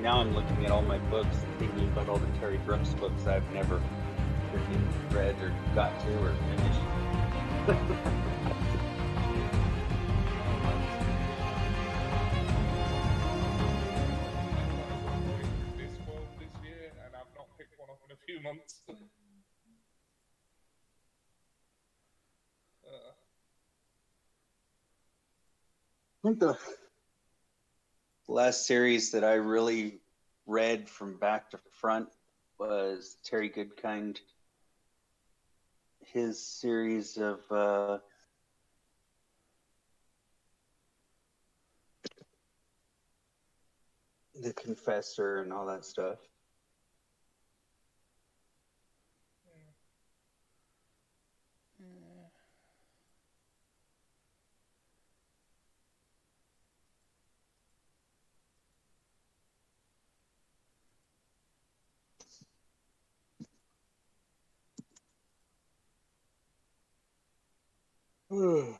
now I'm looking at all my books and thinking about all the Terry Brooks books I've never freaking read or got to or finished. This world this year, and I've not picked one up in a few months. I think the last series that I really read from back to front was Terry Goodkind. His series of The Confessor and all that stuff. Oh,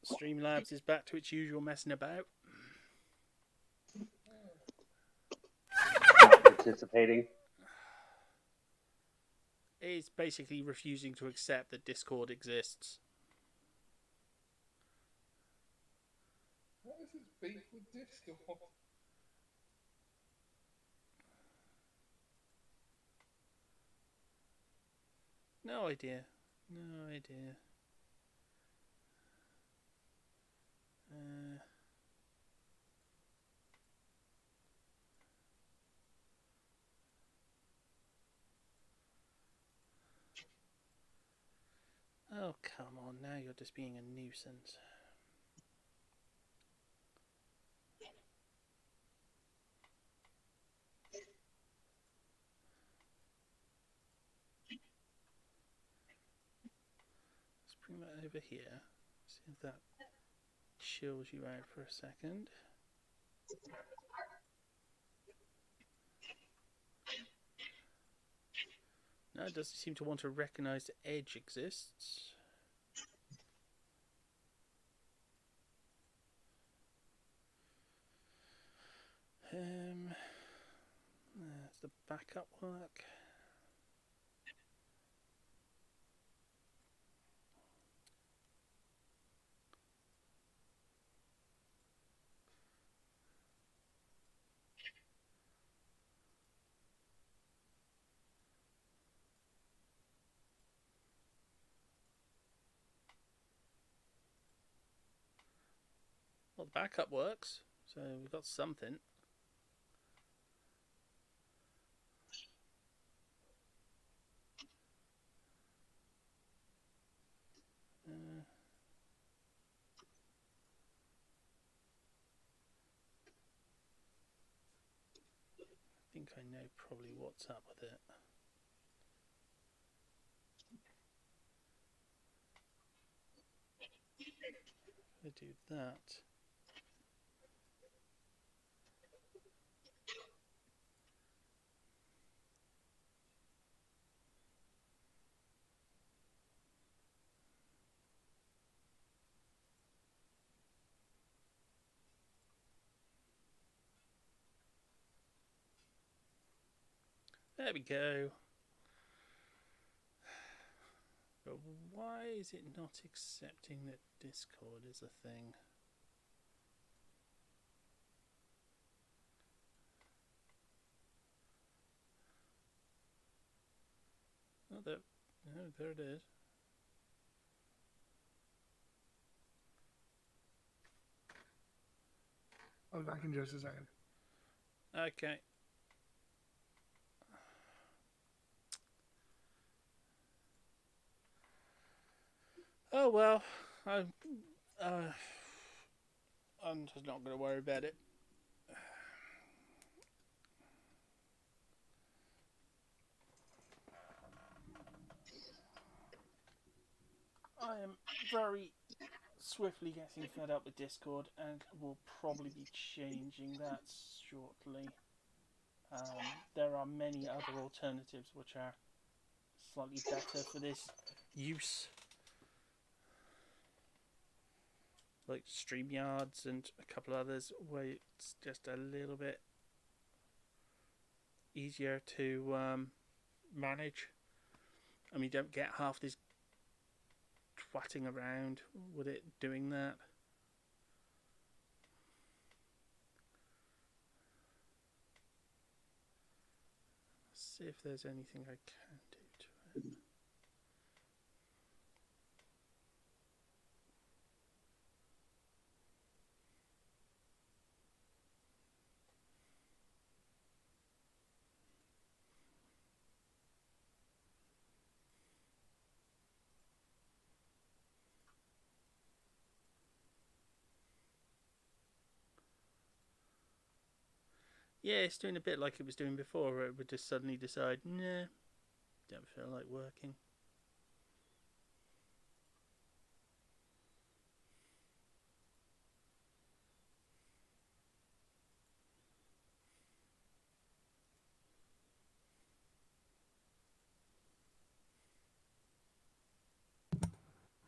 Streamlabs is back to its usual messing about. Not participating. It's basically refusing to accept that Discord exists. What is its beef with Discord? No idea. No idea. Oh, come on. Now you're just being a nuisance. Let's bring that over here. See if that chills you out for a second. No, it doesn't seem to want to recognize that Edge exists. That's the backup work. Well, the backup works, so we've got something. I think I know probably what's up with it. If I do that. There we go. But why is it not accepting that Discord is a thing? Oh, there it is. I'll be back in just a second. Okay. Oh well, I'm just not going to worry about it. I am very swiftly getting fed up with Discord and will probably be changing that shortly. There are many other alternatives which are slightly better for this use. like StreamYards and a couple others where it's just a little bit easier to manage. I mean, you don't get half this twatting around with it doing that. See if there's anything I can do to it. Yeah, it's doing a bit like it was doing before, where it would just suddenly decide, nah, don't feel like working.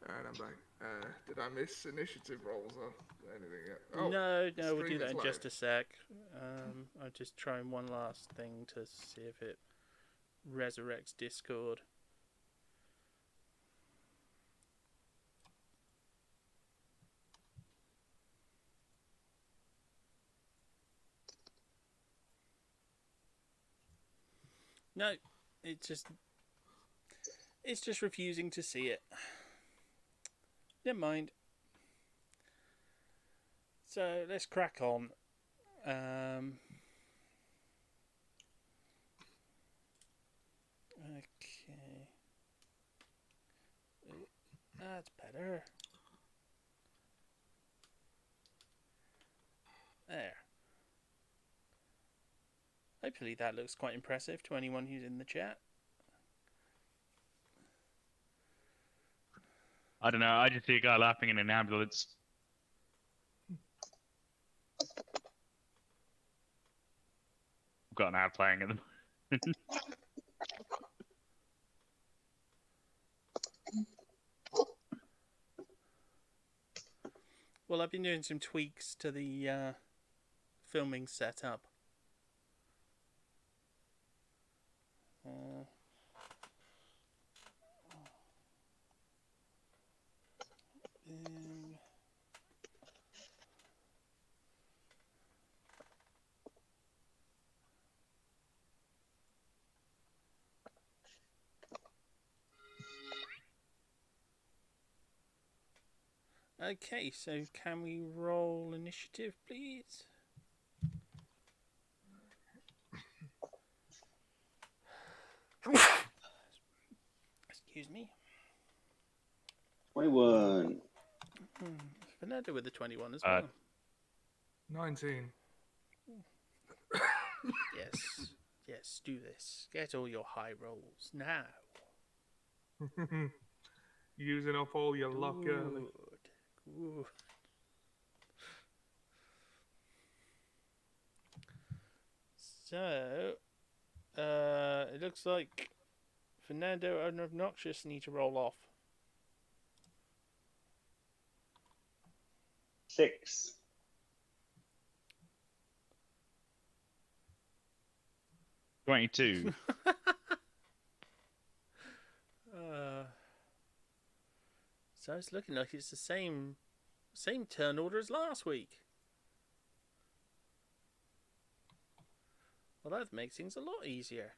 And I'm back. Did I miss initiative rolls or anything yet? Oh, No, the we'll do stream that is in live. just a sec. I'm just trying one last thing to see if it resurrects Discord. No, it's just refusing to see it. Never mind. So let's crack on. Okay. That's better. There. Hopefully that looks quite impressive to anyone who's in the chat. I don't know. I just see a guy laughing in an ambulance. I've got an ad playing at the moment. Well, I've been doing some tweaks to the filming setup. Okay, so can we roll initiative, please? Excuse me. 21. Fernando with the 21 as well. 19. Yes, do this. Get all your high rolls now. Using up all your luck early. Good. So, it looks like Fernando and Obnoxious need to roll off. 6. $22. So it's looking like it's the same turn order as last week. Well, that makes things a lot easier.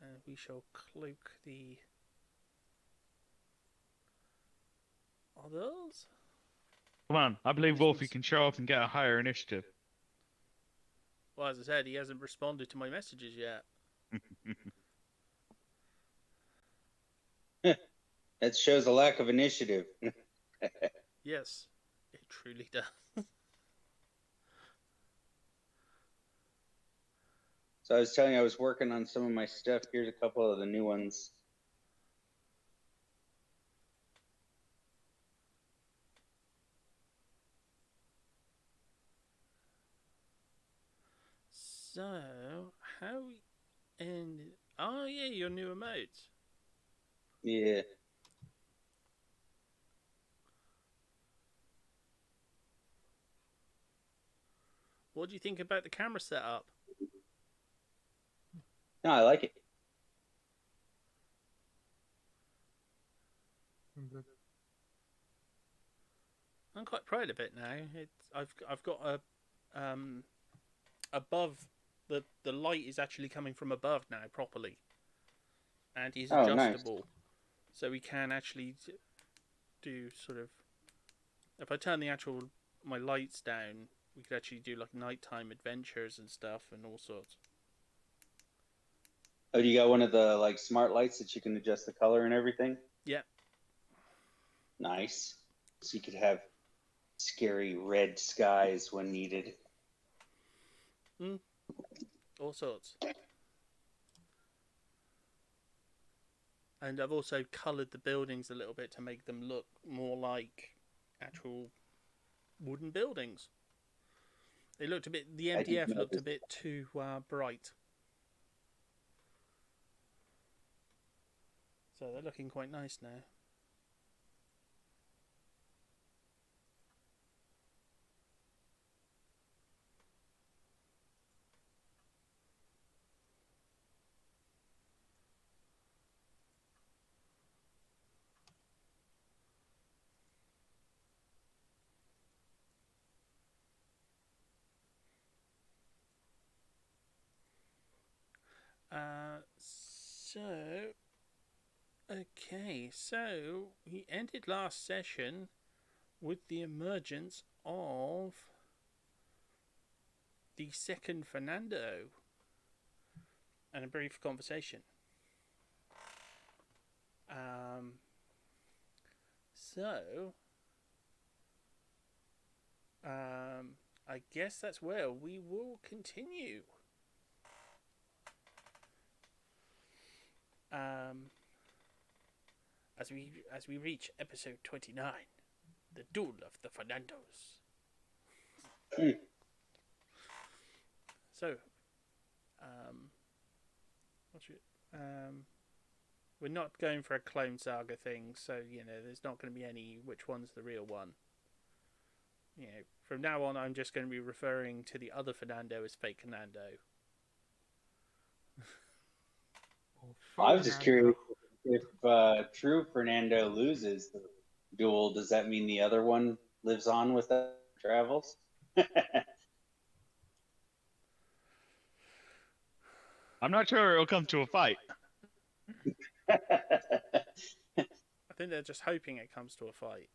And we shall cloak the others. Come on. I believe Wolfie can show off and get a higher initiative. Well, as I said, he hasn't responded to my messages yet. That shows a lack of initiative. Yes, it truly does. So I was telling you I was working on some of my stuff. Here's a couple of the new ones. So, how ended... Oh, yeah, your new emotes. Yeah. What do you think about the camera setup? No, I like it. I'm quite proud of it now. I've got a above the light is actually coming from above now properly, and is Oh, nice. adjustable, so we can actually do sort of. If I turn my lights down, we could actually do like nighttime adventures and stuff and all sorts. Oh, do you got one of the like smart lights that you can adjust the color and everything? Yeah. Nice. So you could have scary red skies when needed. All sorts. And I've also coloured the buildings a little bit to make them look more like actual wooden buildings. They looked a bit. The MDF looked a bit too bright. So they're looking quite nice now. So we ended last session with the emergence of the second Fernando and a brief conversation. I guess that's where we will continue. As we reach episode 29, the duel of the Fernandos. So, we're not going for a Clone Saga thing, so there's not going to be any which one's the real one. From now on, I'm just going to be referring to the other Fernando as Fake Fernando. I was just curious if true Fernando loses the duel, does that mean the other one lives on with us, travels? I'm not sure it'll come to a fight. I think they're just hoping it comes to a fight.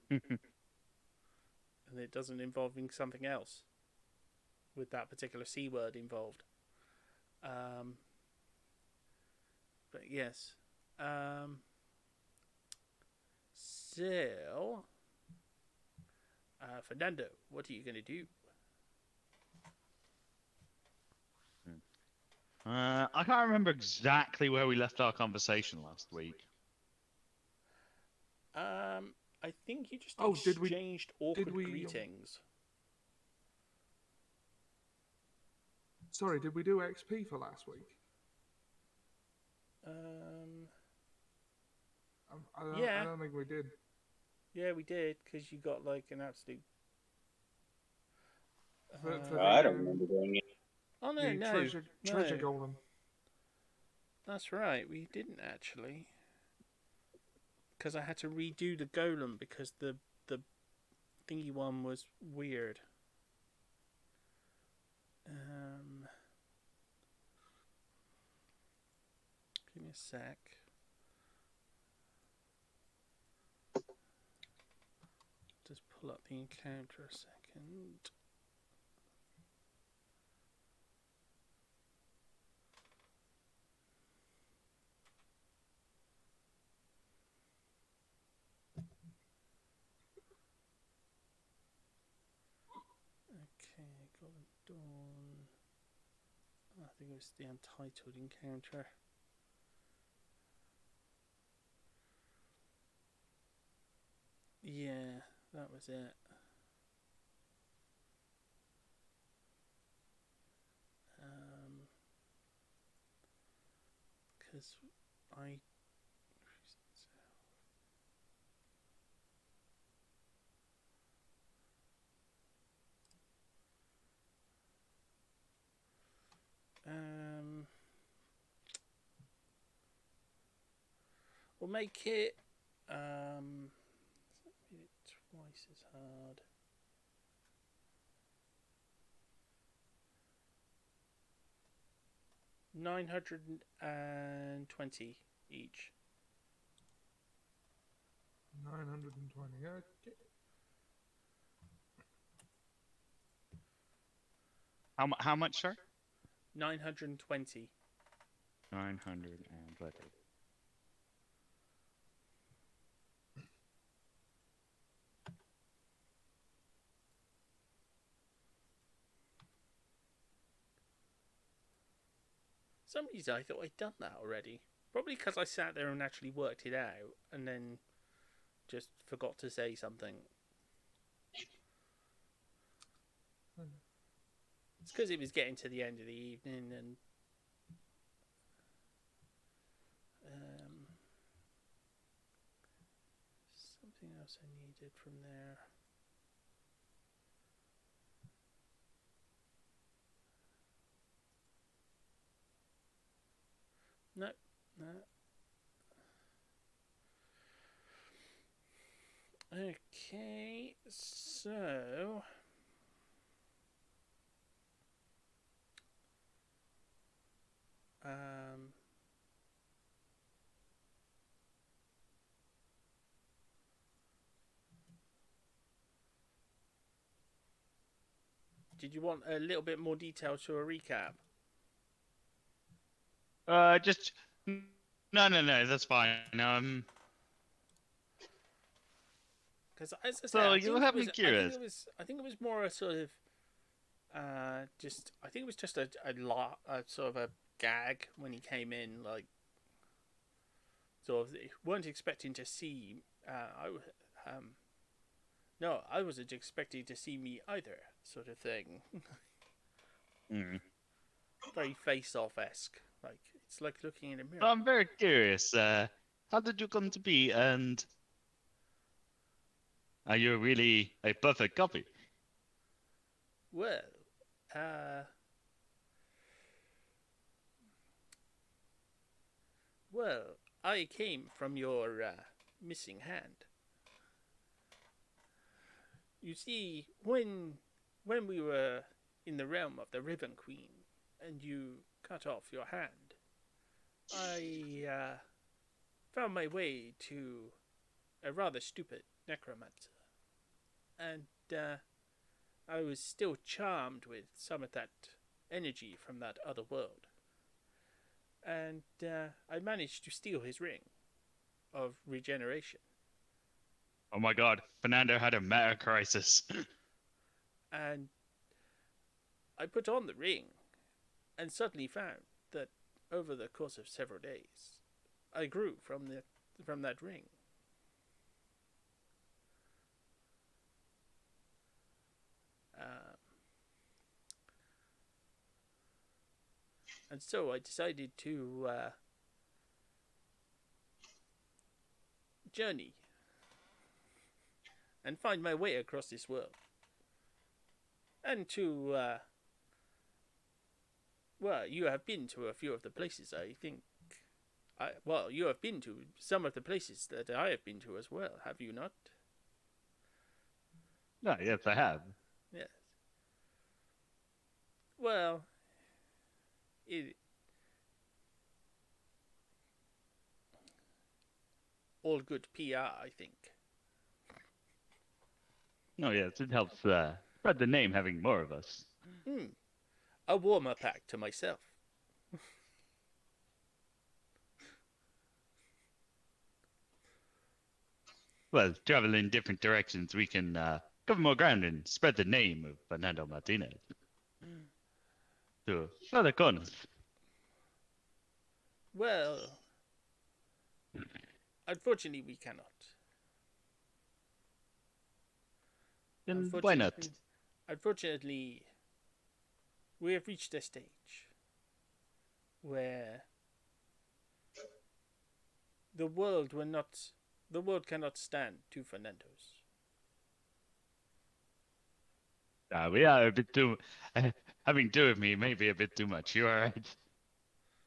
And it doesn't involve something else with that particular C word involved. But yes. So, Fernando, what are you going to do? I can't remember exactly where we left our conversation last week. I think you just did we- exchanged awkward greetings. Sorry, did we do XP for last week? I don't think we did. Yeah, we did, because you got like an absolute. I don't remember doing it. Oh no, The no, treasure golem. That's right, we didn't actually. Because I had to redo the golem because the thingy one was weird. Give me a sec. Just pull up the encounter a second. Okay, Golden Dawn. I think it was the untitled encounter. Yeah, that was it. Because I. We'll make it twice as hard. $920 each. 920. Okay. How much, sir? 920. 920. Some reason I thought I'd done that already. Probably because I sat there and actually worked it out and then just forgot to say something. It's because it was getting to the end of the evening and something else I needed from there. No. Okay, so did you want a little bit more detail to a recap? Just no, that's fine. Because as I So said, you have me curious. I think it was more a sort of I think it was just a sort of a gag when he came in, like sort of weren't expecting to see. No, I wasn't expecting to see me either, sort of thing. Very face-off-esque. Like it's like looking in a mirror. I'm very curious. How did you come to be, and are you really a perfect copy? Well, I came from your missing hand. You see, when we were in the realm of the Ribbon Queen, and you cut off your hand, I found my way to a rather stupid necromancer, and I was still charmed with some of that energy from that other world. And I managed to steal his ring of regeneration. Oh my God, Fernando had a meta crisis. And I put on the ring and suddenly found that over the course of several days, I grew from that ring. And so I decided to journey and find my way across this world. And to, well, you have been to a few of the places, I think. You have been to some of the places that I have been to as well, have you not? No, yes, I have. Yes. Well, all good PR, I think. No, yes, it helps spread the name having more of us. A warmer pack to myself. Well, travel in different directions, we can cover more ground and spread the name of Fernando Martinez to other corners. Well, unfortunately, we cannot. Then why not? Unfortunately, we have reached a stage where The world will not. The world cannot stand two Fernandos. We are a bit too. Having two of me may be a bit too much. You are right.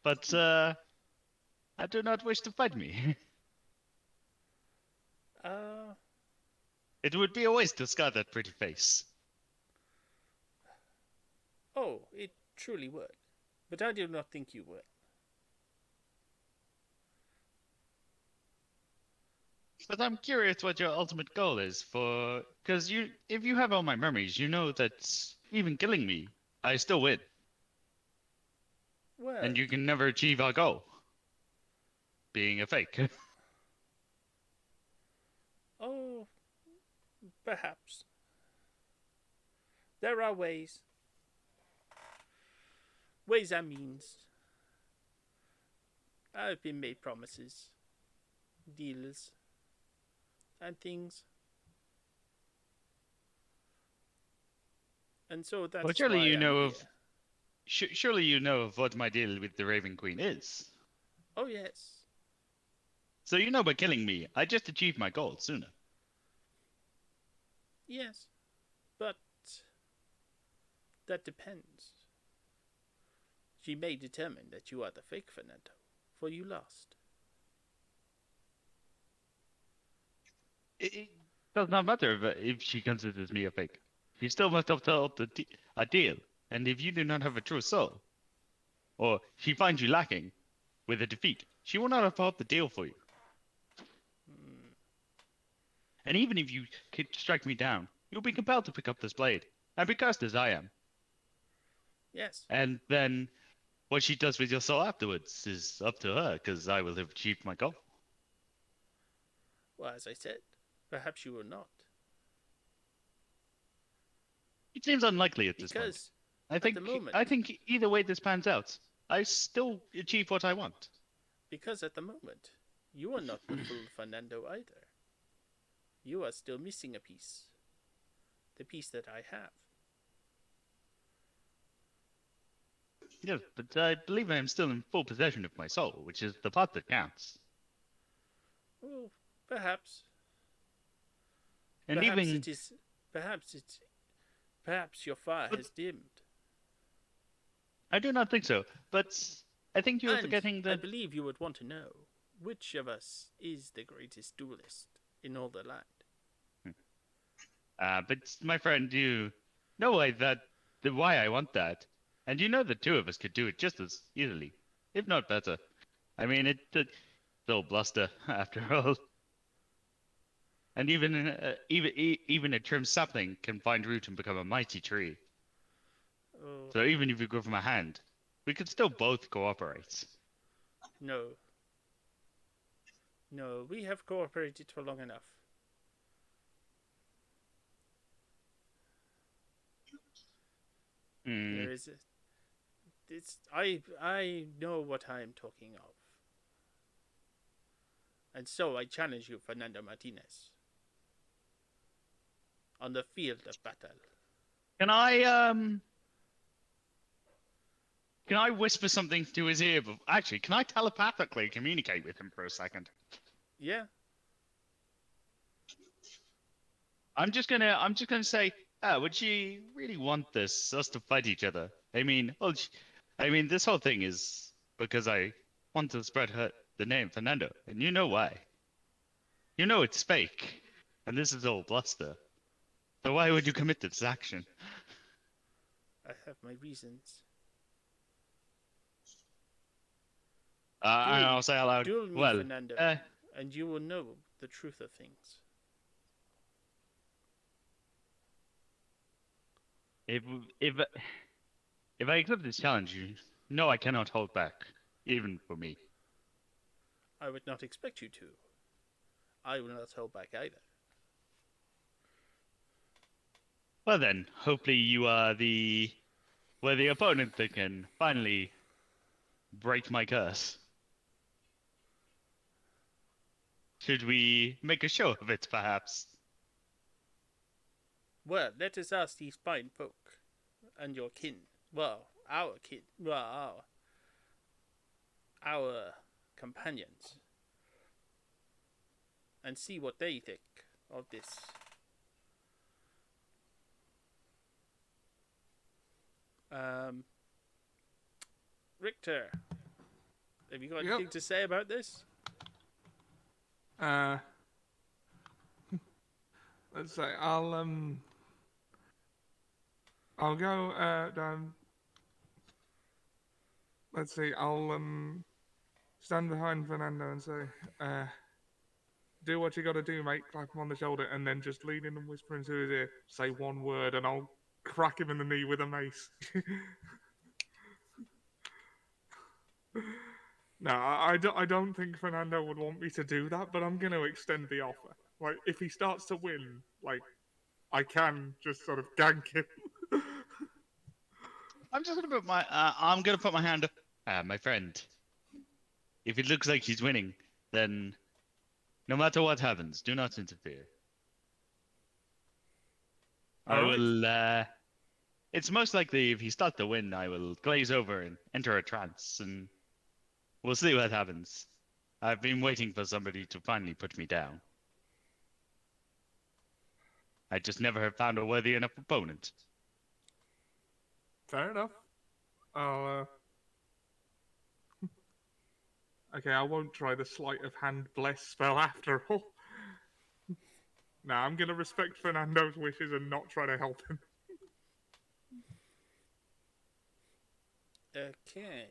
But I do not wish to fight me. It would be a waste to scar that pretty face. Oh, it truly would. But I do not think you would. But I'm curious what your ultimate goal is for. Because if you have all my memories, you know that even killing me, I still win. Well, And you can never achieve our goal. Being a fake. oh, perhaps. There are ways. Ways and means. I've been made promises, deals, and things. And so that's Well, surely why you I'm know here. of. Surely you know of what my deal with the Raven Queen is. Oh, yes. So you know by killing me, I just achieved my goal sooner. Yes. But that depends. She may determine that you are the fake Fernando, for you lost. It does not matter if she considers me a fake. She still must uphold a deal. And if you do not have a true soul, or she finds you lacking with a defeat, she will not uphold the deal for you. And even if you strike me down, you'll be compelled to pick up this blade, and be cursed as I am. Yes. And then what she does with your soul afterwards is up to her, because I will have achieved my goal. Well, as I said, perhaps you will not. It seems unlikely at this point. Because I think the moment- I think either way this pans out, I still achieve what I want. Because at the moment, you are not the full Fernando either. You are still missing a piece. The piece that I have. Yes, but I believe I am still in full possession of my soul, which is the part that counts. Well, perhaps. And Perhaps even it is. Perhaps your fire has dimmed. I do not think so, but I think you are And forgetting I that. believe you would want to know which of us is the greatest duelist in all the land. But my friend, you know why I want that, and you know the two of us could do it just as easily, if not better. I mean, it's all bluster after all. And even a trimmed sapling can find root and become a mighty tree. Oh, So even if you go from a hand, we could still both cooperate. no. No, we have cooperated for long enough. There is I know what I am talking of. And so I challenge you, Fernando Martinez. On the field of battle. Can I whisper something to his ear? Actually, can I telepathically communicate with him for a second? Yeah? I'm just gonna say, would she really want us to fight each other? I mean, this whole thing is because I want to spread the name Fernando, and you know why. You know it's fake, and this is all bluster. So why would you commit this action? I have my reasons. And I'll say out loud, Duel me, well, Fernando, and you will know the truth of things. if I accept this challenge, you know I cannot hold back, even for me. I would not expect you to. I will not hold back either. Well then, hopefully you are the opponent that can finally break my curse. Should we make a show of it, perhaps? Well, let us ask these fine folk and your kin. Well, our kin. Well, our companions. and see what they think of this. Richter, have you got Yep. anything to say about this? Let's say I'll go down. Let's see. I'll stand behind Fernando and say, "Do what you got to do, mate." Clap him on the shoulder, and then just lean in and whisper into his ear. Say one word, and I'll crack him in the knee with a mace. No, I don't think Fernando would want me to do that, but I'm going to extend the offer. Like, if he starts to win, like, I can just sort of gank him. I'm just gonna put my hand up. My friend. If it looks like he's winning, then no matter what happens, do not interfere. I All right. will. It's most likely if he starts to win, I will glaze over and enter a trance, and we'll see what happens. I've been waiting for somebody to finally put me down. I just never have found a worthy enough opponent. Fair enough. I'll, Okay, I won't try the sleight of hand bless spell after all. Nah, I'm gonna respect Fernando's wishes and not try to help him. Okay.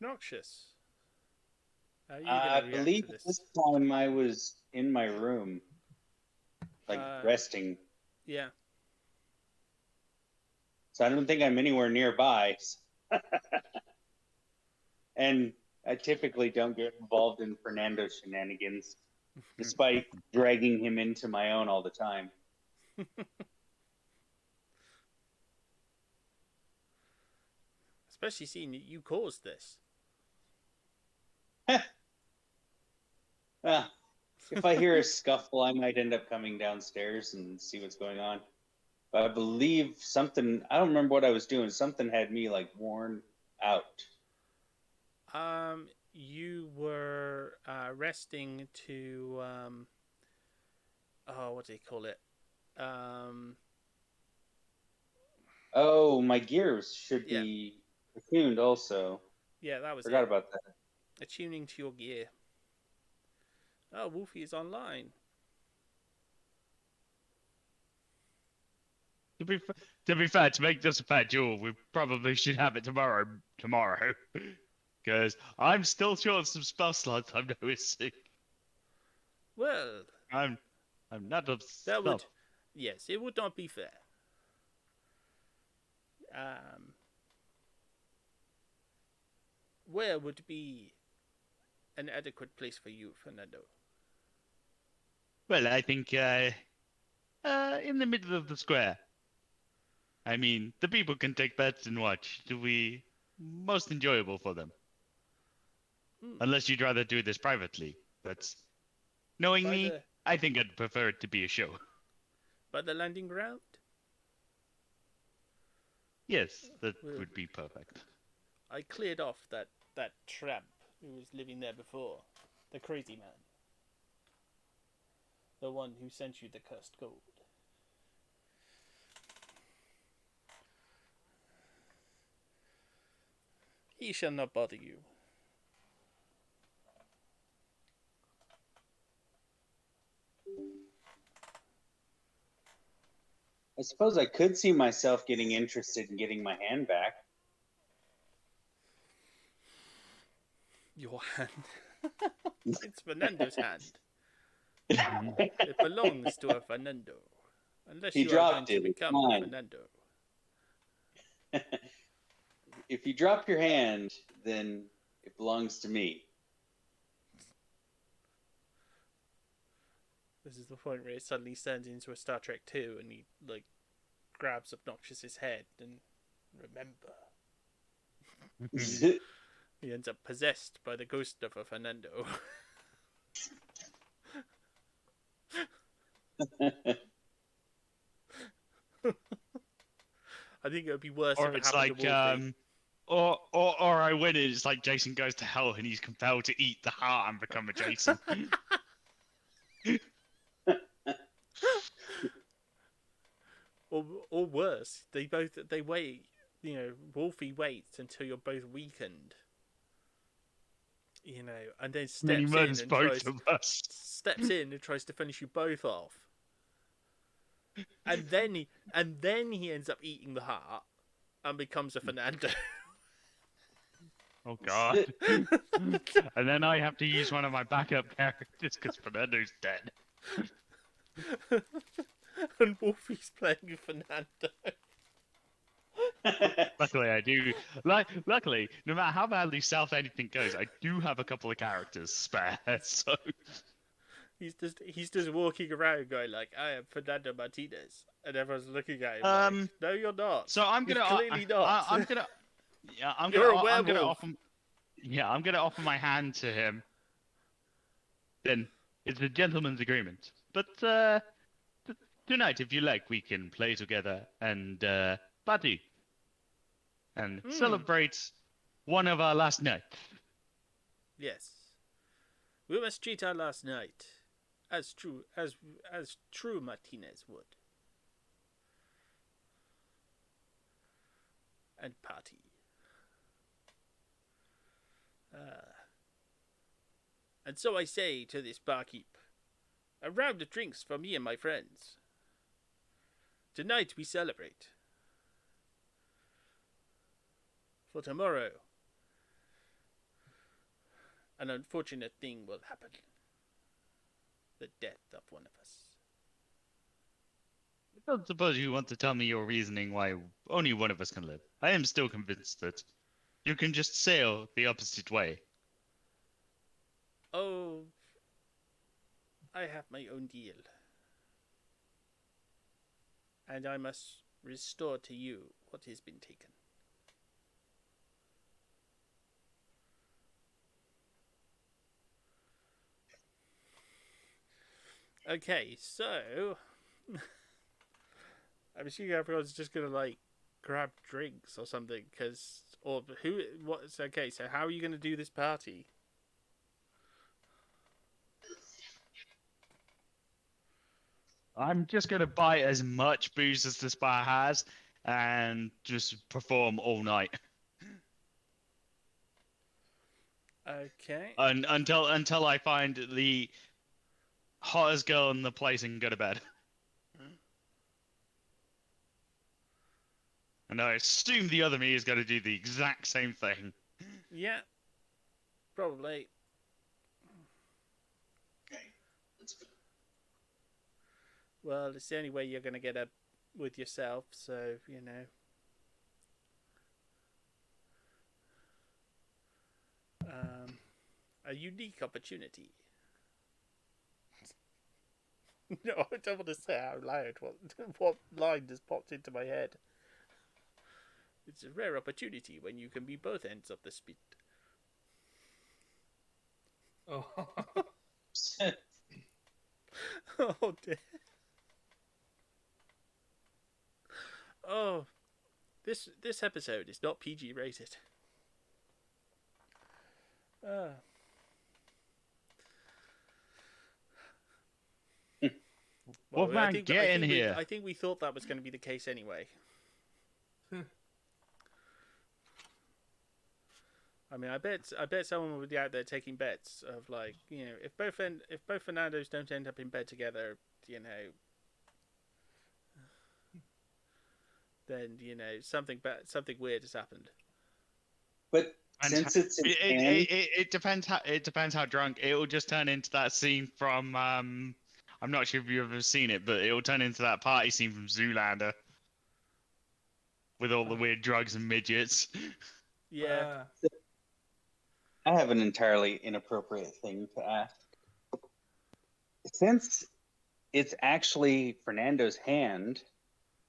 Obnoxious. How are you I going to react believe to at this? this time I was in my room, like resting. Yeah. So I don't think I'm anywhere nearby. And I typically don't get involved in Fernando's shenanigans, despite dragging him into my own all the time. Especially seeing that you caused this. Well, if I hear a scuffle, I might end up coming downstairs and see what's going on. But I believe something, I don't remember what I was doing. Something had me like worn out. You were resting to what do you call it? Oh, my gears should Yeah. be attuned also. Yeah, that was Forgot it. about that. Attuning to your gear. Oh, Wolfie is online. To be fair, to make this a fair duel, we probably should have it tomorrow. Because I'm still short some spell slots. I'm noticing. Well, I'm not upset. that would, yes, it would not be fair. Where would be an adequate place for you, Fernando? Well, I think in the middle of the square. I mean, the people can take bets and watch. To be most enjoyable for them. Unless you'd rather do this privately. But knowing me, I think I'd prefer it to be a show. By the landing ground? Yes, that would be perfect. I cleared off that tramp who was living there before. The crazy man. The one who sent you the cursed gold. He shall not bother you. I suppose I could see myself getting interested in getting my hand back. Your hand. It's Fernando's hand. It belongs to a Fernando. Unless He you are going dropped to it. It's become a mine. Fernando. If you drop your hand, then it belongs to me. This is the point where it suddenly turns into a Star Trek 2 and he like grabs Obnoxious's head and remember. He ends up possessed by the ghost of a Fernando. I think it would be worse Or if it it's happened like, to Wolfie. or I win it. It's like Jason goes to hell and he's compelled to eat the heart and become a Jason. or worse, they wait. You know, Wolfie waits until you're both weakened. You know, and then And then he steps murders in and both of us. tries to finish you both off. And then he ends up eating the heart and becomes a Fernando. Oh god. And then I have to use one of my backup characters because Fernando's dead. And Wolfie's playing Fernando. Luckily, I do. Luckily, no matter how badly south anything goes, I do have a couple of characters spare. So He's just walking around going like, "I am Fernando Martinez," and everyone's looking at him like, "No, you're not. so I'm You're gonna. clearly not. I'm gonna. Yeah, I'm You're gonna. a I'm gonna werewolf." offer. Yeah, I'm gonna offer my hand to him. Then it's a gentleman's agreement. But tonight, if you like, we can play together and party and celebrate one of our last nights. Yes, we must treat our last night as true Martinez would, and party. And so I say to this barkeep, a round of drinks for me and my friends. Tonight we celebrate. For tomorrow, an unfortunate thing will happen. The death of one of us. I don't suppose you want to tell me your reasoning why only one of us can live. I am still convinced that you can just sail the opposite way. Oh, I have my own deal. And I must restore to you what has been taken. Okay, so I'm assuming everyone's just gonna like grab drinks or something, okay, so how are you gonna do this party? I'm just gonna buy as much booze as this bar has and just perform all night. Okay. Until I find the hottest girl in the place and go to bed. And I assume the other me is going to do the exact same thing. Yeah. Probably. Well, it's the only way you're going to get up with yourself, so, you know. A unique opportunity. No, I don't want to say out loud what line just popped into my head. It's a rare opportunity when you can be both ends of the spit. Oh. Oh dear. Oh, this episode is not PG rated. Well, Wolfman, get in here. I think we thought that was going to be the case anyway. I mean, I bet someone would be out there taking bets of like, you know, if both Fernandos don't end up in bed together, you know, then you know something weird has happened. But since it's in it depends how drunk it will just turn into that scene from I'm not sure if you've ever seen it, but it will turn into that party scene from Zoolander with all the weird drugs and midgets. Yeah. I have an entirely inappropriate thing to ask. Since it's actually Fernando's hand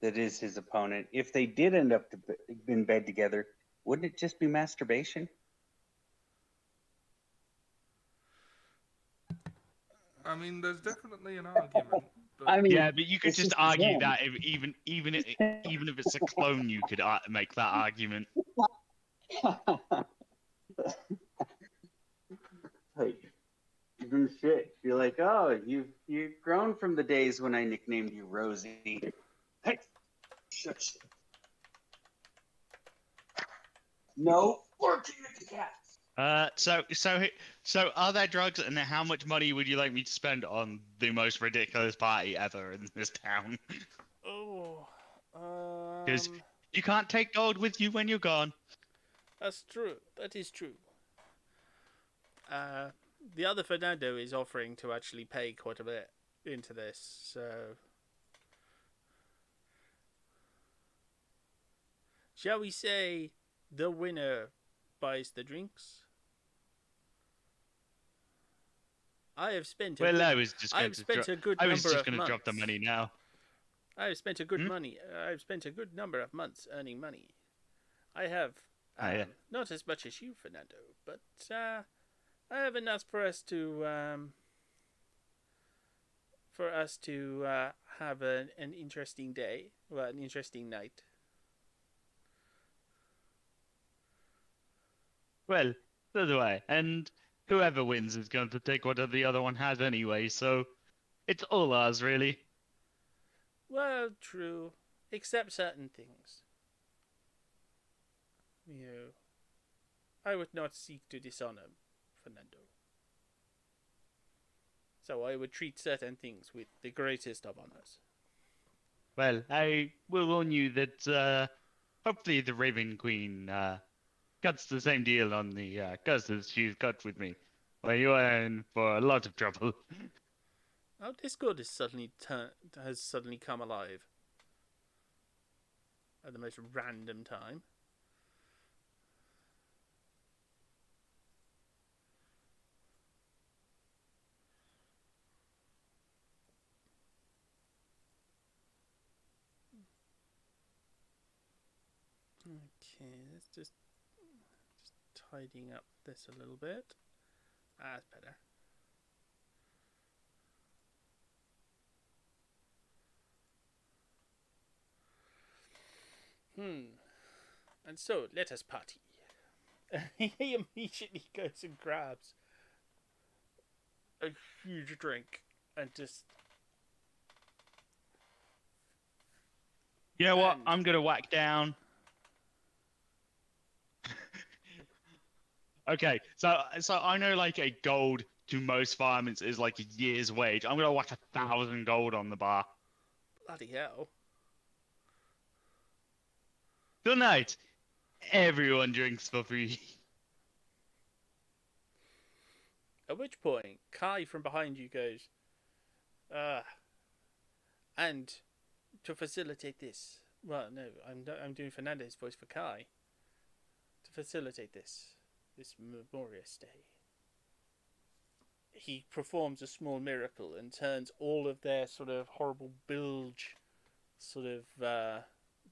that is his opponent, if they did end up in bed together, wouldn't it just be masturbation? I mean, there's definitely an argument. But I mean, Yeah, but you could it's just just argue them. that even if it's a clone, you could make that argument. Like, shit. You're like, oh, you've grown from the days when I nicknamed you Rosie. Hey, No, working at the cat. So are there drugs, and how much money would you like me to spend on the most ridiculous party ever in this town? Oh, Because you can't take gold with you when you're gone. That's true. That is true. The other Fernando is offering to actually pay quite a bit into this, so shall we say the winner buys the drinks? I have spent a Well, good, I was just I going have to spent a good I was number just of going to drop the months. money now. I have spent a good money. I've spent a good number of months earning money. I have Yeah. not as much as you, Fernando, but I have enough for us to have an interesting day, well, an interesting night. Well, so do I. And whoever wins is going to take what the other one has anyway, so it's all ours, really. Well, true, except certain things. You, I would not seek to dishonor Fernando. So I would treat certain things with the greatest of honors. Well, I will warn you that hopefully the Raven Queen cuts the same deal on the curses she's cut with me. Well, you are in for a lot of trouble. Our Discord has suddenly come alive at the most random time. Okay, let's just tidying up this a little bit. That's better. And so, let us party. He immediately goes and grabs a huge drink and just... You know what? And- I'm gonna whack down. Okay, so I know like a gold to most firemen is like a year's wage. I'm gonna whack 1,000 gold on the bar Bloody hell. tonight. Everyone drinks for free. At which point, Kai from behind you goes, and to facilitate this, well, no, I'm doing Fernando's voice for Kai. To facilitate this memorious day, he performs a small miracle and turns all of their sort of horrible bilge sort of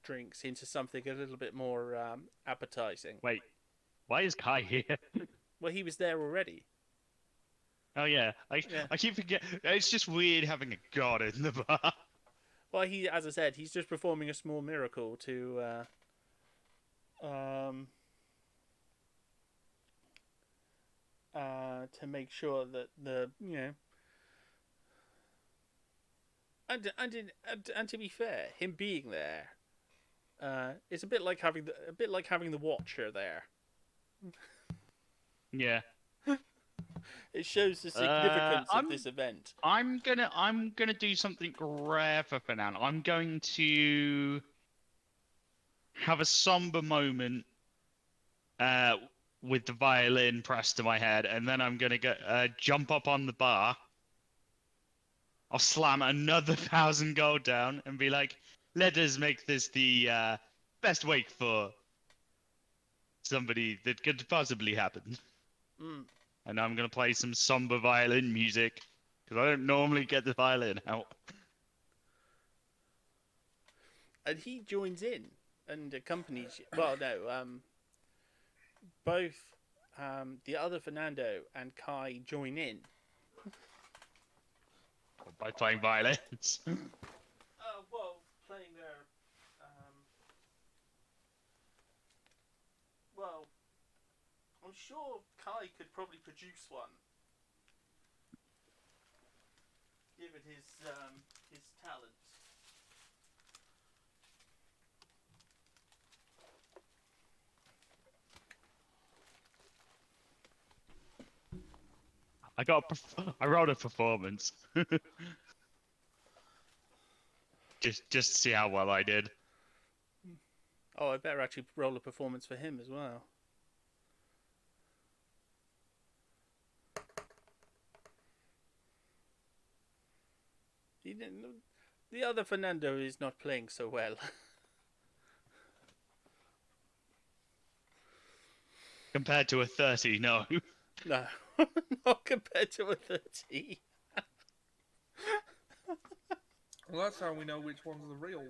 drinks into something a little bit more appetizing. Wait, why is Kai here? Well, he was there already. Oh yeah, Yeah. I keep forgetting. It's just weird having a god in the bar. Well, as I said, he's just performing a small miracle to make sure that and to be fair, him being there, it's a bit like having the Watcher there. Yeah. It shows the significance of I'm- this event. I'm gonna do something rare for Fernando. I'm going to have a somber moment with the violin pressed to my head, and then I'm gonna jump up on the bar. I'll slam another 1,000 gold down and be like, "Let us make this the best wake for somebody that could possibly happen." And I'm gonna play some somber violin music because I don't normally get the violin out. And he joins in and accompanies you. Well, no, both the other Fernando and Kai join in. By playing violins. Well, playing their well, I'm sure Kai could probably produce one, given his talents. I rolled a performance. just to see how well I did. Oh, I better actually roll a performance for him as well. He didn't, the other Fernando is not playing so well. Compared to a 30, no. No, not compared to a 30. Well, that's how we know which one's the real one.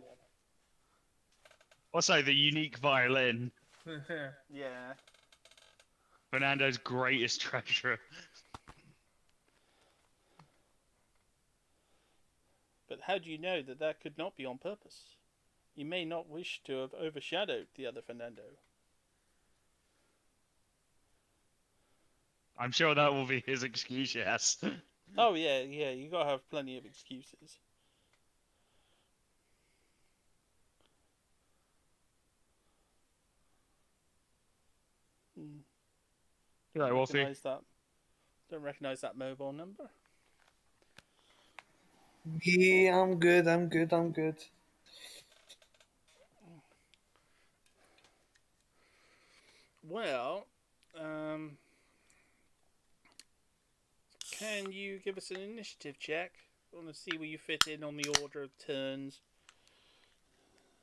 Also, the unique violin. Yeah. Fernando's greatest treasure. But how do you know that that could not be on purpose? You may not wish to have overshadowed the other Fernando. I'm sure that will be his excuse, yes. Oh yeah, you gotta have plenty of excuses. Right, Wolfie. Don't recognise that mobile number. Yeah, I'm good. Well, can you give us an initiative check? I want to see where you fit in on the order of turns,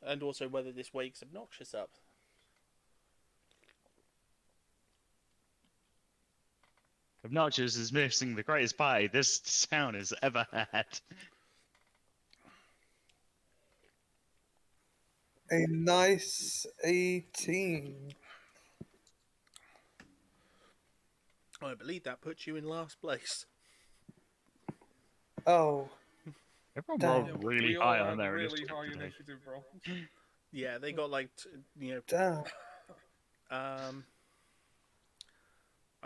and also whether this wakes Obnoxious up. Obnoxious is missing the greatest party this town has ever had. A nice 18. I believe that puts you in last place. Oh, Everyone Damn. rolled really We all high had on their really initiative high today. initiative rolls. Yeah, they got like, damn. I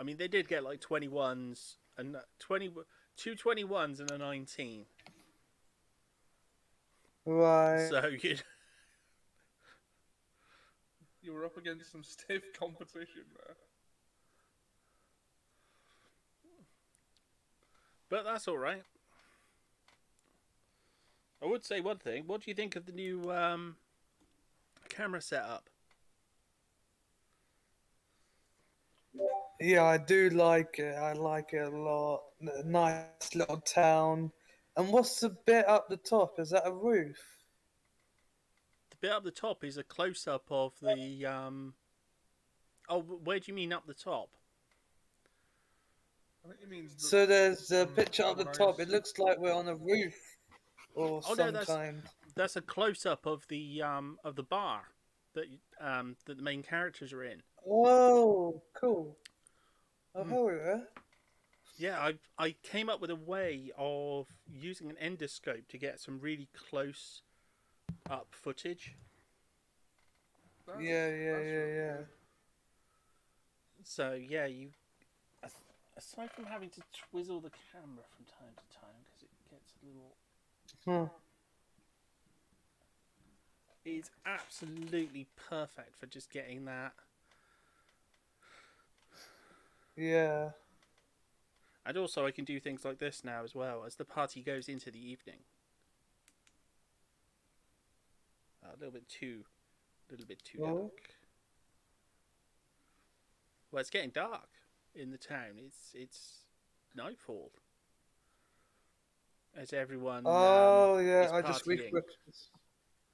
mean, they did get like 21s and 2 21s and a 19. Right. So You were up against some stiff competition there. but that's all right. I would say one thing. What do you think of the new camera setup? Yeah, I do like it. I like it a lot. Nice little town. And what's the bit up the top? Is that a roof? The bit up the top is a close up of the. Oh, where do you mean up the top? I think it means So there's a some picture up the top. nice- It looks like we're on a roof or Oh, no, some that's- kind. That's a close up of the bar that that the main characters are in. Whoa, cool. Oh, hell yeah. Yeah, I came up with a way of using an endoscope to get some really close up footage. that's- Yeah. that's really good. So yeah, aside from having to twizzle the camera from time to time because it gets a little, Huh. it's absolutely perfect for just getting that. Yeah. And also, I can do things like this now as well as the party goes into the evening. A little bit too Oh. dark. Well, it's getting dark in the town. It's nightfall. As everyone Oh, is yeah. I just partying. refreshed.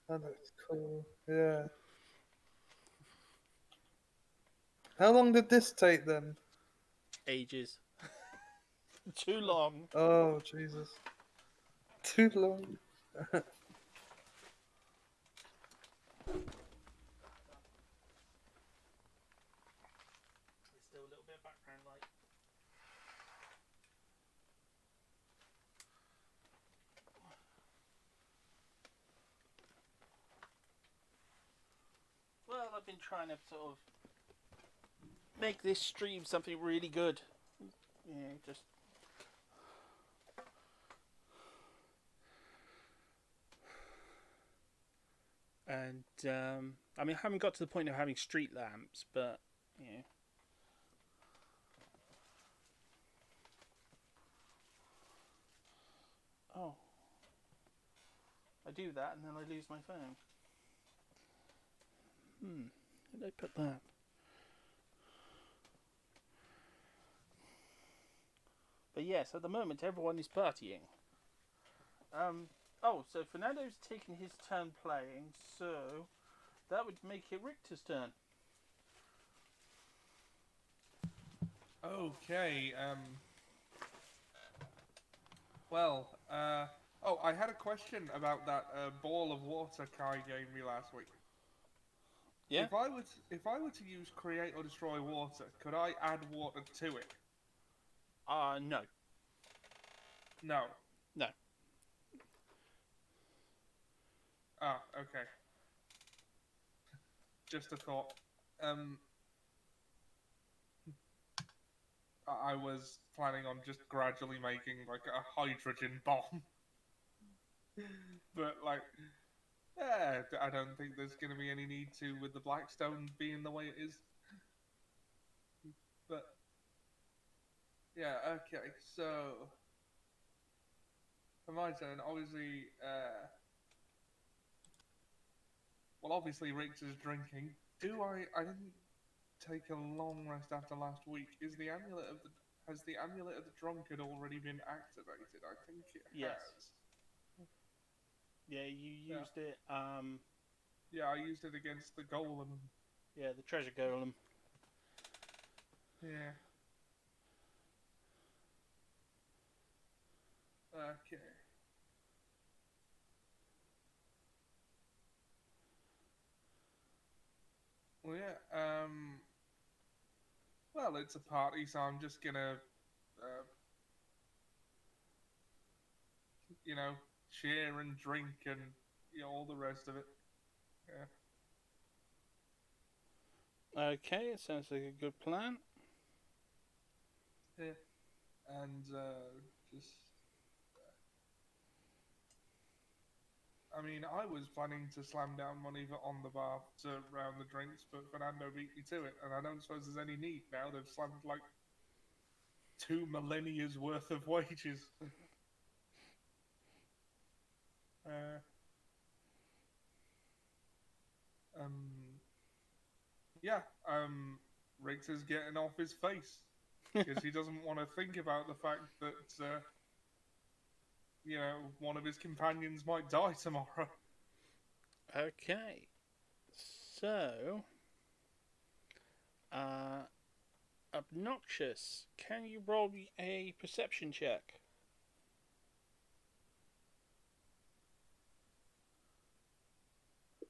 That looks cool. Yeah. How long did this take then? Ages. Too long. Oh, Jesus. Too long. There's still a little bit of background light. Well, I've been trying to sort of make this stream something really good. Yeah, just. And I mean, I haven't got to the point of having street lamps, but yeah. Oh. I do that and then I lose my phone. Where did I put that? But yes, at the moment everyone is partying. Oh, so Fernando's taken his turn playing, so that would make it Richter's turn. Okay. Well. Oh, I had a question about that ball of water Kai gave me last week. Yeah? If I were to use create or destroy water, could I add water to it? No. No. No. Ah, okay. Just a thought. I was planning on just gradually making like a hydrogen bomb. But like, yeah, I don't think there's going to be any need to with the Blackstone being the way it is. But yeah, okay. So for my turn, obviously, well, obviously Richter's drinking. I didn't take a long rest after last week. Has the amulet of the drunkard already been activated? I think it Yes. has. Yeah, you Yeah. used it. Yeah, I used it against the golem. Yeah, the treasure golem. Yeah. Okay. Well, yeah. Well, it's a party, so I'm just gonna, share and drink and all the rest of it. Yeah. Okay, it sounds like a good plan. Yeah. And just. I mean, I was planning to slam down money on the bar to round the drinks, but Fernando beat me to it, and I don't suppose there's any need now. They've slammed like 2 millennia's worth of wages. Yeah. Richter's getting off his face because he doesn't want to think about the fact that one of his companions might die tomorrow. Okay. So, Obnoxious, can you roll me a perception check?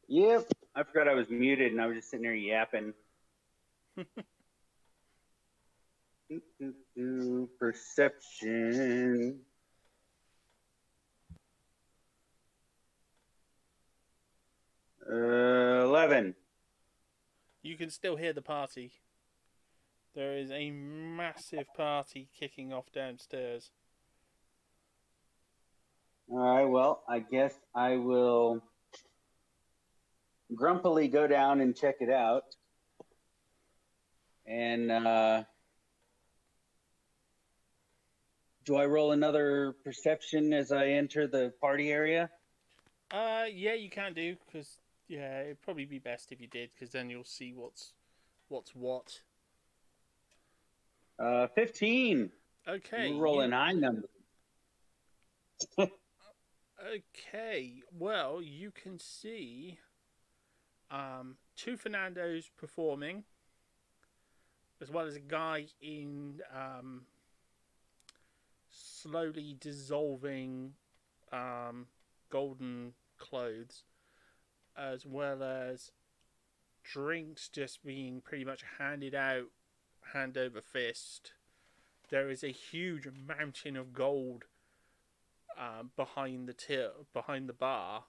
Yep. I forgot I was muted and I was just sitting there yapping. Perception. Uh, 11. You can still hear the party. There is a massive party kicking off downstairs. All right. Well, I guess I will grumpily go down and check it out. And do I roll another perception as I enter the party area? Yeah, you can do, because, yeah, it'd probably be best if you did, because then you'll see what's what. 15. Okay. We're rolling high numbers. Okay, well, you can see 2 Fernandos performing, as well as a guy in slowly dissolving golden clothes, as well as drinks just being pretty much handed out hand over fist. There is a huge mountain of gold behind the bar,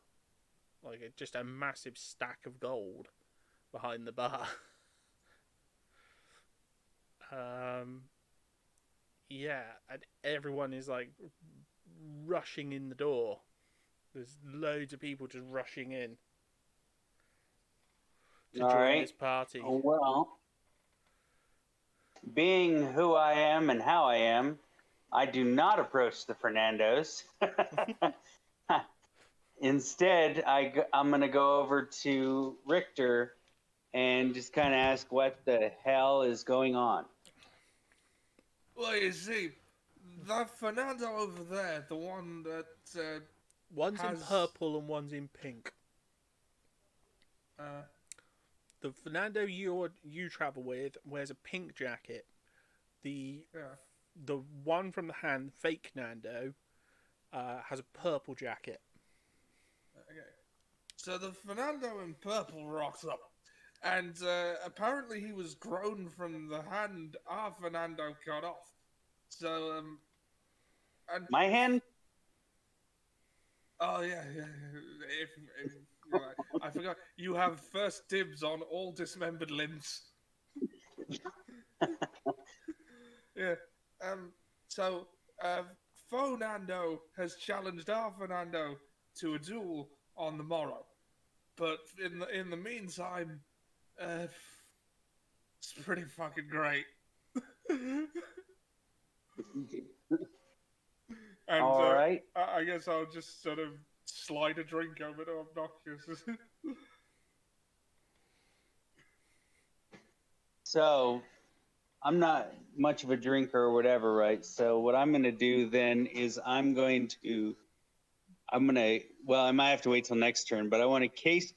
like just a massive stack of gold behind the bar. Yeah, and everyone is like rushing in the door. There's loads of people just rushing in to join this party. Well, being who I am and how I am, I do not approach the Fernandos. Instead, I'm going to go over to Richter and just kind of ask what the hell is going on. Well, you see, that Fernando over there, the one that One's in has- purple and one's in pink. The Fernando you travel with wears a pink jacket. The one from the hand, fake Nando, has a purple jacket. Okay. So the Fernando in purple rocks up. And apparently he was grown from the hand our Fernando cut off. So, and My hand? oh yeah. If I forgot, you have first dibs on all dismembered limbs. Yeah. So, Fernando has challenged our Fernando to a duel on the morrow. But in the meantime, it's pretty fucking great. And All right. I guess I'll just sort of slide a drink over to Obnoxious. So, I'm not much of a drinker or whatever, right? So, what I'm going to do then is I might have to wait till next turn, but I want to case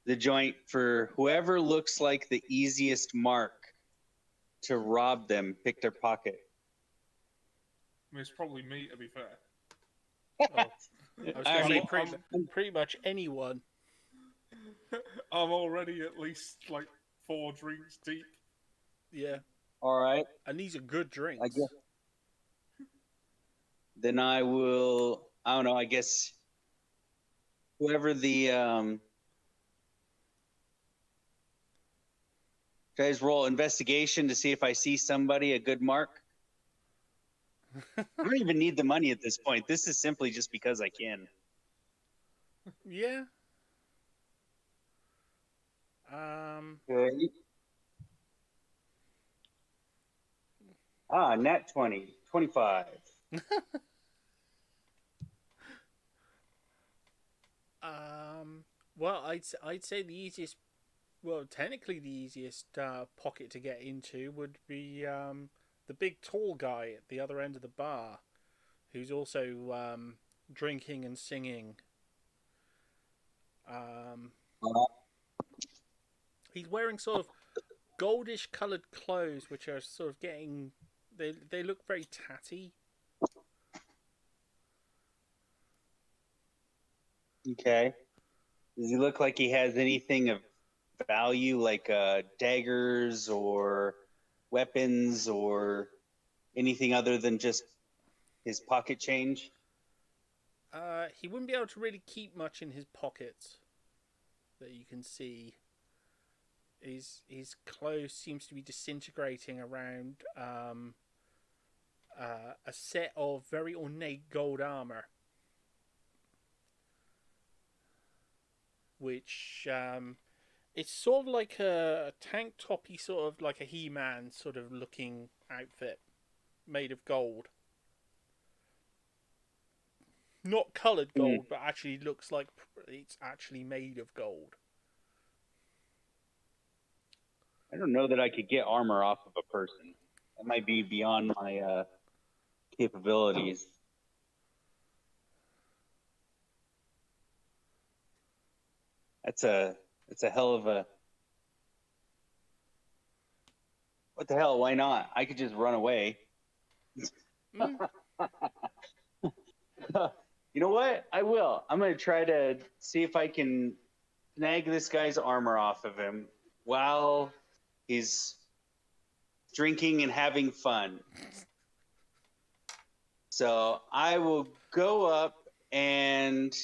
the joint for whoever looks like the easiest mark to rob them, pick their pocket. I mean, it's probably me, to be fair. I was I going to mean, say pretty much anyone. I'm already at least like 4 drinks deep. Yeah. all right. And these are good drinks. I guess. Then I will. I don't know. I guess whoever the guys roll investigation to see if I see somebody a good mark. I don't even need the money at this point. This is simply just because I can. Yeah. Okay. Nat 20, 25. Well, I'd say the easiest, well, technically the easiest pocket to get into would be the big tall guy at the other end of the bar, who's also drinking and singing. He's wearing sort of goldish coloured clothes, which are sort of getting, they look very tatty. Okay. Does he look like he has anything of value, like daggers or weapons or anything other than just his pocket change? He wouldn't be able to really keep much in his pockets that you can see. His clothes seems to be disintegrating around a set of very ornate gold armor, which it's sort of like a tank toppy, sort of like a He-Man sort of looking outfit made of gold. Not coloured gold, but actually looks like it's actually made of gold. I don't know that I could get armor off of a person. That might be beyond my capabilities. That's a hell of a. What the hell? Why not? I could just run away. You know what? I will. I'm going to try to see if I can snag this guy's armor off of him while he's drinking and having fun. So I will go up and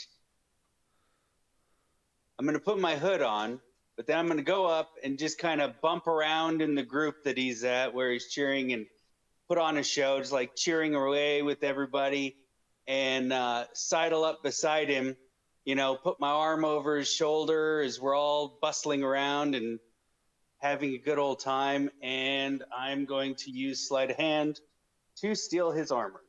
I'm going to put my hood on, but then I'm going to go up and just kind of bump around in the group that he's at where he's cheering and put on a show, just like cheering away with everybody, and sidle up beside him, you know, put my arm over his shoulder as we're all bustling around and having a good old time. And I'm going to use sleight of hand to steal his armor.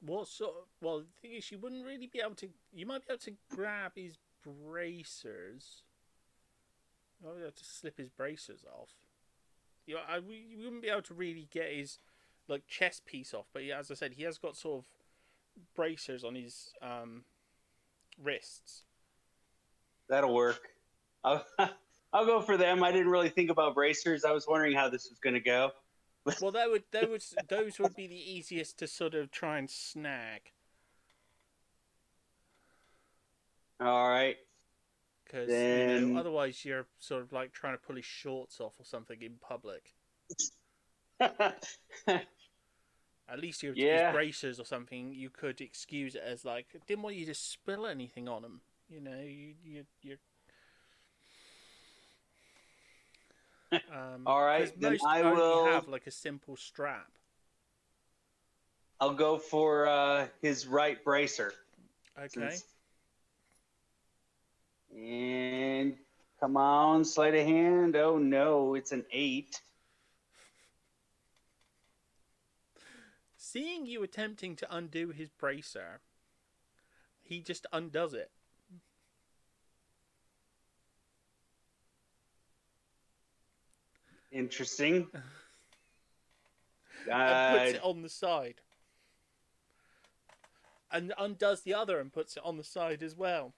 What sort of, well, the thing is, you wouldn't really be able to. You might be able to grab his bracers. You might be able to slip his bracers off. You wouldn't be able to really get his like chest piece off. But as I said, he has got sort of bracers on his wrists. That'll work. I'll go for them. I didn't really think about bracers. I was wondering how this was going to go. Well, those would be the easiest to sort of try and snag. All right. Because Then... otherwise you're sort of like trying to pull his shorts off or something in public. At least his bracers or something, you could excuse it as like, didn't want you to spill anything on him. You're. All right, then most I only will have like a simple strap. I'll go for his right bracer. Okay. And come on, sleight of hand. Oh no, it's an 8. Seeing you attempting to undo his bracer, he just undoes it. Interesting. And puts it on the side. And undoes the other and puts it on the side as well.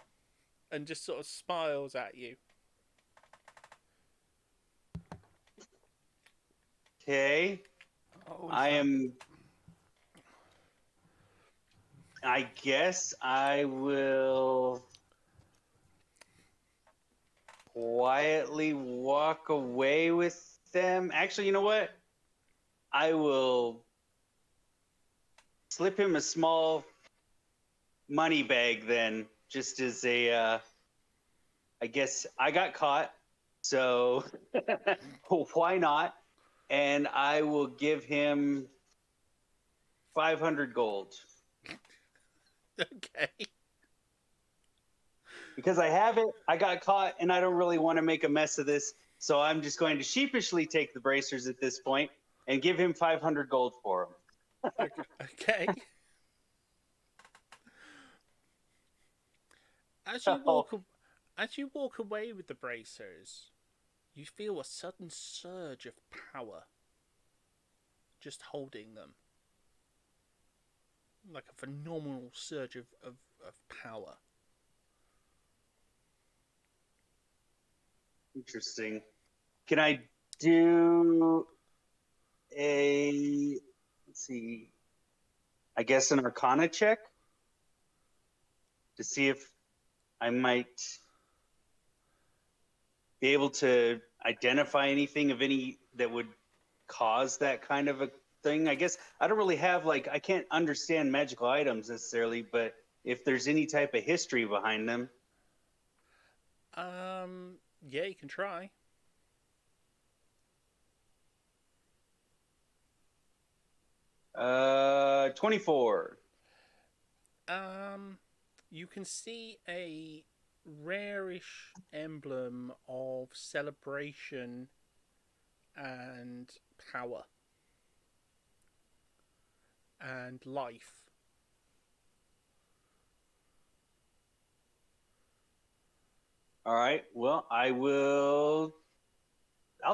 And just sort of smiles at you. Okay. I guess I will quietly walk away with them. Actually, you know what? I will slip him a small money bag then, just as a, I guess I got caught, so why not? And I will give him 500 gold. Okay. Because I have it, I got caught, and I don't really want to make a mess of this, so I'm just going to sheepishly take the bracers at this point and give him 500 gold for them. Okay. As you walk away with the bracers, you feel a sudden surge of power just holding them. Like a phenomenal surge of power. Interesting. Can I do a, let's see, I guess an Arcana check to see if I might be able to identify anything of any that would cause that kind of a thing? I guess I don't really have, like, I can't understand magical items necessarily, but if there's any type of history behind them. Yeah, you can try. Uh, 24. You can see a rarish emblem of celebration and power and life. All right. Well, I'll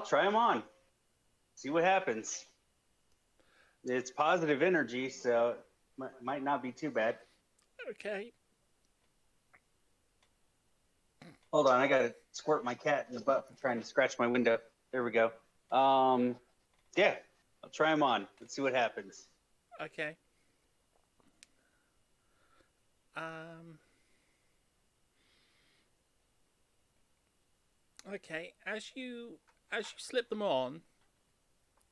try them on. See what happens. It's positive energy, so it might not be too bad. Okay. Hold on, I gotta squirt my cat in the butt for trying to scratch my window. There we go. Yeah, I'll try them on. Let's see what happens. Okay. Okay, as you slip them on,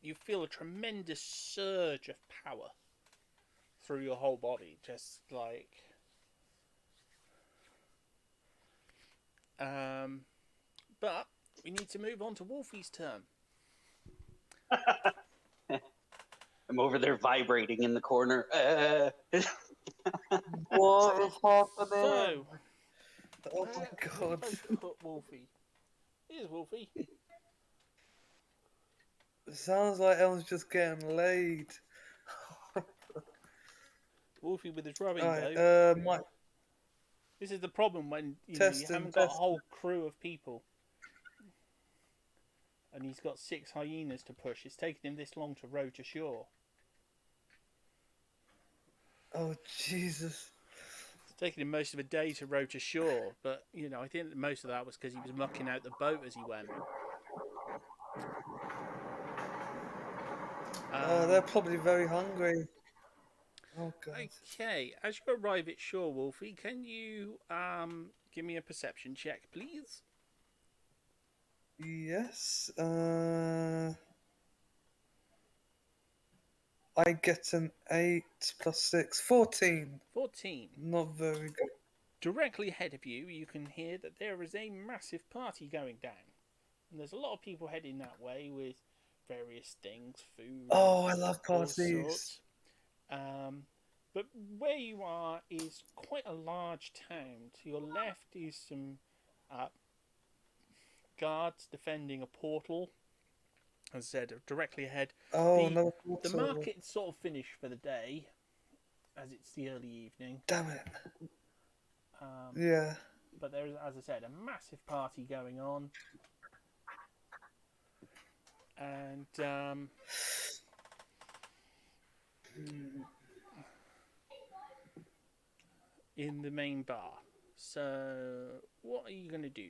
you feel a tremendous surge of power through your whole body, just like but we need to move on to Wolfie's turn. I'm over there vibrating in the corner. What is happening? So, Oh my god. Wolfie. Here's Wolfie. Sounds like Ellen's just getting laid. Wolfie with his rowing Alright, boat. Mike, This is the problem when you testing, haven't got a testing. whole crew of people, and he's got 6 hyenas to push. It's taken him this long to row to shore. Oh, Jesus. It's taken him most of a day to row to shore, but I think that most of that was because he was mucking out the boat as he went. Oh, they're probably very hungry. Oh, God. Okay, as you arrive at shore, Wolfie, can you give me a perception check, please? Yes, I get an 8 plus 6, 14. 14. Not very good. Directly ahead of you, you can hear that there is a massive party going down. And there's a lot of people heading that way with various things, food. Oh, I love all parties. sorts. But where you are is quite a large town. To your left is some guards defending a portal. As I said, directly ahead. Oh, the, no. the market's sort of finished for the day, as it's the early evening. Damn it. Yeah. But there is, as I said, a massive party going on. And in the main bar. So, what are you going to do?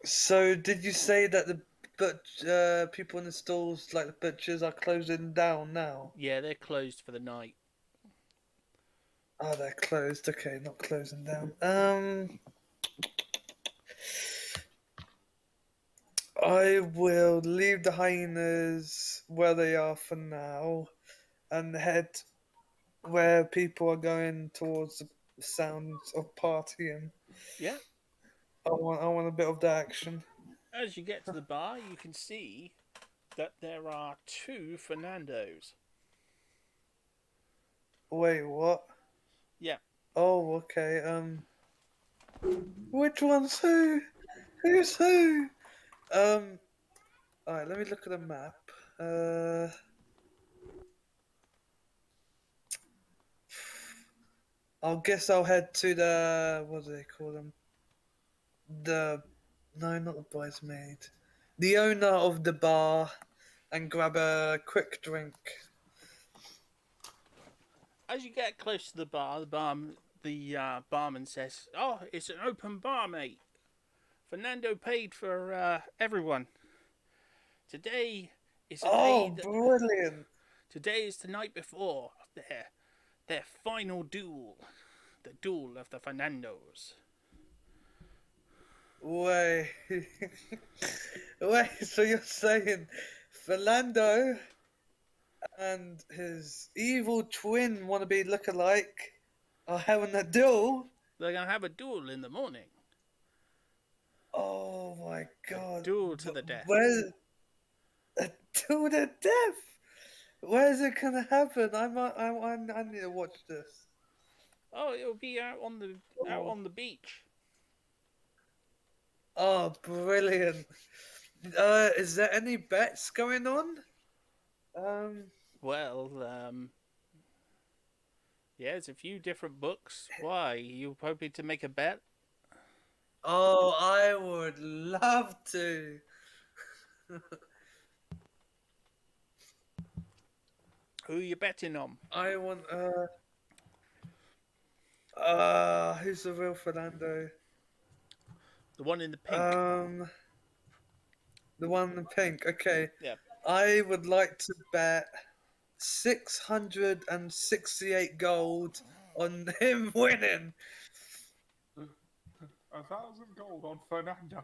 So, did you say that the people in the stalls, like the butchers, are closing down now? Yeah, they're closed for the night. Oh, they're closed. Okay, not closing down. I will leave the hyenas where they are for now, and head where people are going towards the sounds of partying. Yeah. I want a bit of the action. As you get to the bar, you can see that there are 2 Fernandos. Wait, what? Yeah. Oh, okay. Which one's who? Who's who? Alright, let me look at the map. I'll guess I'll head to the, what do they call them? No, not the bridesmaid. The owner of the bar, and grab a quick drink. As you get close to the bar, the barman says, "Oh, it's an open bar, mate. Fernando paid for everyone. Today is the Oh, day. brilliant! Today is the night before their final duel, the duel of the Fernandos." Wait, wait. So you're saying Philando and his evil twin wannabe look-alike are having a duel? They're gonna have a duel in the morning. Oh my God! Duel to the death. Where? A duel to death? Where is it gonna happen? I need to watch this. Oh, it'll be out on the beach. Oh, brilliant! Is there any bets going on? Well, yeah, there's a few different books. Why? You hoping to make a bet? Oh, I would love to. Who are you betting on? I want who's the real Fernando? The one in the pink. The one in pink. Okay. Yeah. I would like to bet 668 gold on him winning. 1,000 gold on Fernando.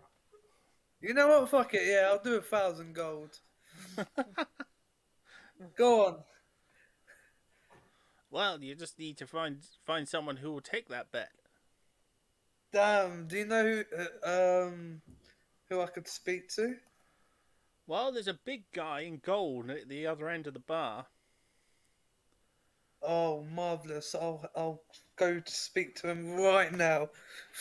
You know what? Fuck it. Yeah, I'll do 1,000 gold. Go on. Well, you just need to find someone who will take that bet. Damn. Do you know who I could speak to? Well, there's a big guy in gold at the other end of the bar. Oh, marvelous! I'll go to speak to him right now.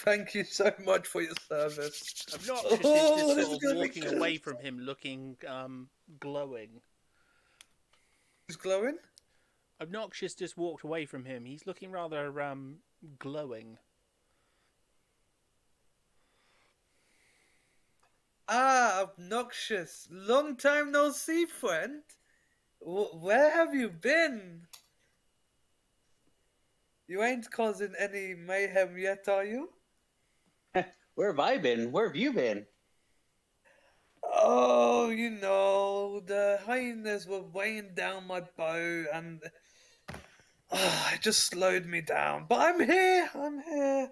Thank you so much for your service. Obnoxious is Oh, just this sort is of gonna be walking good. away from him, looking glowing. He's glowing. Obnoxious just walked away from him. He's looking rather glowing. Ah, obnoxious! Long time no see, friend. Where have you been? You ain't causing any mayhem yet, are you? Where have I been? Where have you been? Oh, you know, the hyenas were weighing down my bow and it just slowed me down. But I'm here. I'm here.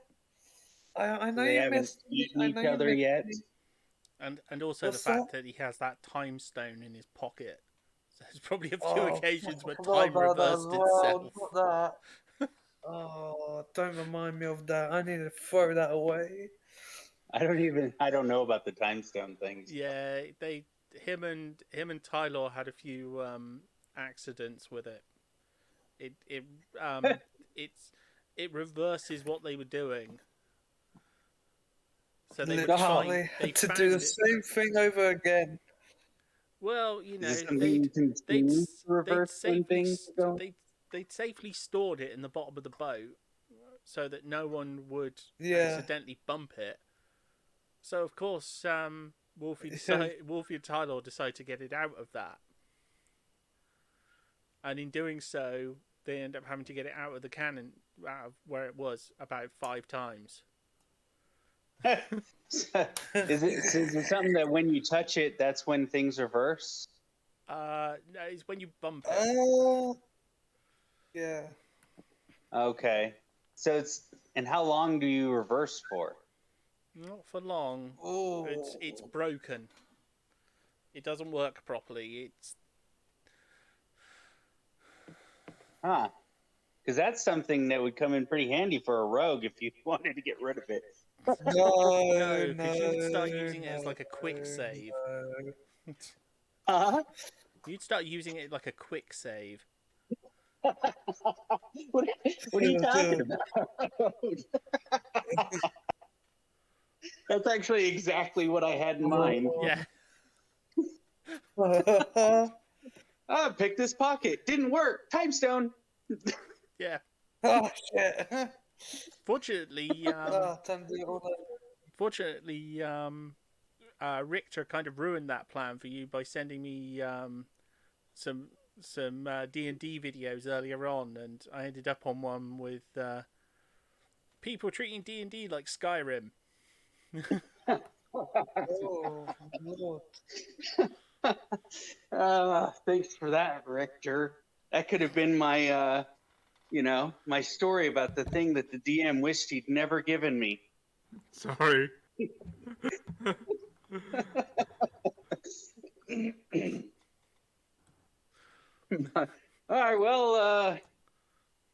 I know They you haven't missed me. eaten I each know you other missed yet. me. And also What's the fact that? that he has that time stone in his pocket. So there's probably a few Oh, occasions where I forgot time about that as reversed well. itself. Not that. Oh, don't remind me of that. I need to throw that away. I don't know about the time stone things. Yeah, him and Tyler had a few accidents with it. It reverses what they were doing. So they would try. Literally They had to do the found it. same thing over again. Well, you Is know, this something you can they'd do to they'd reverse when safely things go? they'd safely stored it in the bottom of the boat so that no one would Yeah. accidentally bump it. So of course, Wolfie and Tyler decide to get it out of that, and in doing so, they end up having to get it out of the cannon, out of where it was, about 5 times. Is it something that when you touch it, that's when things reverse? No, it's when you bump it. Yeah. Okay. So and how long do you reverse for? Not for long. Oh. It's broken. It doesn't work properly. Huh. Because that's something that would come in pretty handy for a rogue if you wanted to get rid of it. No, because you'd start using it as like a quick save. Huh? You'd start using it like a quick save. What are you talking about? That's actually exactly what I had in mind. Yeah. Pick this pocket. Didn't work. Time stone. Yeah. Oh shit. Fortunately, Time to do all that. fortunately, Richter kind of ruined that plan for you by sending me some D&D videos earlier on, and I ended up on one with people treating D&D like Skyrim. Oh, Lord. Thanks for that, Richter. That could have been my, my story about the thing that the DM wished he'd never given me. Sorry. All right, well,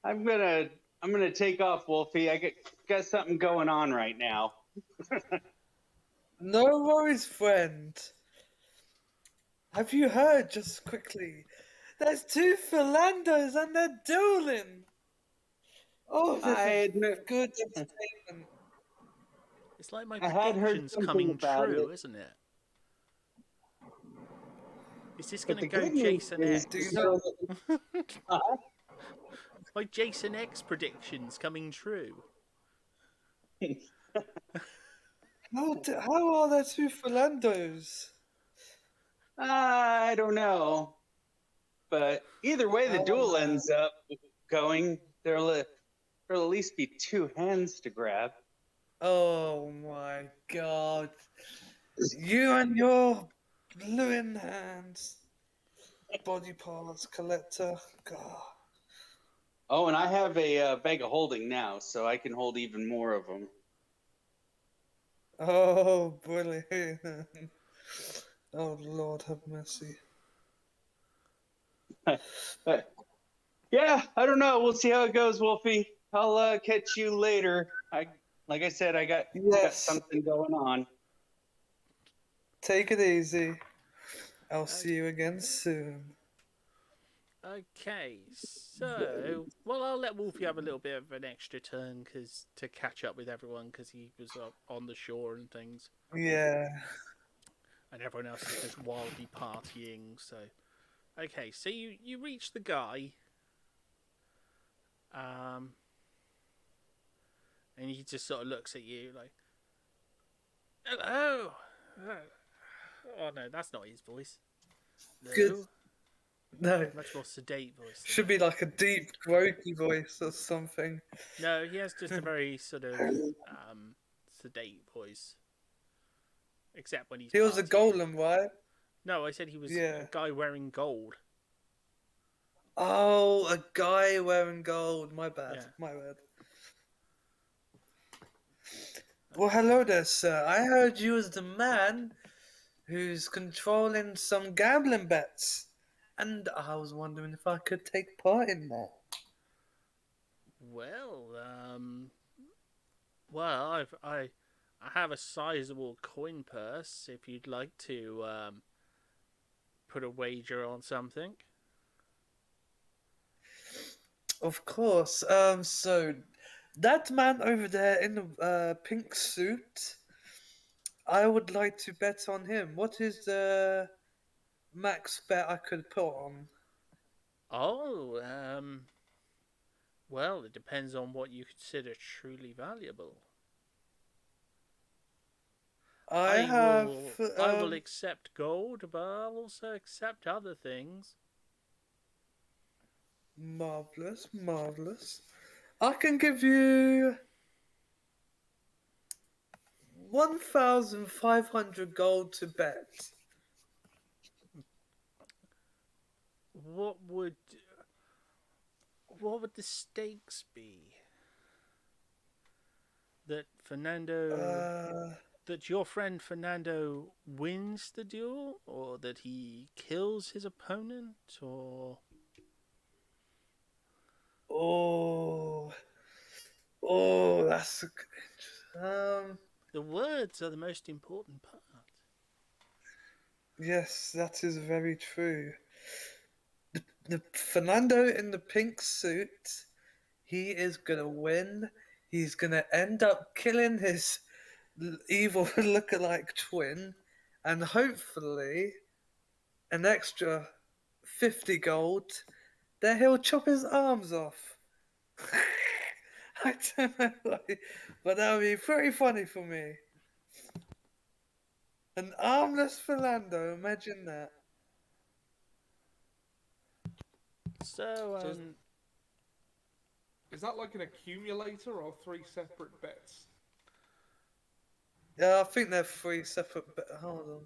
I'm gonna take off, Wolfie. I got something going on right now. No worries, friend. Have you heard, just quickly, there's 2 Philandos and they're dueling. Oh, this I is admit, good entertainment. It's like my I had heard predictions something coming about true, it. isn't it? Is this But going to the go good news Jason is, X? Do you know? My Jason X predictions coming true. How are there 2 Philandos? I don't know, but either way, the duel ends up going. There'll at least be 2 hands to grab. Oh my god. You and your gluing hands. Body parts collector. God. Oh, and I have a bag of holding now, so I can hold even more of them. Oh, brilliant. Oh, Lord have mercy. Yeah, I don't know. We'll see how it goes, Wolfie. I'll catch you later. Like I said, I got something going on. Take it easy. I'll see you again soon. Okay, so well, I'll let Wolfie have a little bit of an extra turn to catch up with everyone because he was on the shore and things, Yeah. and everyone else is just wildly partying. So, okay, so you reach the guy, and he just sort of looks at you like, "Hello." Oh no, that's not his voice. Good. Hello. No. Much more sedate voice. Should be like a deep, croaky voice or something. No, he has just a very sort of sedate voice. Except when he's He was a partying. golem, right? No, I said he was Yeah. a guy wearing gold. Oh, a guy wearing gold. My bad. Yeah. My bad. Well, hello there, sir. I heard you was the man who's controlling some gambling bets, and I was wondering if I could take part in that. Well, well, I have a sizable coin purse. If you'd like to put a wager on something. Of course. So that man over there in the pink suit, I would like to bet on him. What is the max bet I could put on? Oh, well, it depends on what you consider truly valuable. I have. I will accept gold, but I'll also accept other things. Marvelous, marvelous. I can give you 1,500 gold to bet. What would the stakes be? That Fernando, that your friend Fernando wins the duel, or that he kills his opponent, or Oh, that's a good. the words are the most important part. Yes, that is very true. The Fernando in the pink suit, he is gonna win. He's gonna end up killing his evil lookalike twin, and hopefully an extra 50 gold. Then he'll chop his arms off. I don't know why, but that would be pretty funny for me. An armless Fernando, imagine that. So, So is that like an accumulator or three separate bets? Yeah, I think they're three separate. Hold on.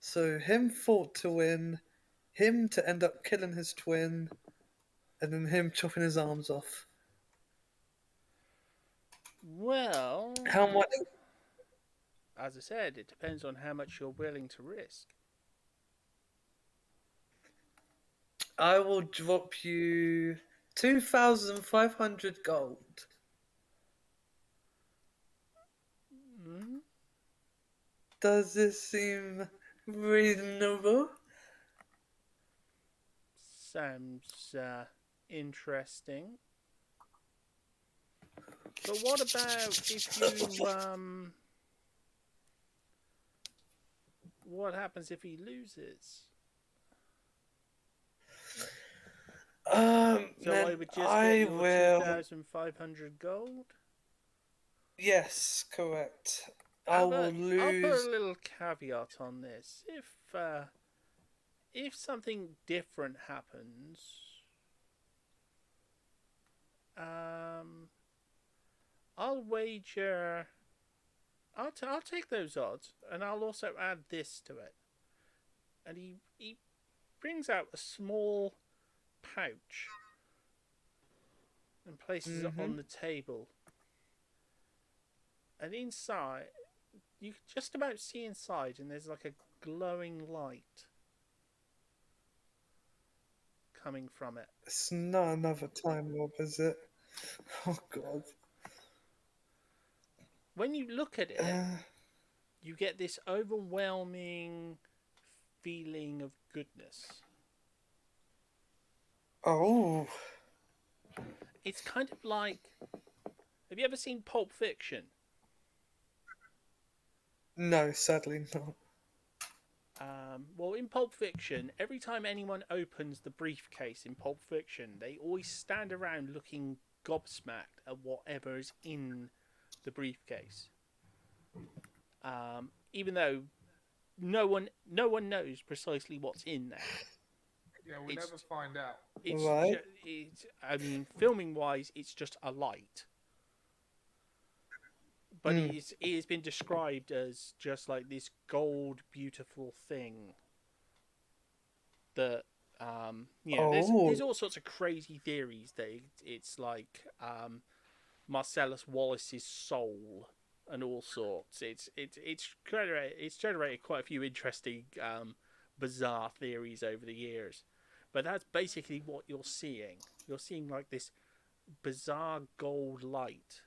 So him fought to win, him to end up killing his twin, and then him chopping his arms off. well, How much? as I said, it depends on how much you're willing to risk. I will drop you 2,500 gold. Hmm? Does this seem reasonable? Sounds interesting. But what about if you what happens if he loses? So Then I would just I get your will. 2,500 gold. Yes, correct. I I'll will put lose. a little caveat on this. If something different happens, I'll wager. I'll take those odds, and I'll also add this to it. And he brings out a small pouch and places it on the table. And inside, you can just about see inside, and there's like a glowing light coming from it. It's not another time warp, is it? Oh god. When you look at it, you get this overwhelming feeling of goodness. Oh, It's kind of like, have you ever seen Pulp Fiction? no, sadly not. Well, in Pulp Fiction, every time anyone opens the briefcase in Pulp Fiction, they always stand around looking gobsmacked at whatever is in the briefcase. Even though no one knows precisely what's in there. Yeah, we It's- never find out. It's, Right. I mean, filming wise, it's just a light. But it has been described as just like this gold, beautiful thing. That, there's all sorts of crazy theories that it's like Marcellus Wallace's soul and all sorts. It's generated quite a few interesting, bizarre theories over the years. But that's basically what you're seeing. You're seeing like this bizarre gold light,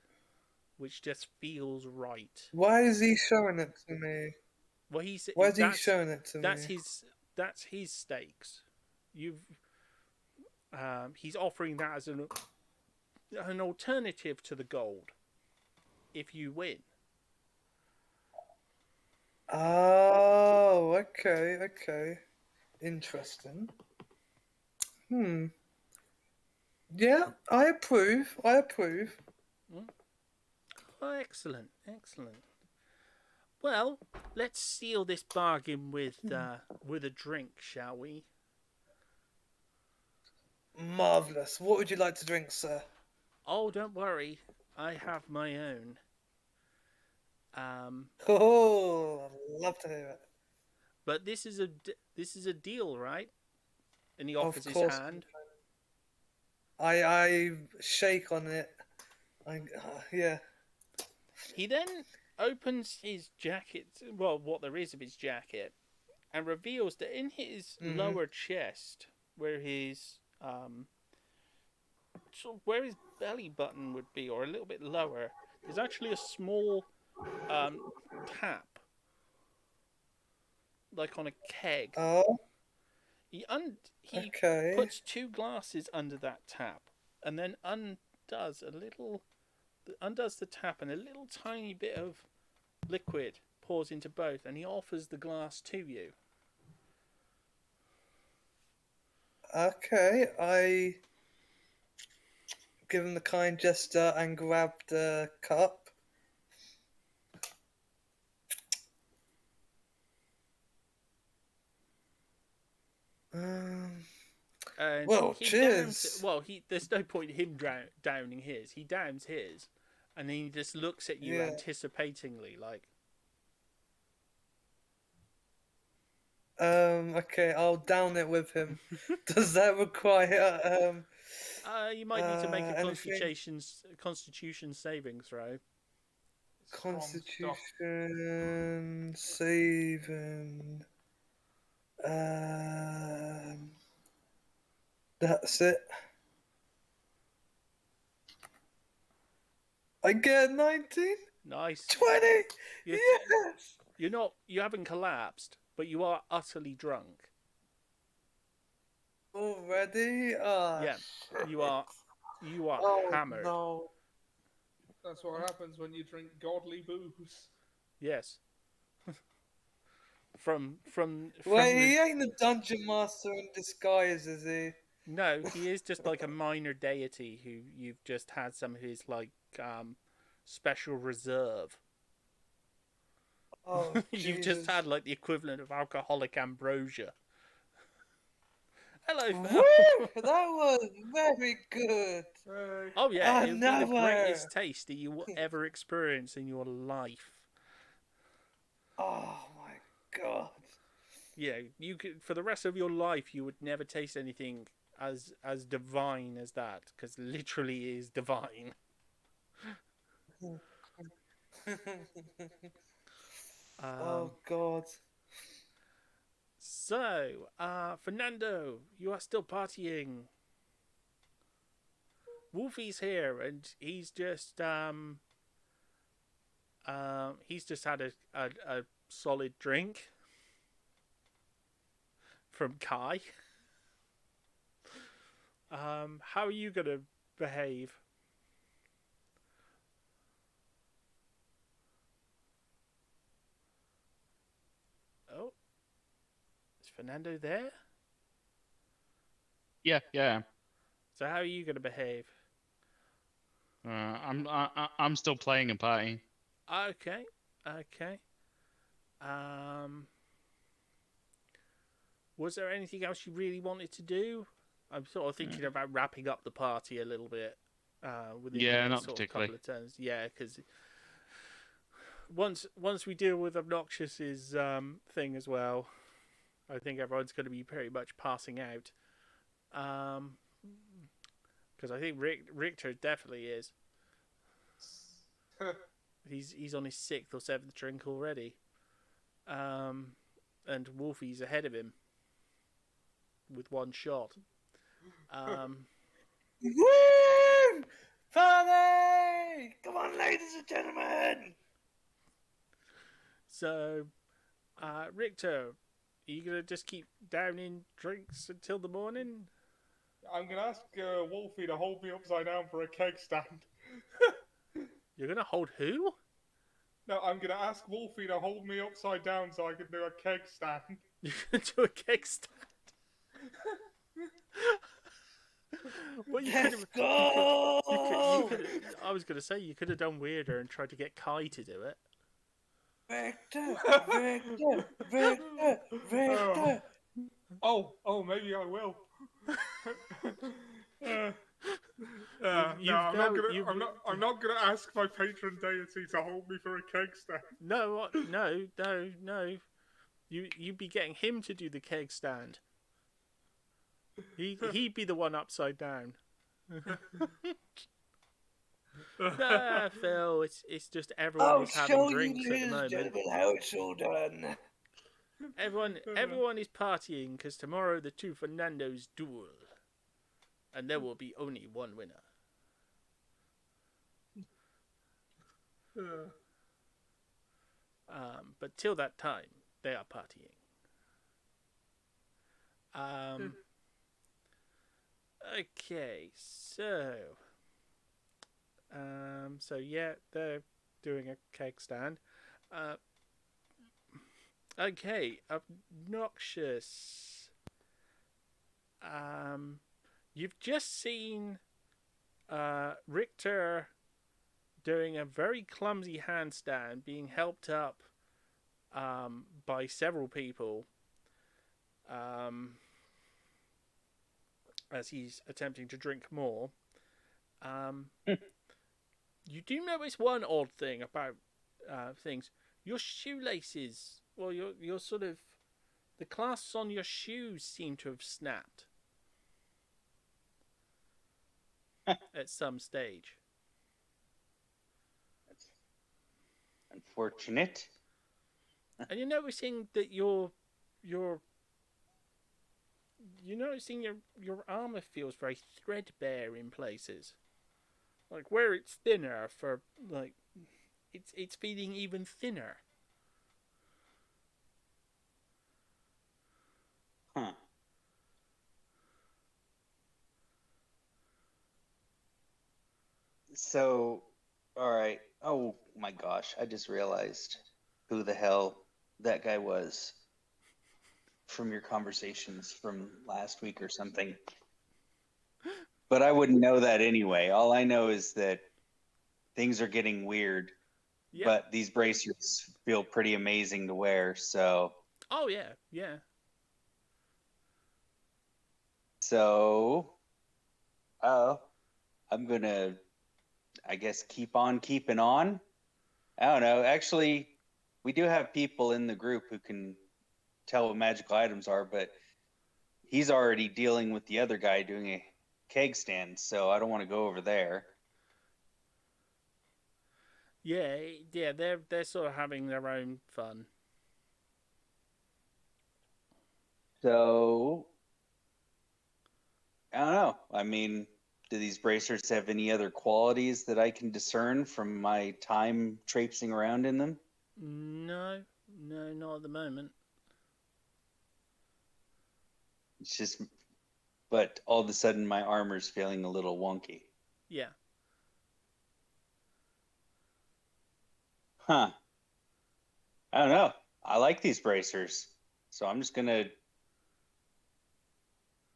which just feels right. Why is he showing it to me? Well, he's Why is he that's showing it to that's me? his stakes. He's offering that as an alternative to the gold. If you win, Oh, okay. Interesting. Yeah, I approve. oh, excellent. Well, let's seal this bargain with a drink, shall we? Marvellous. What would you like to drink, sir? Oh, don't worry, I have my own. Oh, I'd love to hear it. But this is a deal, right? And he Of offers his course. hand. I shake on it. Yeah. He then opens his jacket, well, what there is of his jacket, and reveals that in his lower chest, where his where his belly button would be, or a little bit lower, there's actually a small tap, like on a keg. Oh, He okay. puts two glasses under that tap, and then undoes the tap, and a little tiny bit of liquid pours into both, and he offers the glass to you. Okay, I give him the kind gesture and grab the cup. And Well, he cheers. there's no point in him downing his. He downs his, and then he just looks at you Yeah. anticipatingly, like, Okay, I'll down it with him. Does that require you might need to make a anything? constitution saving throw. Strong stuff. Constitution saving? That's it. I get 19? Nice. 20! You're, Yes! you haven't collapsed, but you are utterly drunk. Already? Ah, Yeah, you are Oh, hammered. no. That's what happens when you drink godly booze. Yes. from Wait, he ain't a dungeon master in disguise, is he? No, he is just like a minor deity who you've just had some of his like special reserve. Oh, You've just Jesus. had like the equivalent of alcoholic ambrosia. Hello, Phil. Woo! That was very good. Oh yeah, it'll be the Another. greatest taste that you will ever experience in your life. Oh my God. Yeah, you could for the rest of your life you would never taste anything as divine as that, because literally it is divine. Oh God. So, Fernando, you are still partying. Wolfie's here, and he's just had a solid drink from Kai. How are you gonna behave? Oh, is Fernando there? Yeah. So how are you gonna behave? I'm still playing and partying. Okay, okay. Um, was there anything else you really wanted to do? I'm sort of thinking about wrapping up the party a little bit within the Yeah, next not sort of particularly. couple of turns. Yeah, because once we deal with Obnoxious's thing as well, I think everyone's going to be pretty much passing out. Because I think Richter definitely is. He's on his 6th or 7th drink already. And Wolfie's ahead of him with 1 shot. Woo! Party! Come on, ladies and gentlemen! So, Richter, are you going to just keep downing drinks until the morning? I'm gonna ask Wolfie to hold me upside down for a keg stand. You're going to hold who? No, I'm gonna ask Wolfie to hold me upside down so I can do a keg stand. You're going to do a keg stand? Well, you could Let's have. go! I was going to say you could have done weirder and tried to get Kai to do it. Victor! Oh, maybe I will. You've No, now- I'm not gonna ask my patron deity to hold me for a keg stand. No. You'd be getting him to do the keg stand. He'd be the one upside down. Nah, Phil, it's just everyone I'll is having show you, drinks at the ladies and moment. gentlemen, how it's all done. Everyone is partying because tomorrow the 2 Fernandos duel, and there will be only one winner. But till that time, they are partying. Okay, so yeah, they're doing a keg stand. Okay, Obnoxious. You've just seen Richter doing a very clumsy handstand, being helped up by several people as he's attempting to drink more. You do notice one odd thing about things. Your shoelaces, well, your sort of, the clasps on your shoes seem to have snapped at some stage. That's unfortunate. And you're noticing that you're noticing your armor feels very threadbare in places, like where it's thinner for like it's feeling even thinner. Huh. So, all right. Oh my gosh, I just realized who the hell that guy was from your conversations from last week or something. But I wouldn't know that anyway. All I know is that things are getting weird. Yep. But these bracers feel pretty amazing to wear, so. Oh yeah. So, I'm gonna, I guess, keep on keeping on. I don't know. Actually, we do have people in the group who can tell what magical items are, but he's already dealing with the other guy doing a keg stand, so I don't want to go over there. Yeah. They're sort of having their own fun. So, I don't know. I mean, do these bracers have any other qualities that I can discern from my time traipsing around in them? No, not at the moment. It's just but all of a sudden my armor's feeling a little wonky. Yeah. Huh. I don't know. I like these bracers. So I'm just going to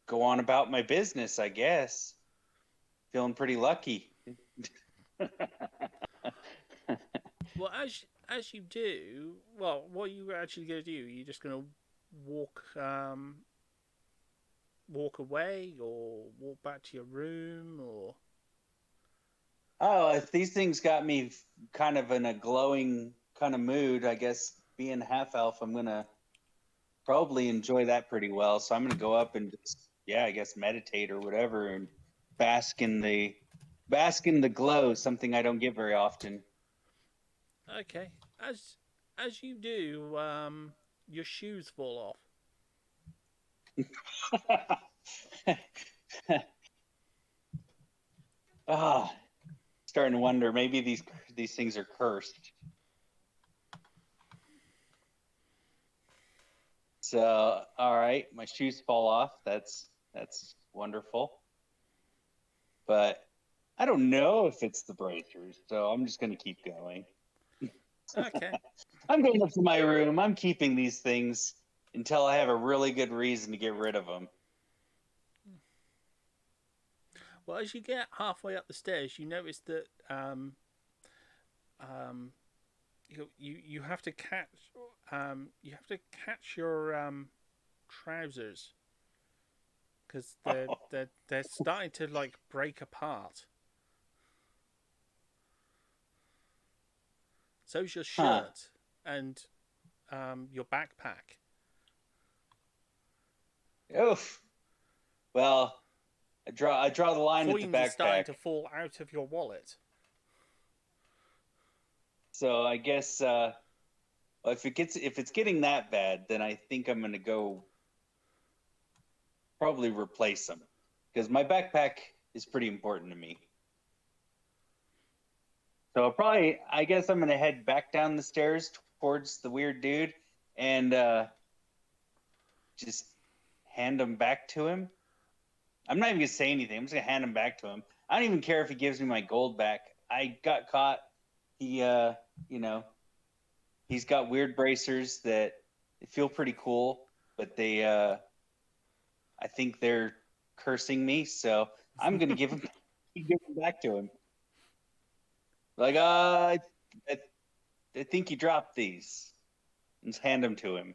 go on about my business, I guess. Feeling pretty lucky. Well, as you do, well, what are you actually going to do? Are you just going to walk away, or walk back to your room, or? Oh, if these things got me kind of in a glowing kind of mood, I guess being half elf, I'm going to probably enjoy that pretty well. So I'm going to go up and just, I guess meditate or whatever and bask in the glow, something I don't get very often. Okay. As you do, your shoes fall off. Ah, starting to wonder, maybe these things are cursed. So, all right, my shoes fall off. That's wonderful. But I don't know if it's the bracers, so I'm just going to keep going. Okay. I'm going up to my room. I'm keeping these things until I have a really good reason to get rid of them. Well, as you get halfway up the stairs, you notice that you have to catch your trousers, because they're starting to like break apart. So's your shirt and your backpack. Oof. Well, I draw the line at the Coins are starting backpack. to fall out of your wallet. So I guess if it's getting that bad, then I think I'm gonna go probably replace them, because my backpack is pretty important to me. So I guess I'm gonna head back down the stairs towards the weird dude and just hand him back to him. I'm not even gonna say anything. I'm just gonna hand him back to him. I don't even care if he gives me my gold back. I got caught. He, he's got weird bracers that feel pretty cool, but they, I think they're cursing me. So I'm gonna give him back to him. Like, I think you dropped these. And just hand them to him.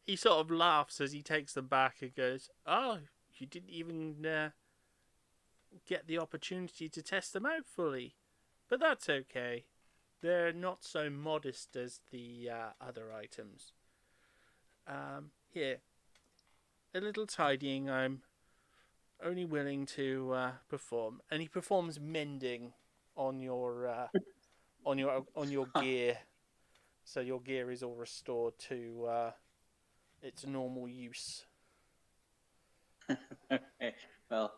He sort of laughs as he takes them back and goes, "Oh, you didn't even get the opportunity to test them out fully. But that's okay. They're not so modest as the other items. Here, a little tidying I'm only willing to perform." And he performs mending on your gear, so your gear is all restored to its normal use. Well,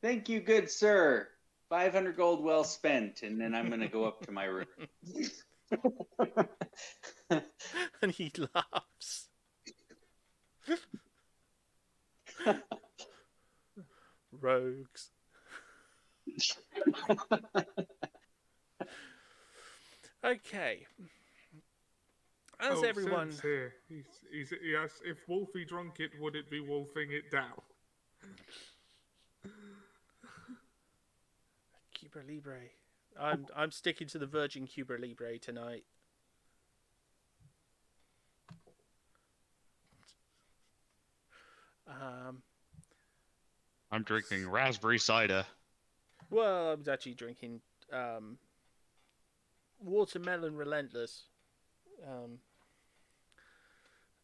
thank you, good sir. 500 gold well spent, and then I'm going to go up to my room. And he laughs. Rogues. Okay. As everyone. Here. He asks, if Wolfie drunk it, would it be wolfing it down? Cuba Libre. I'm sticking to the Virgin Cuba Libre tonight. I'm drinking raspberry cider. Well, I was actually drinking Watermelon Relentless.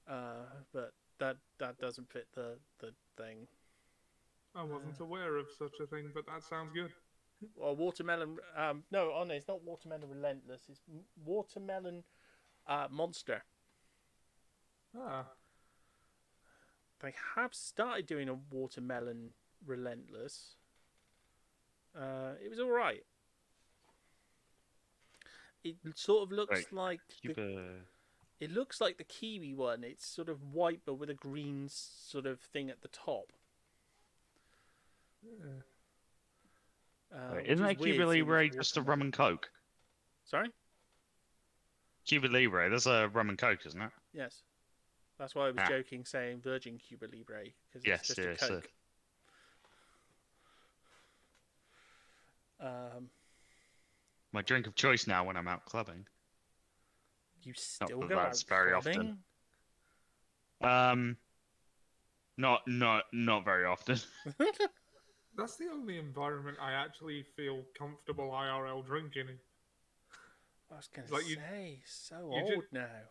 But that doesn't fit the thing. I wasn't aware of such a thing, but that sounds good. Well, watermelon. No, it's not Watermelon Relentless. It's Watermelon Monster. Ah. They have started doing a Watermelon Relentless. It was all right. It sort of looks Right. like it looks like the kiwi one. It's sort of white but with a green sort of thing at the top. Wait, Which isn't is that weird, Cuba seeing Libre it's just a watermelon. rum and coke? Sorry? Cuba Libre, that's a rum and coke, isn't it? Yes. That's why I was Ah. joking saying Virgin Cuba Libre, because it's Yes, just yes. a Coke. My drink of choice now when I'm out clubbing. You still that go that's out very clubbing? often. Not very often. That's the only environment I actually feel comfortable IRL drinking in. I was going Like to you- say, so you old just- now.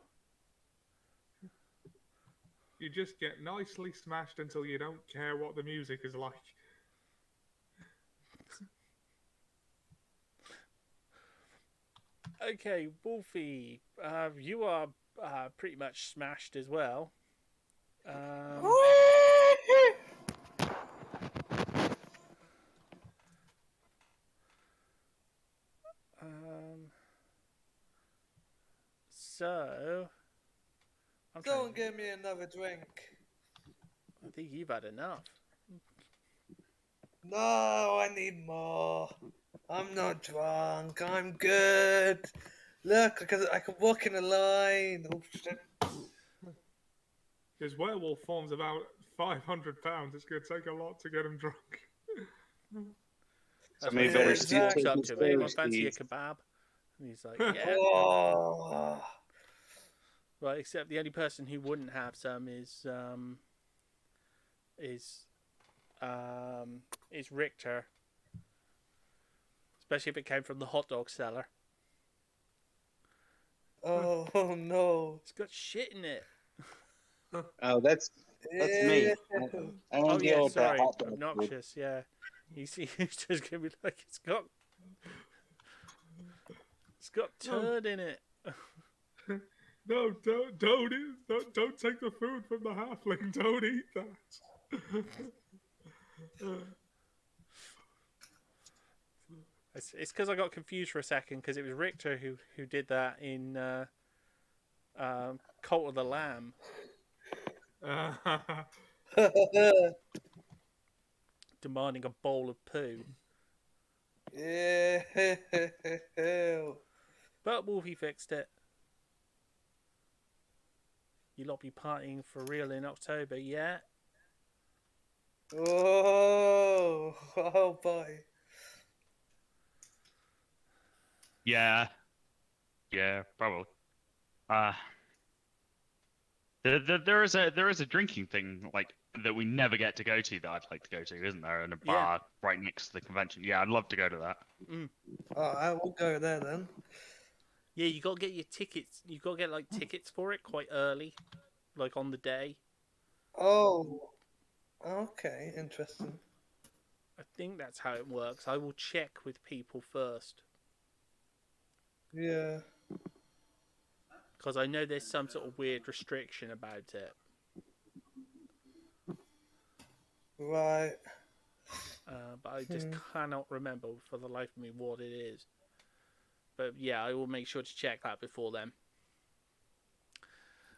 You just get nicely smashed until you don't care what the music is like. Okay, Wolfie, you are pretty much smashed as well. So, I'm trying Don't to, give me another drink. I think you've had enough. No, I need more. I'm not drunk. I'm good. Look, I can walk in a line. Oh shit. His werewolf form's about 500 pounds. It's going to take a lot to get him drunk. That's maybe why better he steal walks some up his to me. Want first fancy a seeds. kebab? And he's like, yeah. Oh. Well, except the only person who wouldn't have some is Richter. Especially if it came from the hot dog seller. Oh no. It's got shit in it. Oh, that's me. I don't Oh deal yeah, with sorry, that hot dog food. obnoxious. Yeah, he's just gonna be like, it's got turd in it. No, don't take the food from the halfling. Don't eat that. It's because I got confused for a second because it was Richter who did that in Cult of the Lamb, demanding a bowl of poo. Yeah. But Wolfie fixed it. You lot be partying for real in October, yeah? Oh, oh boy. Yeah, probably. There is a drinking thing like that we never get to go to that I'd like to go to, isn't there? In a bar right next to the convention. Yeah, I'd love to go to that. Oh, I will go there then. Yeah, you gotta get your tickets. You gotta get like tickets for it quite early, like on the day. Oh. Okay, interesting. I think that's how it works. I will check with people first Yeah. because I know there's some sort of weird restriction about it. Right. But I just cannot remember for the life of me what it is. But yeah, I will make sure to check that before then.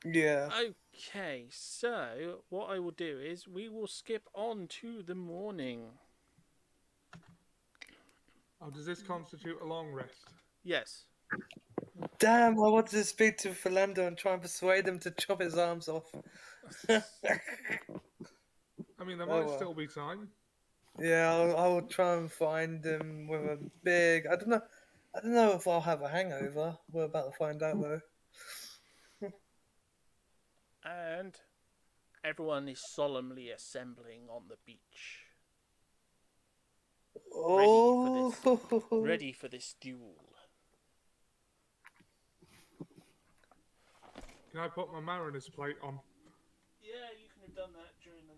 Yeah. Okay, so what I will do is we will skip on to the morning. Oh, does this constitute a long rest? Yes. Damn, I wanted to speak to Philando and try and persuade him to chop his arms off. I mean, there Oh, might well. still be time. Yeah, I will try and find him with a big. I don't know if I'll have a hangover. We're about to find out though. And everyone is solemnly assembling on the beach. Oh, Ready for this duel. Can I put my mariner's plate on? Yeah, you can have done that during the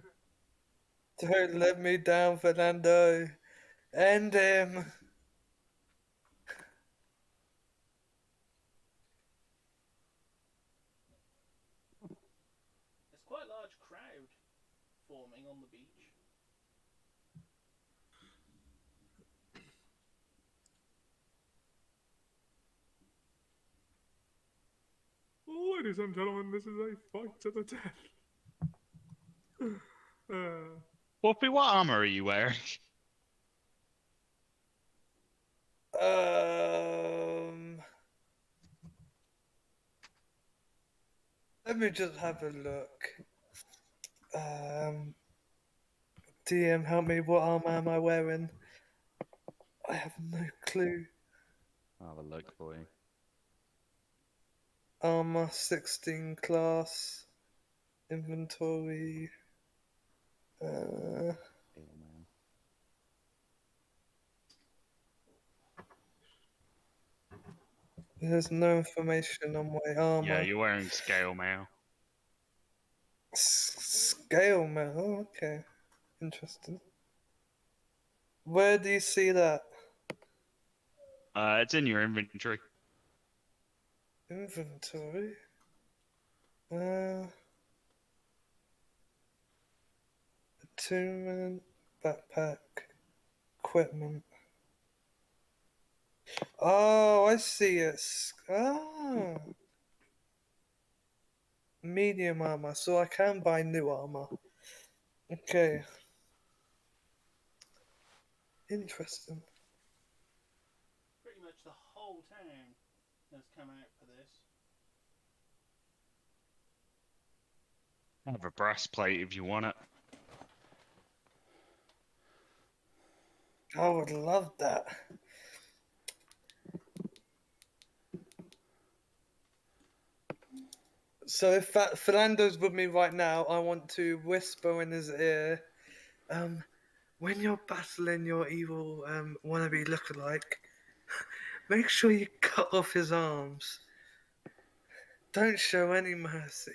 night. Don't let me down, Fernando. End him. There's quite a large crowd forming on the beach. Ladies and gentlemen, this is a fight to the death. Whoopi, what armor are you wearing? Let me just have a look. DM, help me. What armor am I wearing? I have no clue. I'll have a look for you. Armor 16 class. Inventory. Oh, man. There's no information on my armor. Yeah, you're wearing scale mail. Scale mail. Oh, okay. Interesting. Where do you see that? It's in your inventory. Inventory. Attunement. Backpack. Equipment. Oh, I see it. Oh. Medium armor, so I can buy new armor. Okay. Interesting. Pretty much the whole town has come out for this. I have a breastplate if you want it. I would love that. So if Philando's with me right now, I want to whisper in his ear, when you're battling your evil wannabe lookalike, make sure you cut off his arms. Don't show any mercy.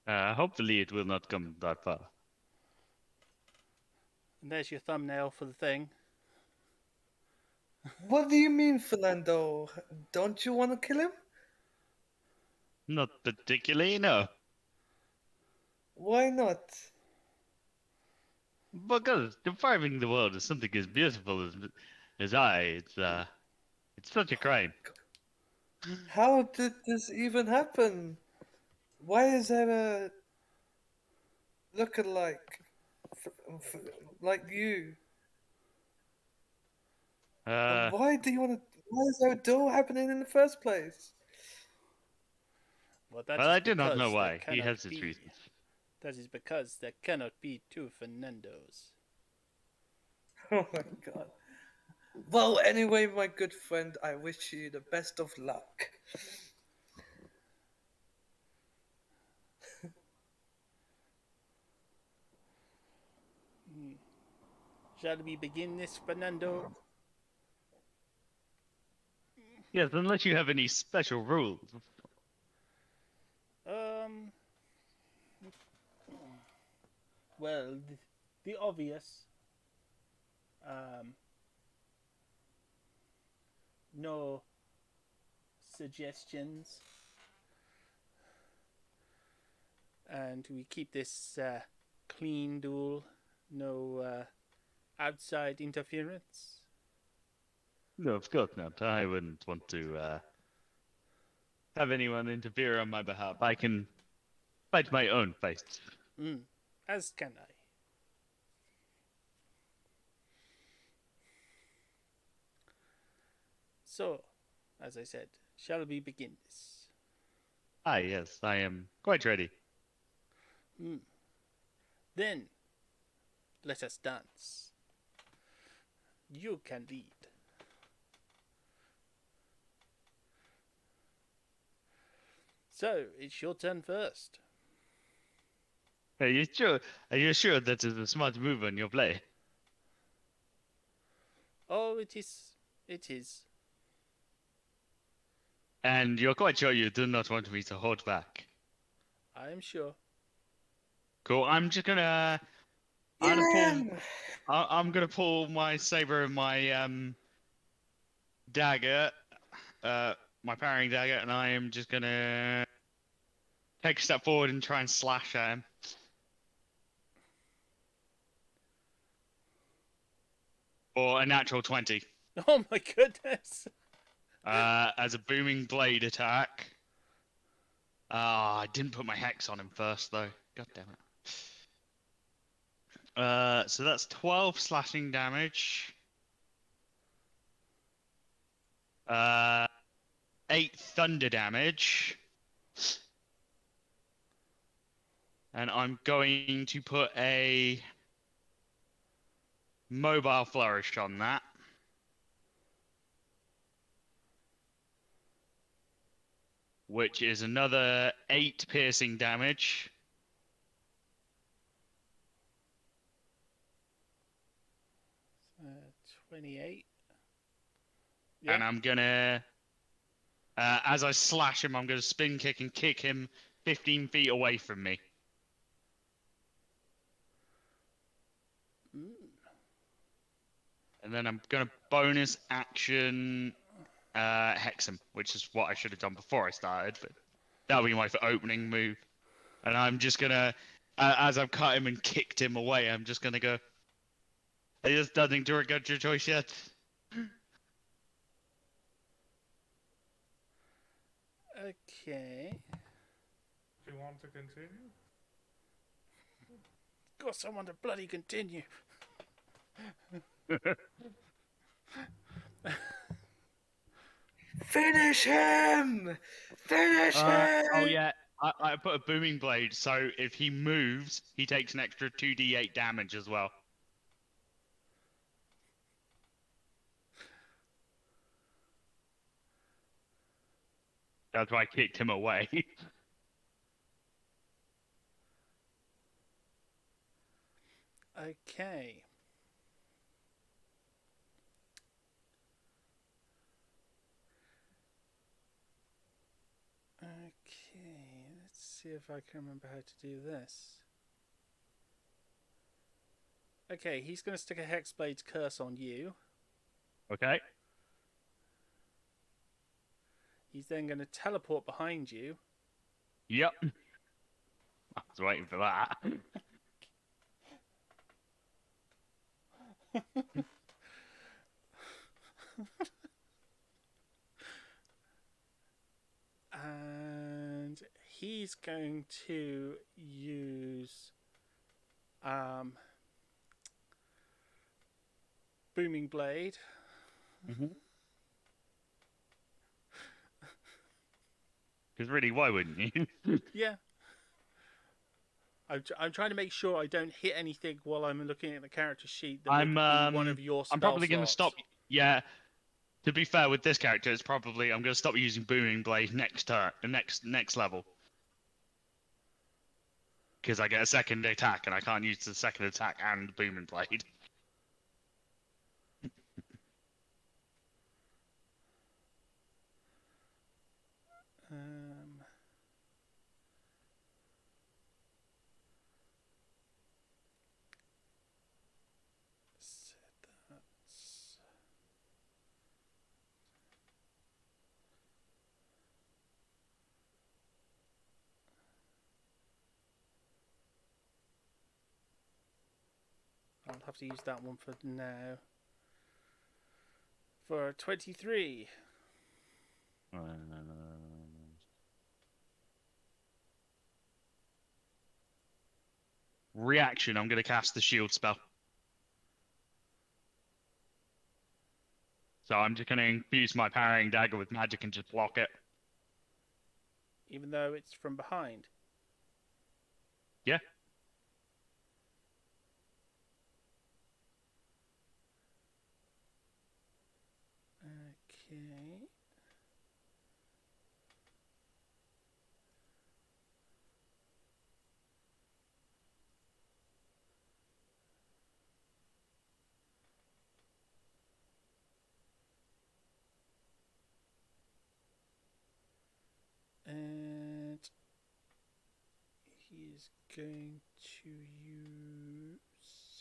Hopefully it will not come that far. And there's your thumbnail for the thing. What do you mean, Philando? Don't you want to kill him? Not particularly, no. Why not? Because depriving the world of something as beautiful as it's such a crime. How did this even happen? Why is there a lookalike like you? And why do you want to? Why is there a duel happening in the first place? Well, that Well, is I do not because know there why. He cannot has his be- reasons. That is because there cannot be two Fernandos. Oh my god. Well, anyway, my good friend, I wish you the best of luck. Shall we begin this, Fernando? Yes, unless you have any special rules. Well, the obvious. No suggestions. And we keep this clean duel. No outside interference. No, of course not. I wouldn't want to have anyone interfere on my behalf. I can fight my own fights. As can I. So, as I said, shall we begin this? Ah, yes, I am quite ready. Then, let us dance. You can lead. So, it's your turn first. Are you sure? Are you sure that is a smart move on your play? Oh, it is. It is. And you're quite sure you do not want me to hold back? I am sure. Cool. I'm just gonna I'm gonna pull my saber and my dagger, my parrying dagger, and I am just gonna take a step forward and try and slash at him. For a natural 20. Oh my goodness! As a booming blade attack. I didn't put my hex on him first, though. God damn it. So that's 12 slashing damage. 8 thunder damage. And I'm going to put a mobile flourish on that. Which is another 8 piercing damage. 28. And I'm gonna, as I slash him, I'm gonna spin kick and kick him 15 feet away from me. And then I'm gonna bonus action hex him, which is what I should have done before I started, but that'll be my opening move. And I'm just gonna, as I've cut him and kicked him away, I'm just gonna go, I just nothing to regret your choice yet. Okay. Do you want to continue? Got someone to bloody continue. Finish him! Finish him! Oh yeah, I put a booming blade, so if he moves, he takes an extra 2d8 damage as well. That's why I kicked him away. Okay. Okay, let's see if I can remember how to do this. Okay, he's going to stick a Hexblade's Curse on you. Okay. He's then going to teleport behind you. Yep. I was waiting for that. And he's going to use Booming Blade. Because really, why wouldn't you? Yeah. I'm trying to make sure I don't hit anything while I'm looking at the character sheet that would be one of your spell I'm probably going to slots. stop. Yeah. To be fair with this character, it's probably I'm going to stop using booming blade next level. Because I get a second attack and I can't use the second attack and booming blade. So that's... I'll have to use that one for now. For 23. Reaction, I'm going to cast the shield spell. So I'm just going to infuse my parrying dagger with magic and just block it. Even though it's from behind. Yeah. Okay. And he is going to use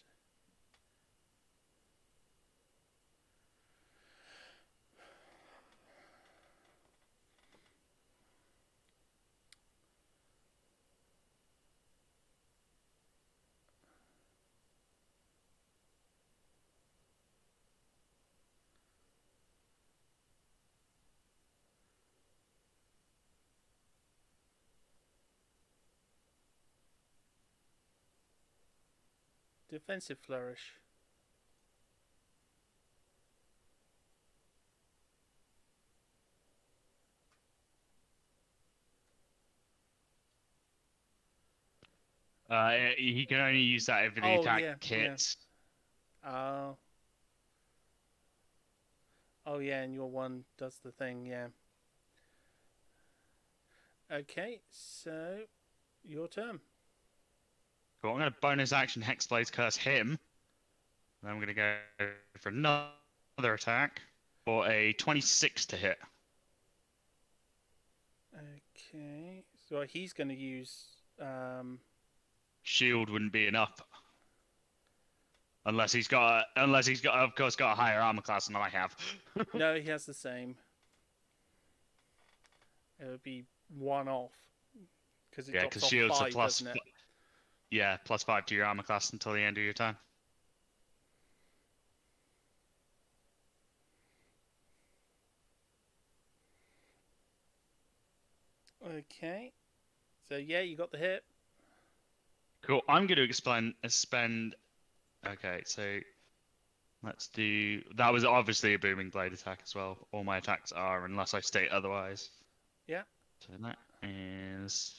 Defensive flourish. He can only use that if the Oh, attack yeah, hits. Oh. Oh, yeah, and your one does the thing, yeah. Okay, so your turn. Cool. I'm going to bonus action Hexblade's Curse him. And I'm going to go for another attack for a 26 to hit. Okay, so he's going to use. Shield wouldn't be enough. Unless he's got, of course, got a higher armor class than I have. No, he has the same. It would be one off. Because it Yeah, drops because off shield's a 5, plus. doesn't it? Yeah, +5 to your armor class until the end of your turn. Okay. So, yeah, you got the hit. Cool. I'm going to spend. Okay, so let's do. That was obviously a booming blade attack as well. All my attacks are, unless I state otherwise. Yeah. So that is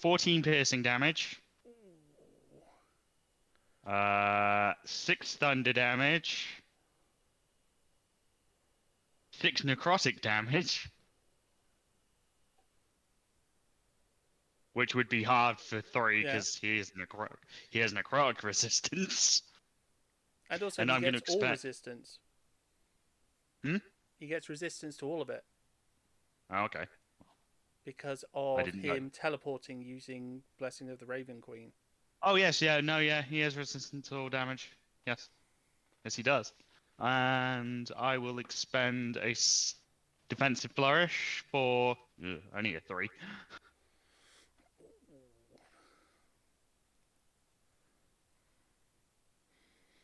14 piercing damage. 6 thunder damage. 6 necrotic damage. Which would be hard for 3 Yeah. because he has necrotic resistance. And also, And he I'm gonna gets all expect- resistance. Hmm? He gets resistance to all of it. Oh, okay. Because of didn't know. him teleporting using Blessing of the Raven Queen. Oh yes, yeah, no, yeah, he has resistance to all damage. Yes, yes, he does. And I will expend a defensive flourish for only a 3.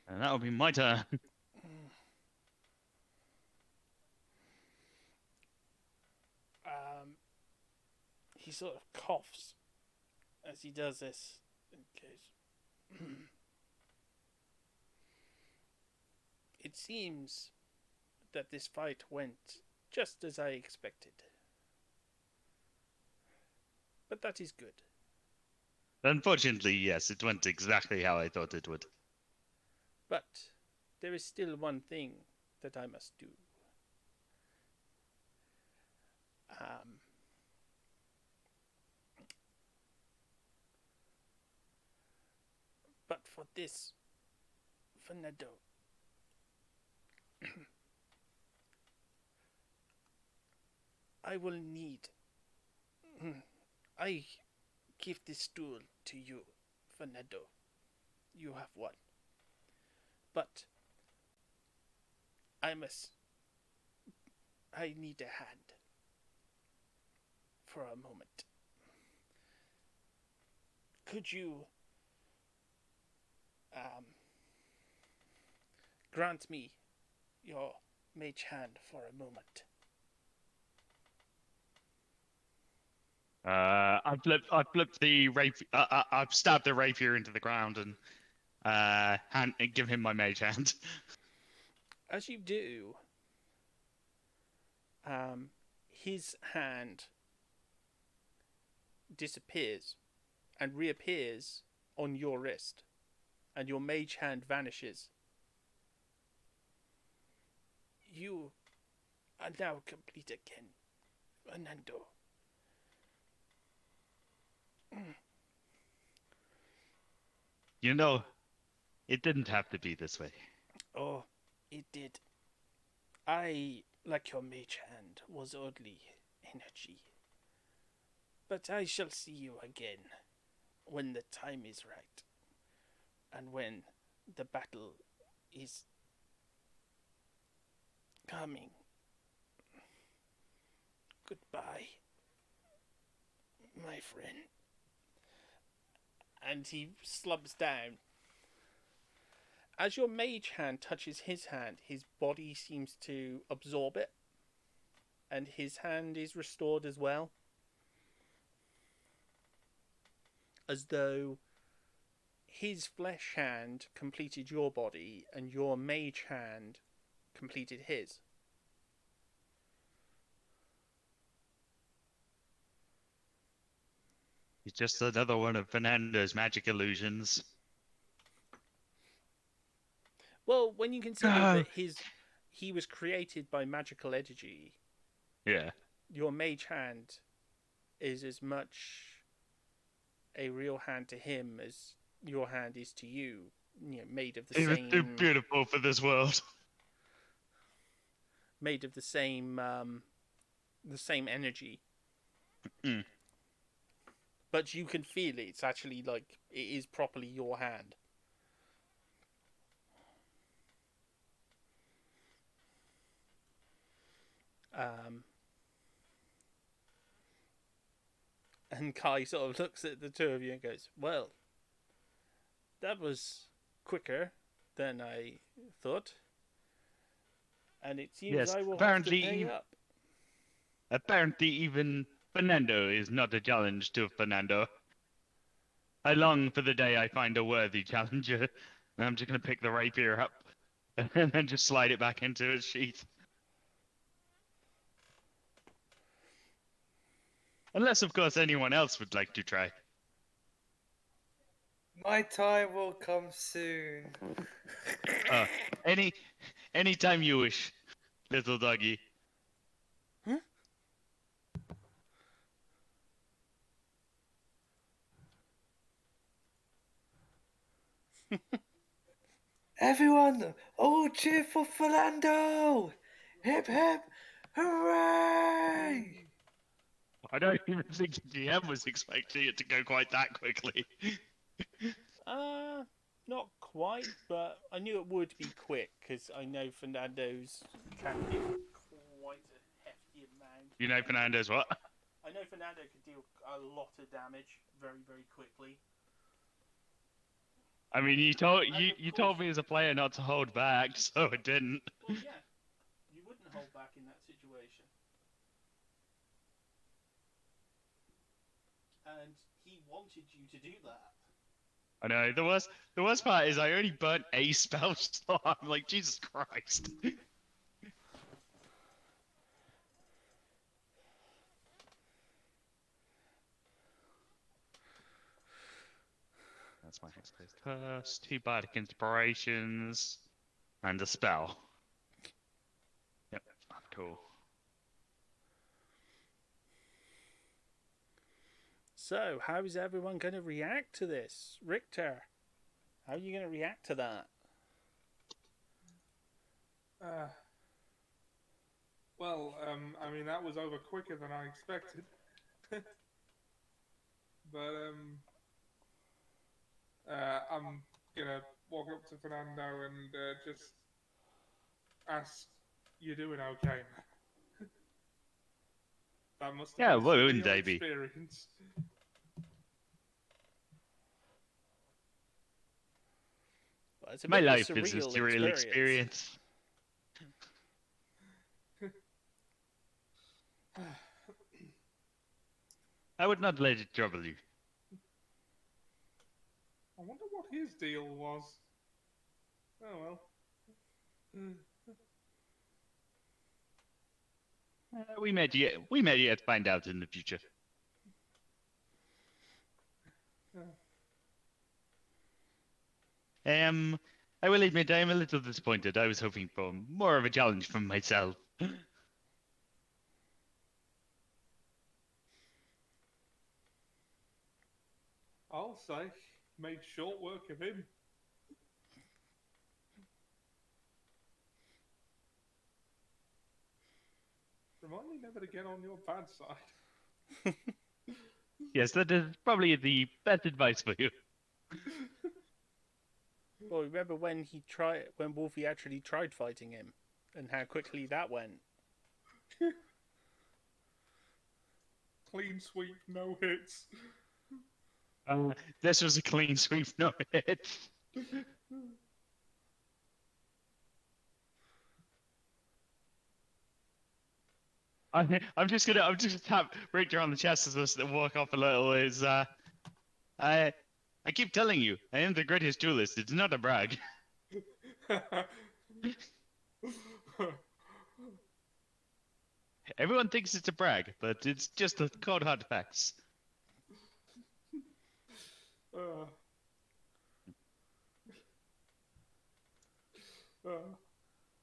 And that will be my turn. He sort of coughs as he does this. And goes, It seems that this fight went just as I expected. But that is good. Unfortunately, yes, it went exactly how I thought it would. But there is still one thing that I must do. But for this, Fernando, I will need. I give this stool to you, Fernando. You have one. But I need a hand for a moment. Could you grant me your mage hand for a moment? I flipped the rapier. I've stabbed the rapier into the ground and give him my mage hand. As you do, his hand disappears and reappears on your wrist, and your mage hand vanishes. You are now complete again, Fernando. You know, it didn't have to be this way. Oh, it did. I, like your mage hand, was only energy. But I shall see you again when the time is right, and when the battle is coming. Goodbye, my friend. And he slumps down. As your mage hand touches his hand, his body seems to absorb it, and his hand is restored as well. as though his flesh hand completed your body and your mage hand completed his. He's just another one of Fernando's magic illusions. Well, when you consider No. that he was created by magical energy, Yeah. your mage hand is as much a real hand to him as your hand is to you. You know, made of the It was too same, beautiful for this world. made of the same energy. Mm. But you can feel it. It's actually like it is properly your hand. And Kai sort of looks at the two of you and goes, "Well, that was quicker than I thought, and it seems Yes, I will apparently have to pay up." Apparently even Fernando is not a challenge to Fernando. I long for the day I find a worthy challenger, and I'm just going to pick the rapier up and then just slide it back into its sheath. Unless, of course, anyone else would like to try. My time will come soon. Anytime you wish, little doggy. Everyone, all cheer for Fernando! Hip hip, hooray! I don't even think the GM was expecting it to go quite that quickly. Not quite, but I knew it would be quick because I know Fernando's can deal quite a hefty amount. You know Fernando's what? I know Fernando can deal a lot of damage very, very quickly. I mean, you told me as a player not to hold back, so I didn't. Well, yeah, you wouldn't hold back in that situation. And he wanted you to do that. I know. The worst part is I only burnt a spell slot. I'm like, Jesus Christ. That's my Hexblade's Curse, 2 Bardic Inspirations, and a spell. Yep, cool. So, how is everyone going to react to this? Richter, how are you going to react to that? Well, I mean, that was over quicker than I expected. But, I'm gonna walk up to Fernando and just ask, "You doing okay?" That must have been Yeah, a wouldn't surreal they be? experience. Well, it's a My bit of life is a surreal experience. I would not let it trouble you. I wonder what his deal was. Oh well. We may yet find out in the future. I will admit I am a little disappointed. I was hoping for more of a challenge from myself. I'll say, made short work of him. Remind me never to get on your bad side. Yes, that is probably the best advice for you. Well, remember when Wolfie actually tried fighting him, and how quickly that went. Clean sweep, no hits. This was a clean sweep, no hit. I'm just gonna tap Richter on the chest as I walk off a little. I keep telling you, I am the greatest duelist. It's not a brag. Everyone thinks it's a brag, but it's just the cold hard facts.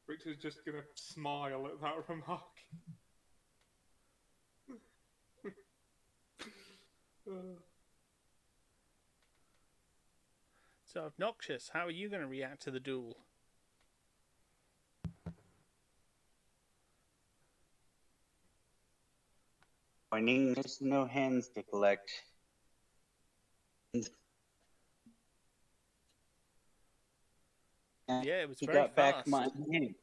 Richard's just gonna smile at that remark. So, Obnoxious, how are you going to react to the duel? Pointing, there's no hands to collect. Yeah, it was He very got fast. back my name.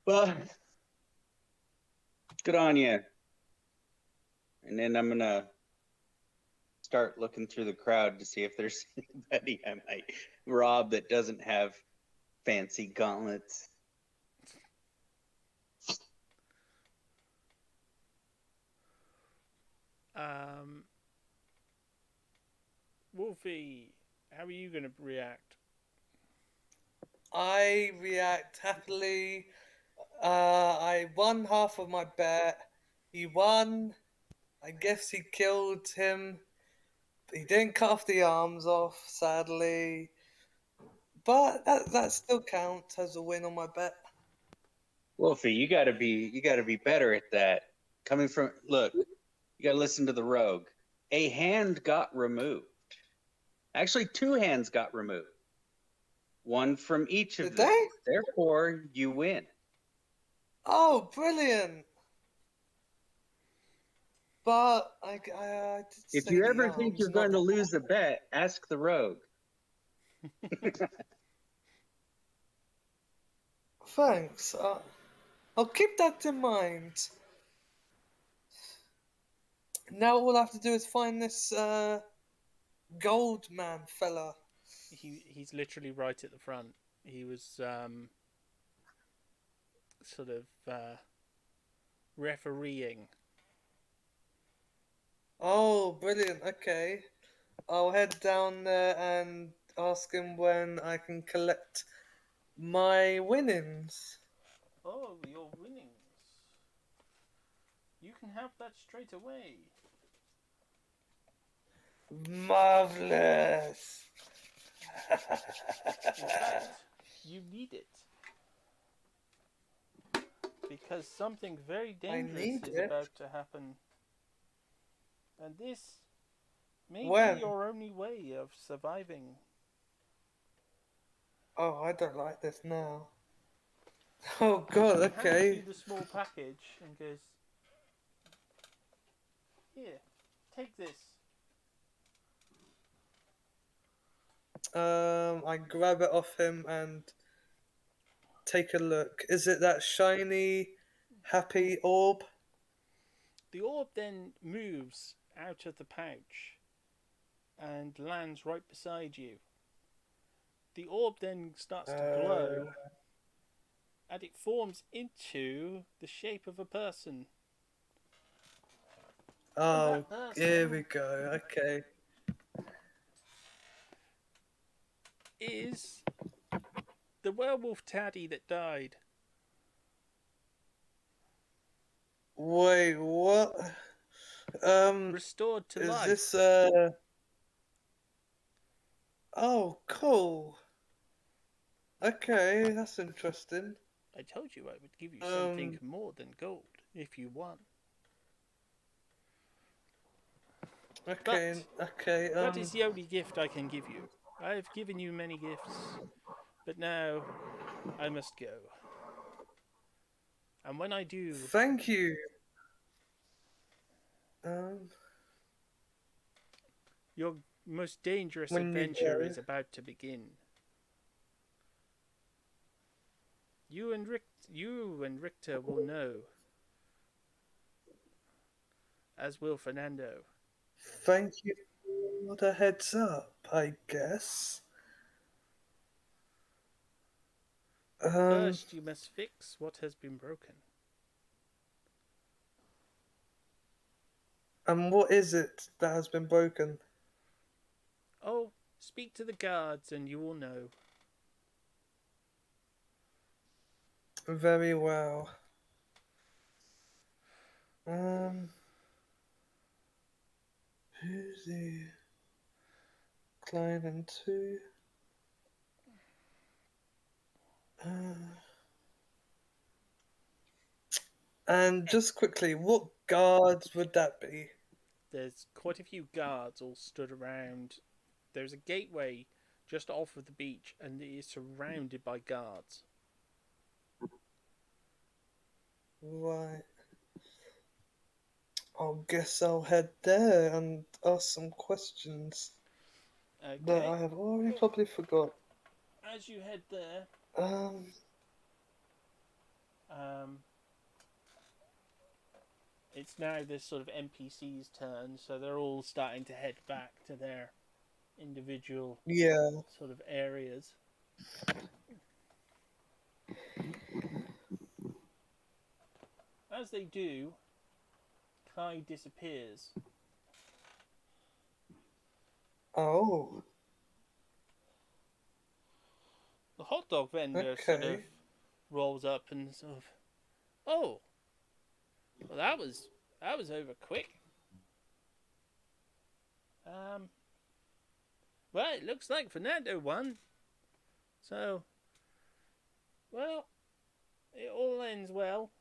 Well, good on you. And then I'm gonna start looking through the crowd to see if there's anybody I might rob that doesn't have fancy gauntlets. Wolfie, how are you going to react? I react happily. I won half of my bet. He won. I guess he killed him. He didn't cut off the arms off, sadly. But that still counts as a win on my bet. Wolfie, you gotta be better at that. Coming from look, you gotta listen to the rogue. A hand got removed. Actually, 2 hands got removed. One from each of Did them. they? Therefore, you win. Oh, brilliant! But I did If say you the ever think arms, you're not going to the- lose a bet, ask the rogue. Thanks. I'll keep that in mind. Now all I have to do is find this gold man fella. He's literally right at the front. He was sort of refereeing. Oh, brilliant. Okay. I'll head down there and ask him when I can collect my winnings. Oh, your winnings. You can have that straight away. Marvelous. In fact, you need it. Because something very dangerous need is it? about to happen. And this may When? be your only way of surviving. Oh, I don't like this now. Oh God. He hands Okay. you the small package and goes, "Here, take this." I grab it off him and take a look. Is it that shiny, happy orb? The orb then moves out of the pouch and lands right beside you. The orb then starts to glow and it forms into the shape of a person. Oh, that person- here we go. Okay. Is the werewolf Taddy that died. Wait, what? Restored to Is life. this Oh, cool. Okay, that's interesting. I told you I would give you something more than gold if you won. Okay, okay. That is the only gift I can give you. I have given you many gifts, but now I must go. And when I do, Thank you. your most dangerous When you adventure go. is about to begin. You and Richter will know, as will Fernando. Thank you for the heads up, I guess. First, you must fix what has been broken. And what is it that has been broken? Oh, speak to the guards and you will know. Very well. Who's the Klein and 2? And just quickly, what guards would that be? There's quite a few guards all stood around. There's a gateway just off of the beach, and it is surrounded by guards. Right. I guess I'll head there and ask some questions that Okay. I have already probably forgot. As you head there, Um, it's now this sort of NPC's turn, so they're all starting to head back to their individual yeah. sort of areas. As they do, Kai disappears. Oh, The hot dog vendor sort of okay. rolls up and sort of, oh, well that was over quick. Well, it looks like Fernando won. So, well, it all ends well.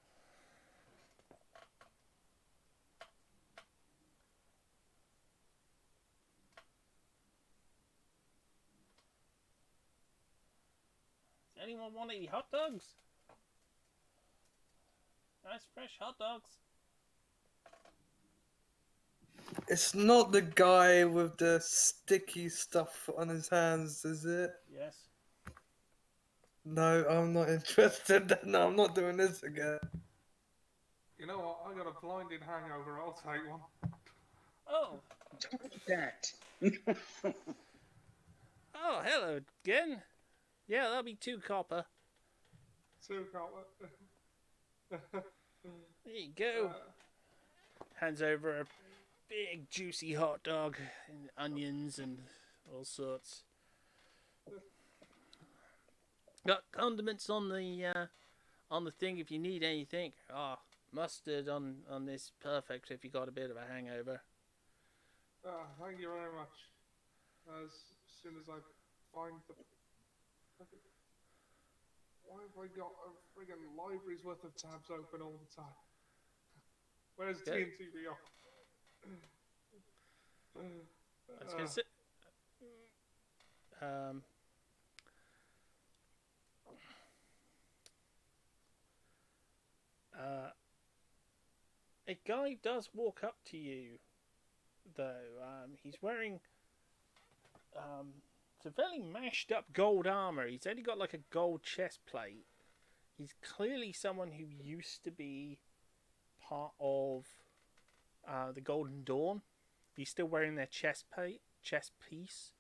Does anyone want any hot dogs? Nice fresh hot dogs. It's not the guy with the sticky stuff on his hands, is it? Yes. No, I'm not interested. No, I'm not doing this again. You know what? I got a blinding hangover. I'll take one. Oh, That. oh, hello again. Yeah, that'll be 2 copper. 2 copper. There you go. Hands over a big juicy hot dog and onions and all sorts. Got condiments on the thing if you need anything. Ah, mustard on this, perfect if you got a bit of a hangover. Thank you very much. As soon as I find the... Why have I got a friggin' library's worth of tabs open all the time? Where's Yeah. TNT Beyond? I was gonna say, a guy does walk up to you, though. He's wearing it's a fairly mashed up gold armor. He's only got like a gold chest plate. He's clearly someone who used to be part of the Golden Dawn. He's still wearing their chest piece.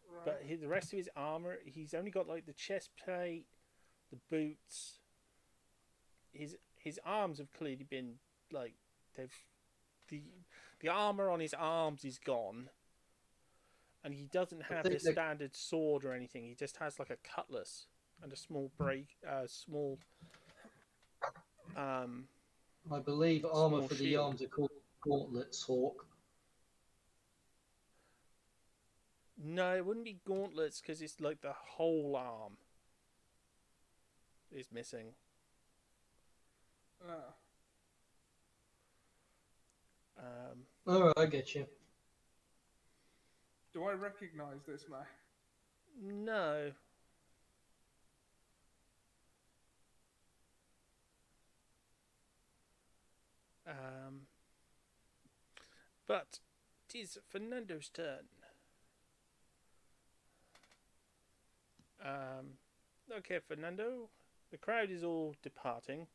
Right. But the rest of his armor, he's only got like the chest plate, the boots. His arms have clearly been like the armor on his arms is gone, and he doesn't have his standard sword or anything. He just has like a cutlass and a small I believe armor small for the shield. arms are called gauntlets, Hawk. No, it wouldn't be gauntlets because it's like the whole arm is missing. Alright, I get you. Do I recognise this man? No. But it is Fernando's turn. Okay, Fernando. The crowd is all departing.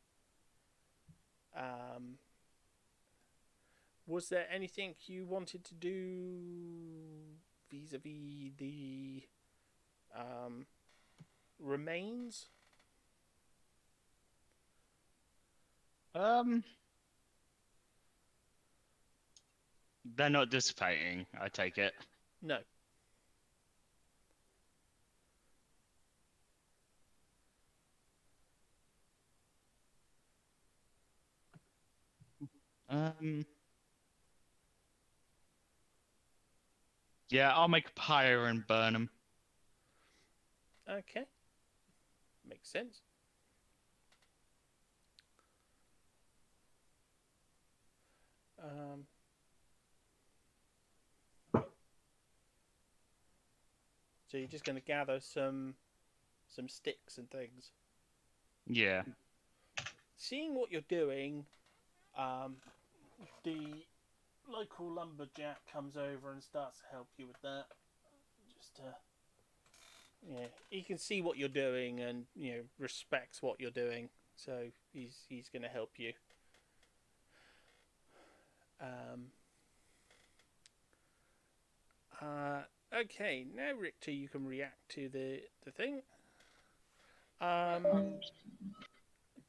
Was there anything you wanted to do vis-a-vis the remains? They're not dissipating, I take it. No. Um. Yeah, I'll make a pyre and burn them. Okay. Makes sense. Um, so you're just going to gather some sticks and things. Yeah. Seeing what you're doing, the local lumberjack comes over and starts to help you with that. Just yeah, he can see what you're doing and respects what you're doing, so he's going to help you. Okay, now Richter, you can react to the thing.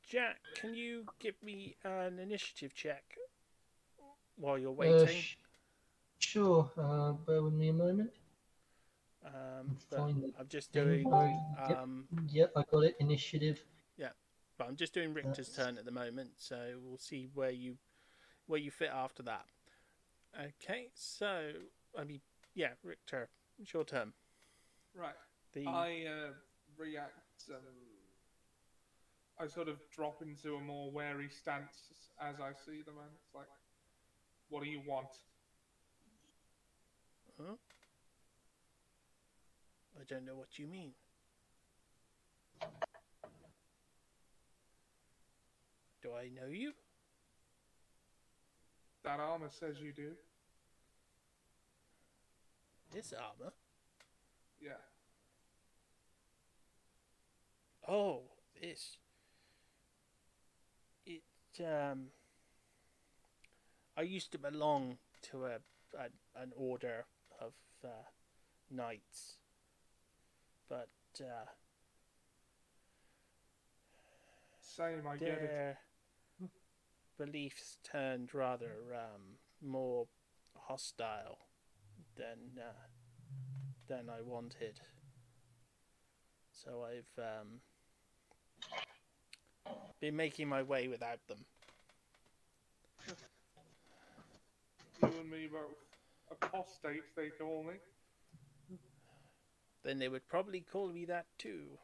Jack, can you give me an initiative check while you're waiting? Sure. Bear with me a moment. But Find the I'm just thing. doing. Yep, I got it. Initiative. Yeah, but I'm just doing Richter's turn at the moment, so we'll see where you fit after that. Okay, so yeah, Richter, it's your turn. Right. The I react. I sort of drop into a more wary stance as I see the man. It's like, what do you want? Huh? I don't know what you mean. Do I know you? That armor says you do. This armor? Yeah. Oh, this. It I used to belong to an order of knights, but Same, I get it. their beliefs turned rather more hostile than I wanted. So I've been making my way without them. You and me both. Apostate, they call me. Then they would probably call me that too.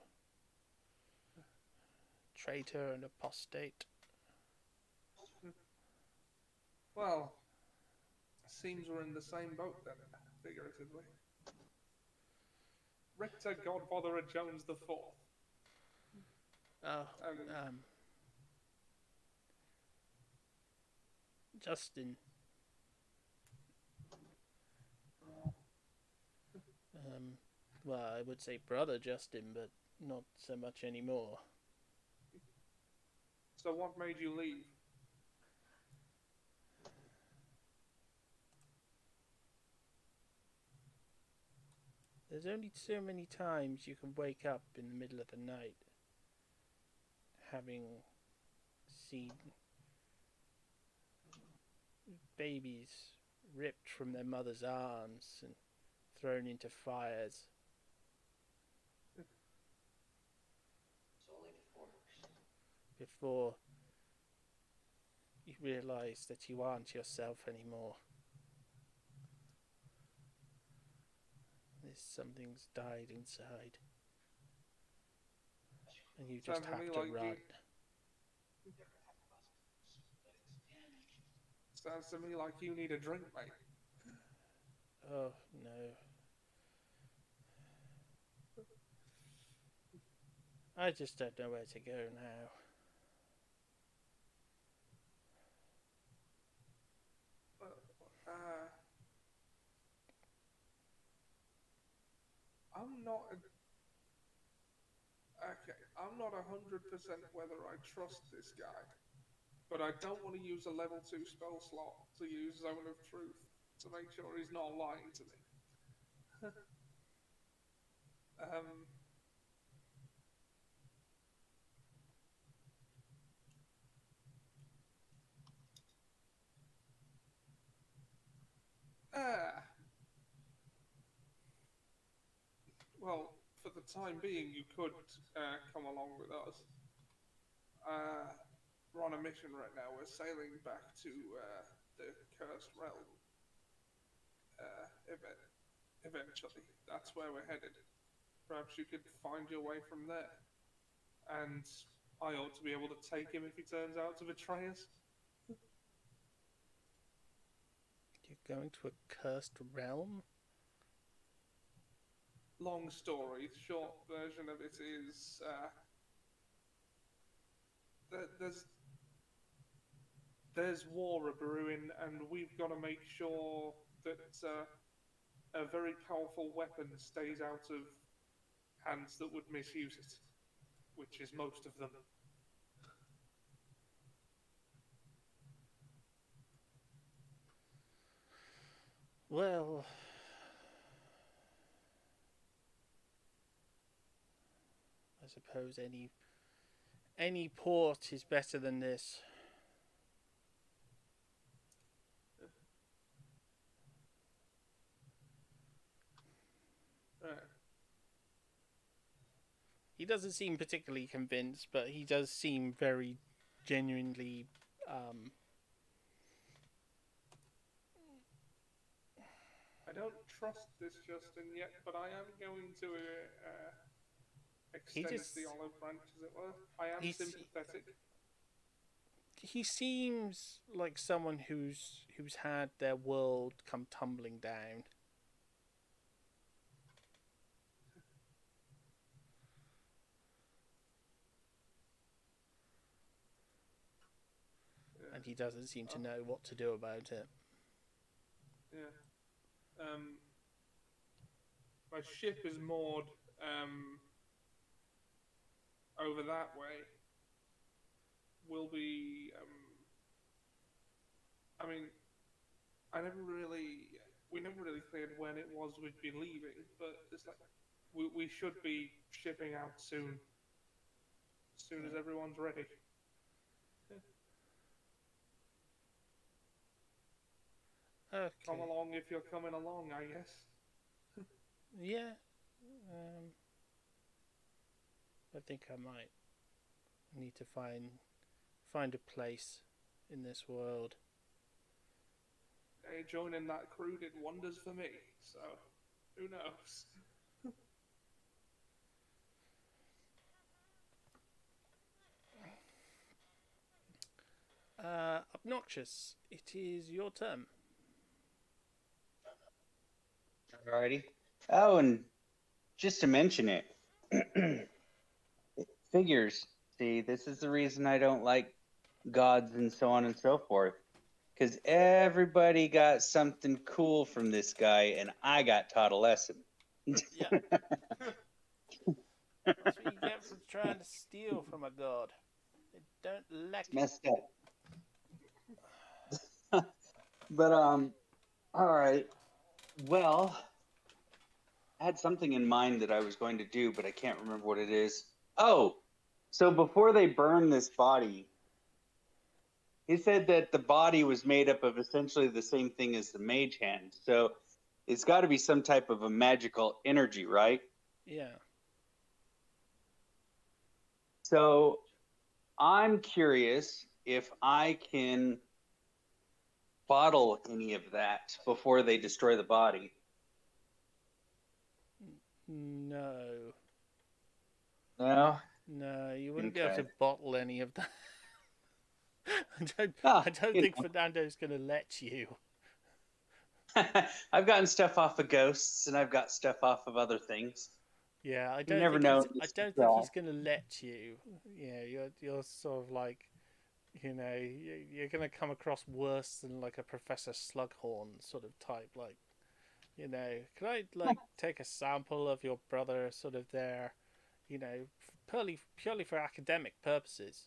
Traitor and apostate. Well, seems we're in the same boat then, figuratively. Richter Godfatherer Jones the Fourth. Oh, Justin. Well, I would say brother Justin, but not so much anymore. So what made you leave? There's only so many times you can wake up in the middle of the night having seen babies ripped from their mother's arms and thrown into fires. Before you realise that you aren't yourself anymore. Something's died inside. And you just have to run. Sounds to me like you need a drink, mate. Oh, no. I just don't know where to go now. I'm not 100% whether I trust this guy, but I don't want to use a level 2 spell slot to use Zone of Truth to make sure he's not lying to me. time being, you could come along with us. We're on a mission right now. We're sailing back to the Cursed Realm. Eventually, that's where we're headed. Perhaps you could find your way from there. And I ought to be able to take him if he turns out to betray us. You're going to a cursed realm? Long story, short version of it is there's war a brewing, and we've got to make sure that a very powerful weapon stays out of hands that would misuse it, which is most of them. Well, I suppose any port is better than this. Right. He doesn't seem particularly convinced, but he does seem very genuinely I don't trust this Justin yet, but I am going to extend just- the olive branch, as it were. I am he's- sympathetic. he seems like someone who's had their world come tumbling down. Yeah. And he doesn't seem to know what to do about it. Yeah. My ship is moored over that way. We'll be. I mean, we never really cleared when it was we'd be leaving, but it's like we should be shipping out soon. As soon as everyone's ready. Okay. Come along if you're coming along, I guess. Yeah. I think I might need to find a place in this world. Hey, joining that crew did wonders for me, so who knows? Obnoxious, it is your turn. Alrighty. Oh, and just to mention it, figures. See, this is the reason I don't like gods and so on and so forth. Because everybody got something cool from this guy, and I got taught a lesson. Yeah. That's what you get for trying to steal from a god. They don't like it. Messed up. But all right. Well, I had something in mind that I was going to do, but I can't remember what it is. Oh, so before they burn this body, he said that the body was made up of essentially the same thing as the mage hand. So it's got to be some type of a magical energy, right? Yeah. So I'm curious if I can bottle any of that before they destroy the body. No. No? No, you wouldn't be able Okay. to bottle any of that. Ah, I don't you think know. Fernando's going to let you. I've gotten stuff off of ghosts, and I've got stuff off of other things. Yeah, I You don't never think know. I don't think he's going to let you. Yeah, you're sort of like, you know, you're going to come across worse than like a Professor Slughorn sort of type. Like, you know, can I like take a sample of your brother sort of there, you know, purely for academic purposes?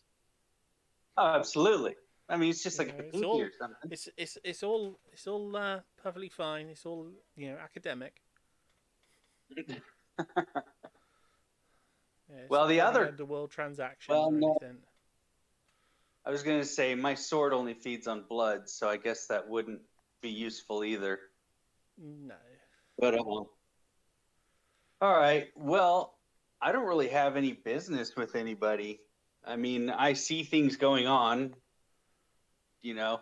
Oh, absolutely. I mean, it's just You like know, a it's pinky all or something. it's all perfectly fine. It's all, you know, academic. Yeah, it's Well, not the any other- underworld transactions well, or no. anything. I was going to say my sword only feeds on blood, so I guess that wouldn't be useful either. No. But all right. Well, I don't really have any business with anybody. I mean, I see things going on, you know.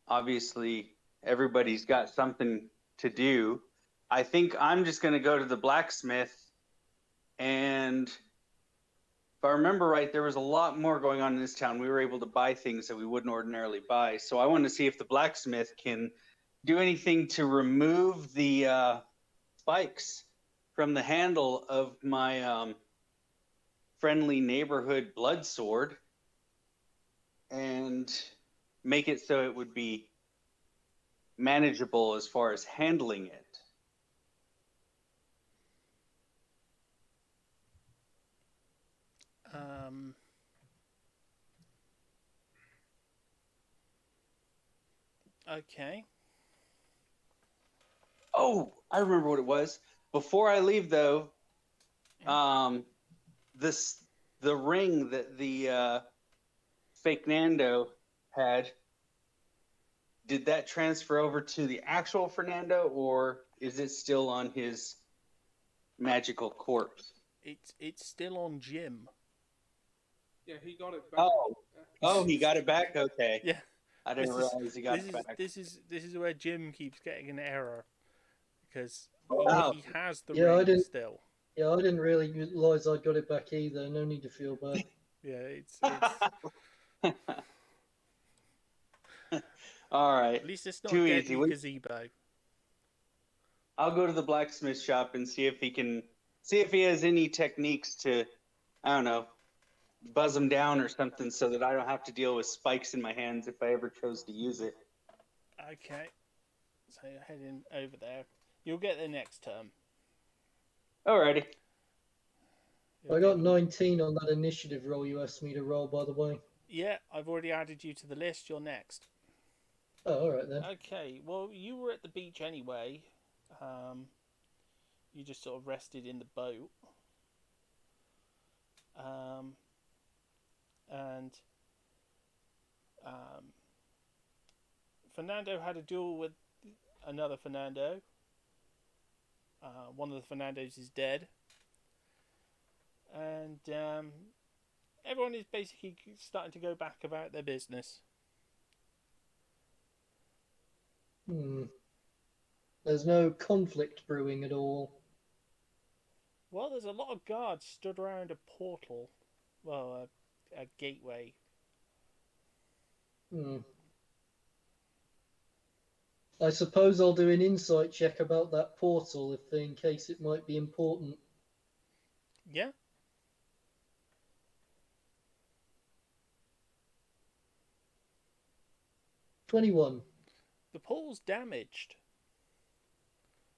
Obviously, everybody's got something to do. I think I'm just going to go to the blacksmith, and if I remember right, there was a lot more going on in this town. We were able to buy things that we wouldn't ordinarily buy. So I want to see if the blacksmith can do anything to remove the spikes from the handle of my friendly neighborhood blood sword and make it so it would be manageable as far as handling it. Okay. Oh, I remember what it was. Before I leave, though, this the ring that the fake Nando had. Did that transfer over to the actual Fernando, or is it still on his magical corpse? It's still on Jim. Yeah, he got it back. Oh, he got it back. Okay, Yeah. I didn't realize he got it back. This is where Jim keeps getting an error because Oh. he has the Yeah, I ring didn't- still. Yeah, I didn't really realise I got it back either. No need to feel bad. Yeah, it's All right. at least it's not Too a easy. deadly gazebo. I'll go to the blacksmith shop and see if he has any techniques to, I don't know, buzz him down or something so that I don't have to deal with spikes in my hands if I ever chose to use it. Okay. So you're heading over there. You'll get there next term. Alrighty. I got 19 on that initiative roll you asked me to roll, by the way. Yeah, I've already added you to the list. You're next. Oh, alright then. Okay, well, you were at the beach anyway. You just sort of rested in the boat. And Fernando had a duel with another Fernando. One of the Fernandos is dead. And everyone is basically starting to go back about their business. There's no conflict brewing at all. Well, there's a lot of guards stood around a portal. Well, a gateway. I suppose I'll do an insight check about that portal in case it might be important. Yeah? $21. The portal's damaged.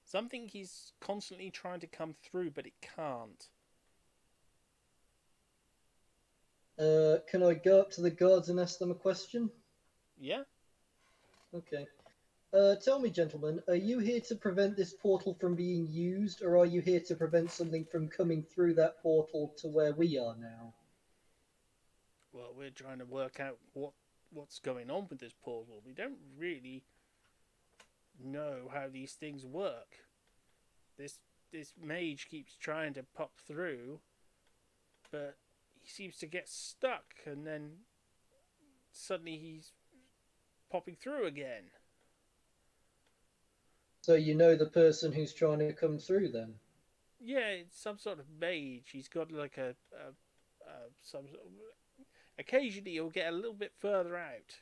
Something he's constantly trying to come through, but it can't. Can I go up to the guards and ask them a question? Yeah? Okay. Tell me, gentlemen, are you here to prevent this portal from being used, or are you here to prevent something from coming through that portal to where we are now? Well, we're trying to work out what's going on with this portal. We don't really know how these things work. This mage keeps trying to pop through, but he seems to get stuck, and then suddenly he's popping through again. So you know the person who's trying to come through, then? Yeah, it's some sort of mage. He's got like some sort of... Occasionally he'll get a little bit further out.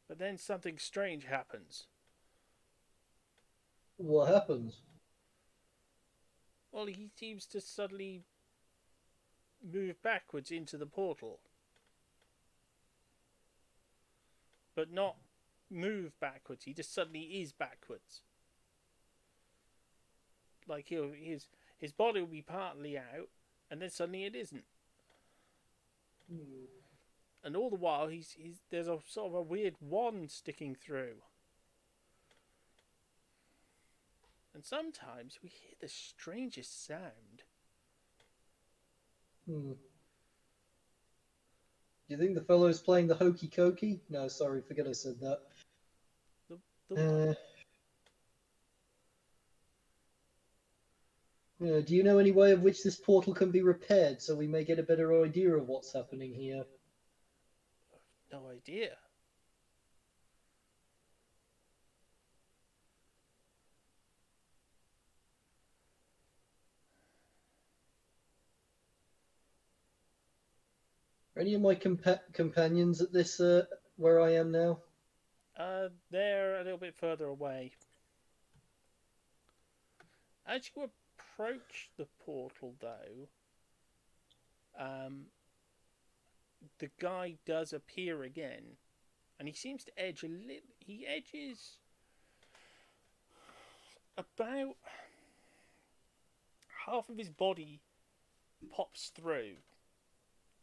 But then something strange happens. What happens? Well, he seems to suddenly move backwards into the portal. But not move backwards, he just suddenly is backwards. Like his body will be partly out, and then suddenly it isn't. And all the while, there's a sort of a weird wand sticking through. And sometimes we hear the strangest sound. Do you think the fellow's playing the hokey cokey? No, sorry, forget I said that. The Do you know any way of which this portal can be repaired so we may get a better idea of what's happening here? No idea. Are any of my companions at this, where I am now? They're a little bit further away. As you approach the portal, though, the guy does appear again, and he seems to edge a little. He edges about half of his body pops through,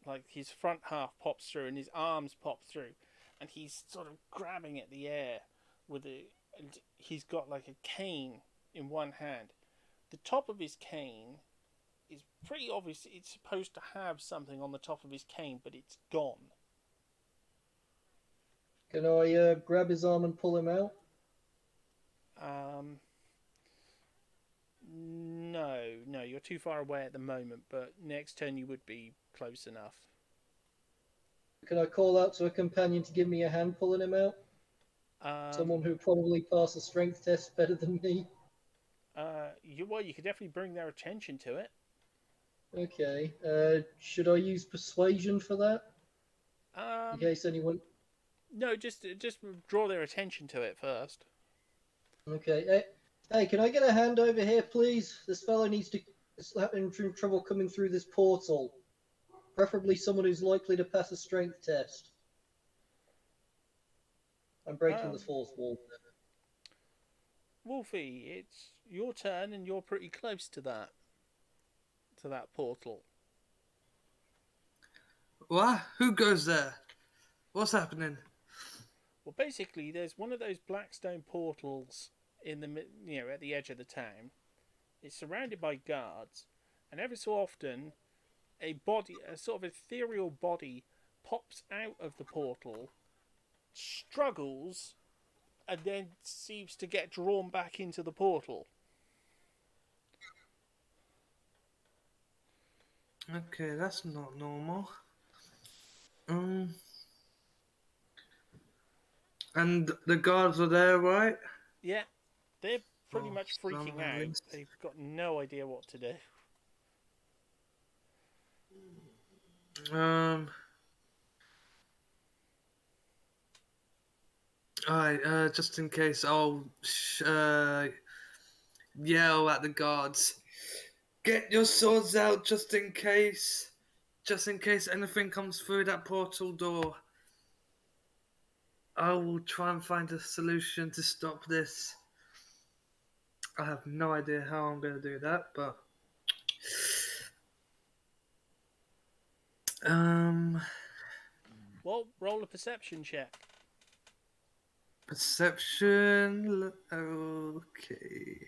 like his front half pops through, and his arms pop through, and he's sort of grabbing at the air with it. And he's got like a cane in one hand. The top of his cane is pretty obvious. It's supposed to have something on the top of his cane, but it's gone. Can I grab his arm and pull him out? No, you're too far away at the moment, but next turn you would be close enough. Can I call out to a companion to give me a hand pulling him out? Someone who probably passed a strength test better than me. You could definitely bring their attention to it. Okay. Should I use persuasion for that? In case anyone. No, just draw their attention to it first. Okay. Hey, can I get a hand over here, please? This fellow is having trouble coming through this portal. Preferably someone who's likely to pass a strength test. I'm breaking the fourth wall. Wolfie, it's your turn, and you're pretty close to that portal. What? Who goes there? What's happening? Well, basically, there's one of those black stone portals in the at the edge of the town. It's surrounded by guards, and every so often, a sort of ethereal body, pops out of the portal, struggles, and then seems to get drawn back into the portal. Okay, that's not normal. And the guards are there, right? Yeah, they're pretty much some freaking at out. least. They've got no idea what to do. Alright, just in case, I'll yell at the guards. Get your swords out just in case. Just in case anything comes through that portal door. I will try and find a solution to stop this. I have no idea how I'm going to do that, but... Well, roll a perception check. Perception... Okay...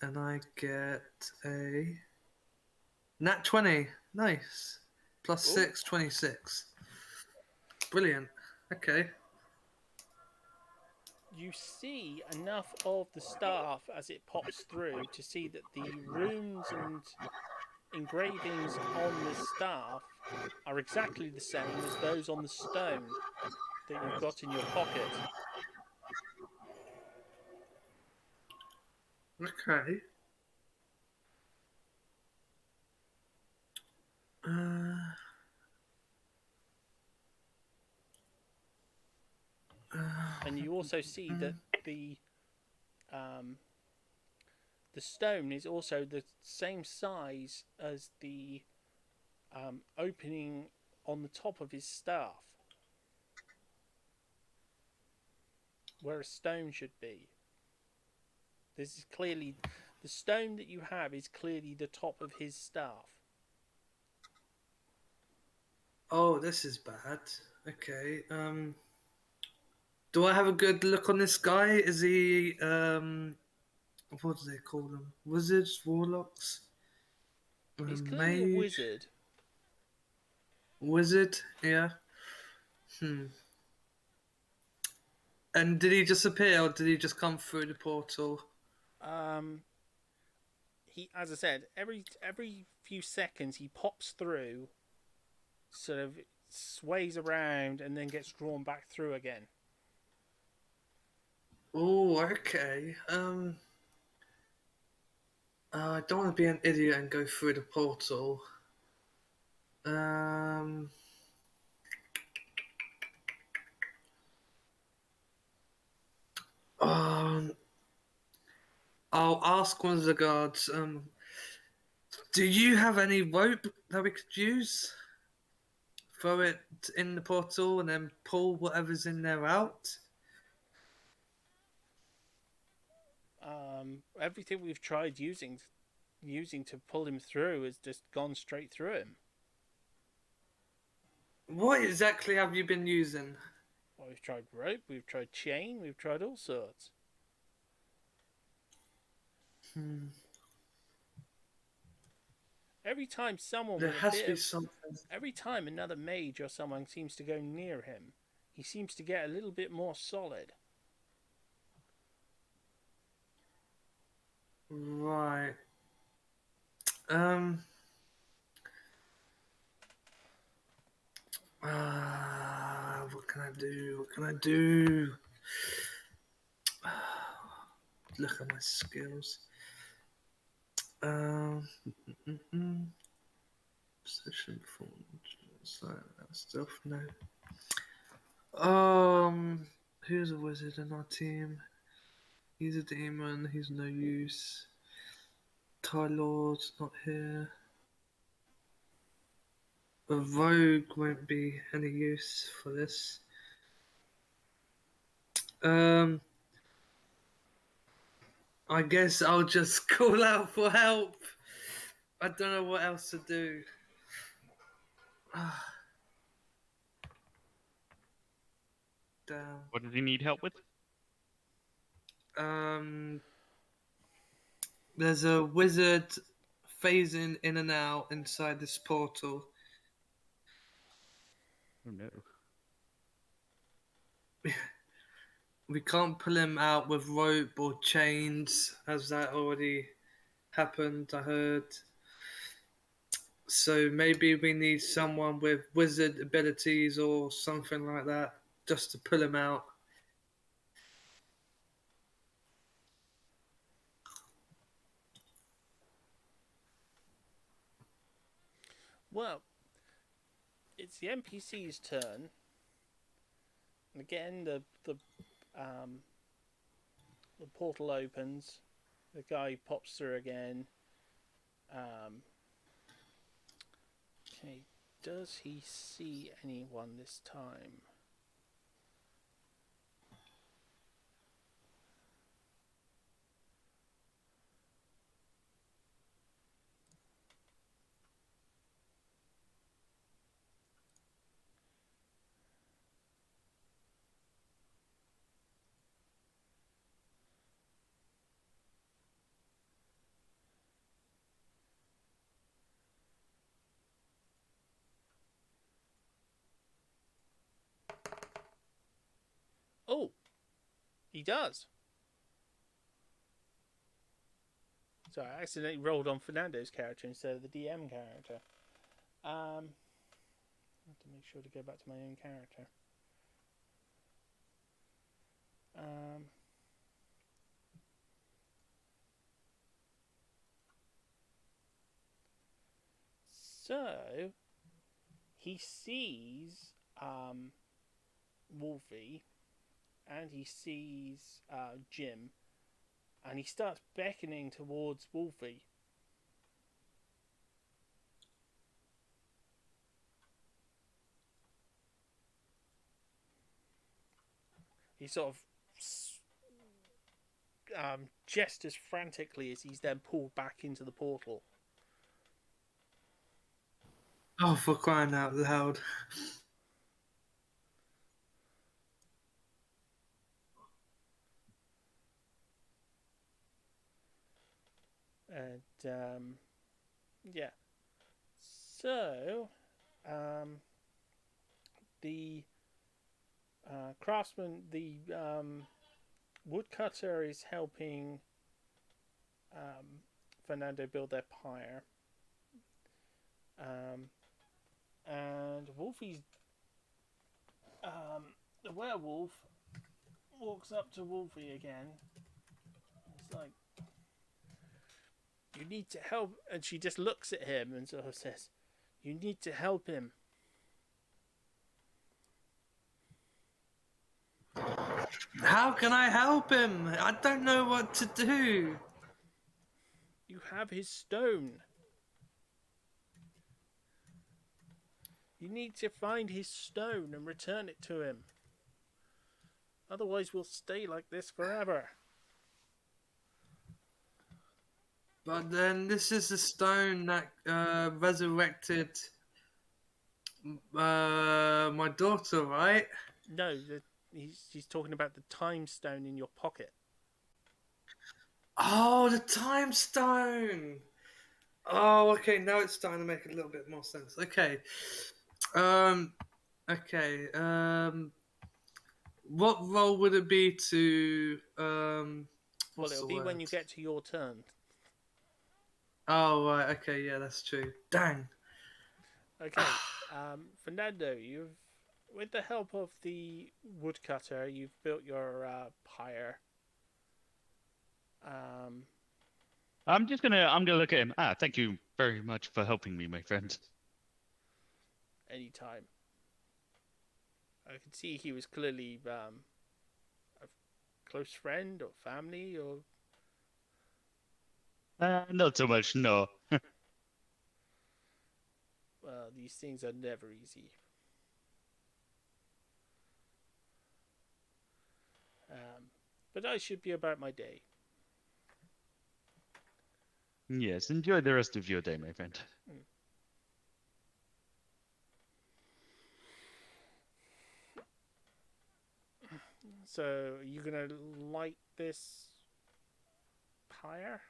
And I get a... Nat 20. Nice. Plus 6, 26. Brilliant. Okay. You see enough of the staff as it pops through to see that the runes and engravings on the staff are exactly the same as those on the stone that you've got in your pocket. Okay. And you also see that the stone is also the same size as the opening on the top of his staff, where a stone should be. This is clearly the stone that you have is clearly the top of his staff. Oh, this is bad. Okay. Do I have a good look on this guy? Is he what do they call them? Wizards, warlocks? He's clearly a wizard. Wizard, yeah. And did he just appear, or did he just come through the portal? He, as I said, every few seconds he pops through, sort of sways around, and then gets drawn back through again. Oh, okay. I don't want to be an idiot and go through the portal. Um, um, I'll ask one of the guards. Do you have any rope that we could use? Throw it in the portal and then pull whatever's in there out. Everything we've tried using to pull him through has just gone straight through him. What exactly have you been using? Well, we've tried rope, we've tried chain, we've tried all sorts. Every time someone There with a has bit to be of, something. every time another mage or someone seems to go near him, he seems to get a little bit more solid. Right. What can I do? What can I do? Look at my skills. Position, performance, that stuff. No. Who's a wizard in our team? He's a demon. He's no use. Ty Lord's not here. A rogue won't be any use for this. I guess I'll just call out for help. I don't know what else to do. Damn. What does he need help with? There's a wizard phasing in and out inside this portal. Oh no. We can't pull him out with rope or chains, as that already happened, I heard. So maybe we need someone with wizard abilities or something like that, just to pull him out. Well, it's the NPC's turn. And again, the portal opens. The guy pops through again. Okay, does he see anyone this time? Oh, he does. So I accidentally rolled on Fernando's character instead of the DM character. I have to make sure to go back to my own character. So he sees Wolfie, and he sees Jim, and he starts beckoning towards Wolfie. He sort of gestures frantically as he's then pulled back into the portal. Oh, for crying out loud. And yeah. So the Craftsman, the woodcutter is helping Fernando build their pyre. And Wolfie's the werewolf walks up to Wolfie again. It's like, you need to help, and she just looks at him and sort of says, you need to help him. How can I help him? I don't know what to do. You have his stone. You need to find his stone and return it to him. Otherwise, we'll stay like this forever. But then this is the stone that resurrected my daughter, right? No, he's talking about the time stone in your pocket. Oh, the time stone. Oh, okay. Now it's starting to make a little bit more sense. Okay. Okay. What role would it be to Well, what's it'll the be when word? you get to your turn. Oh, right. Okay. Yeah, that's true. Dang. Okay, Fernando, with the help of the woodcutter, you've built your pyre. I'm gonna look at him. Thank you very much for helping me, my friend. Anytime. I could see he was clearly a close friend or family or. Not so much, no. Well, these things are never easy. But I should be about my day. Yes, enjoy the rest of your day, my friend. So, are you gonna light this pyre?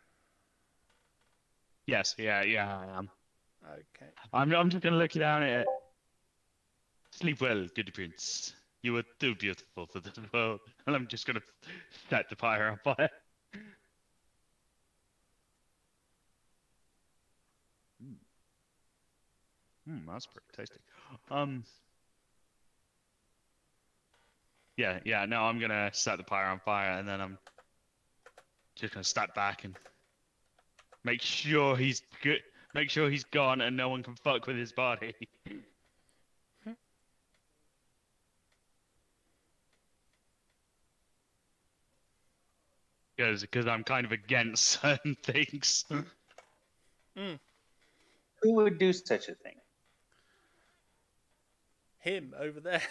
Yes, yeah, I am. Okay. I'm just gonna look down at it. Sleep well, good prince. You are too beautiful for this world. And I'm just gonna set the pyre on fire. That's pretty tasty. Yeah, no, I'm gonna set the pyre on fire and then I'm just gonna step back and make sure he's good. Make sure he's gone and no one can fuck with his body. Because I'm kind of against certain things. Who would do such a thing? Him over there.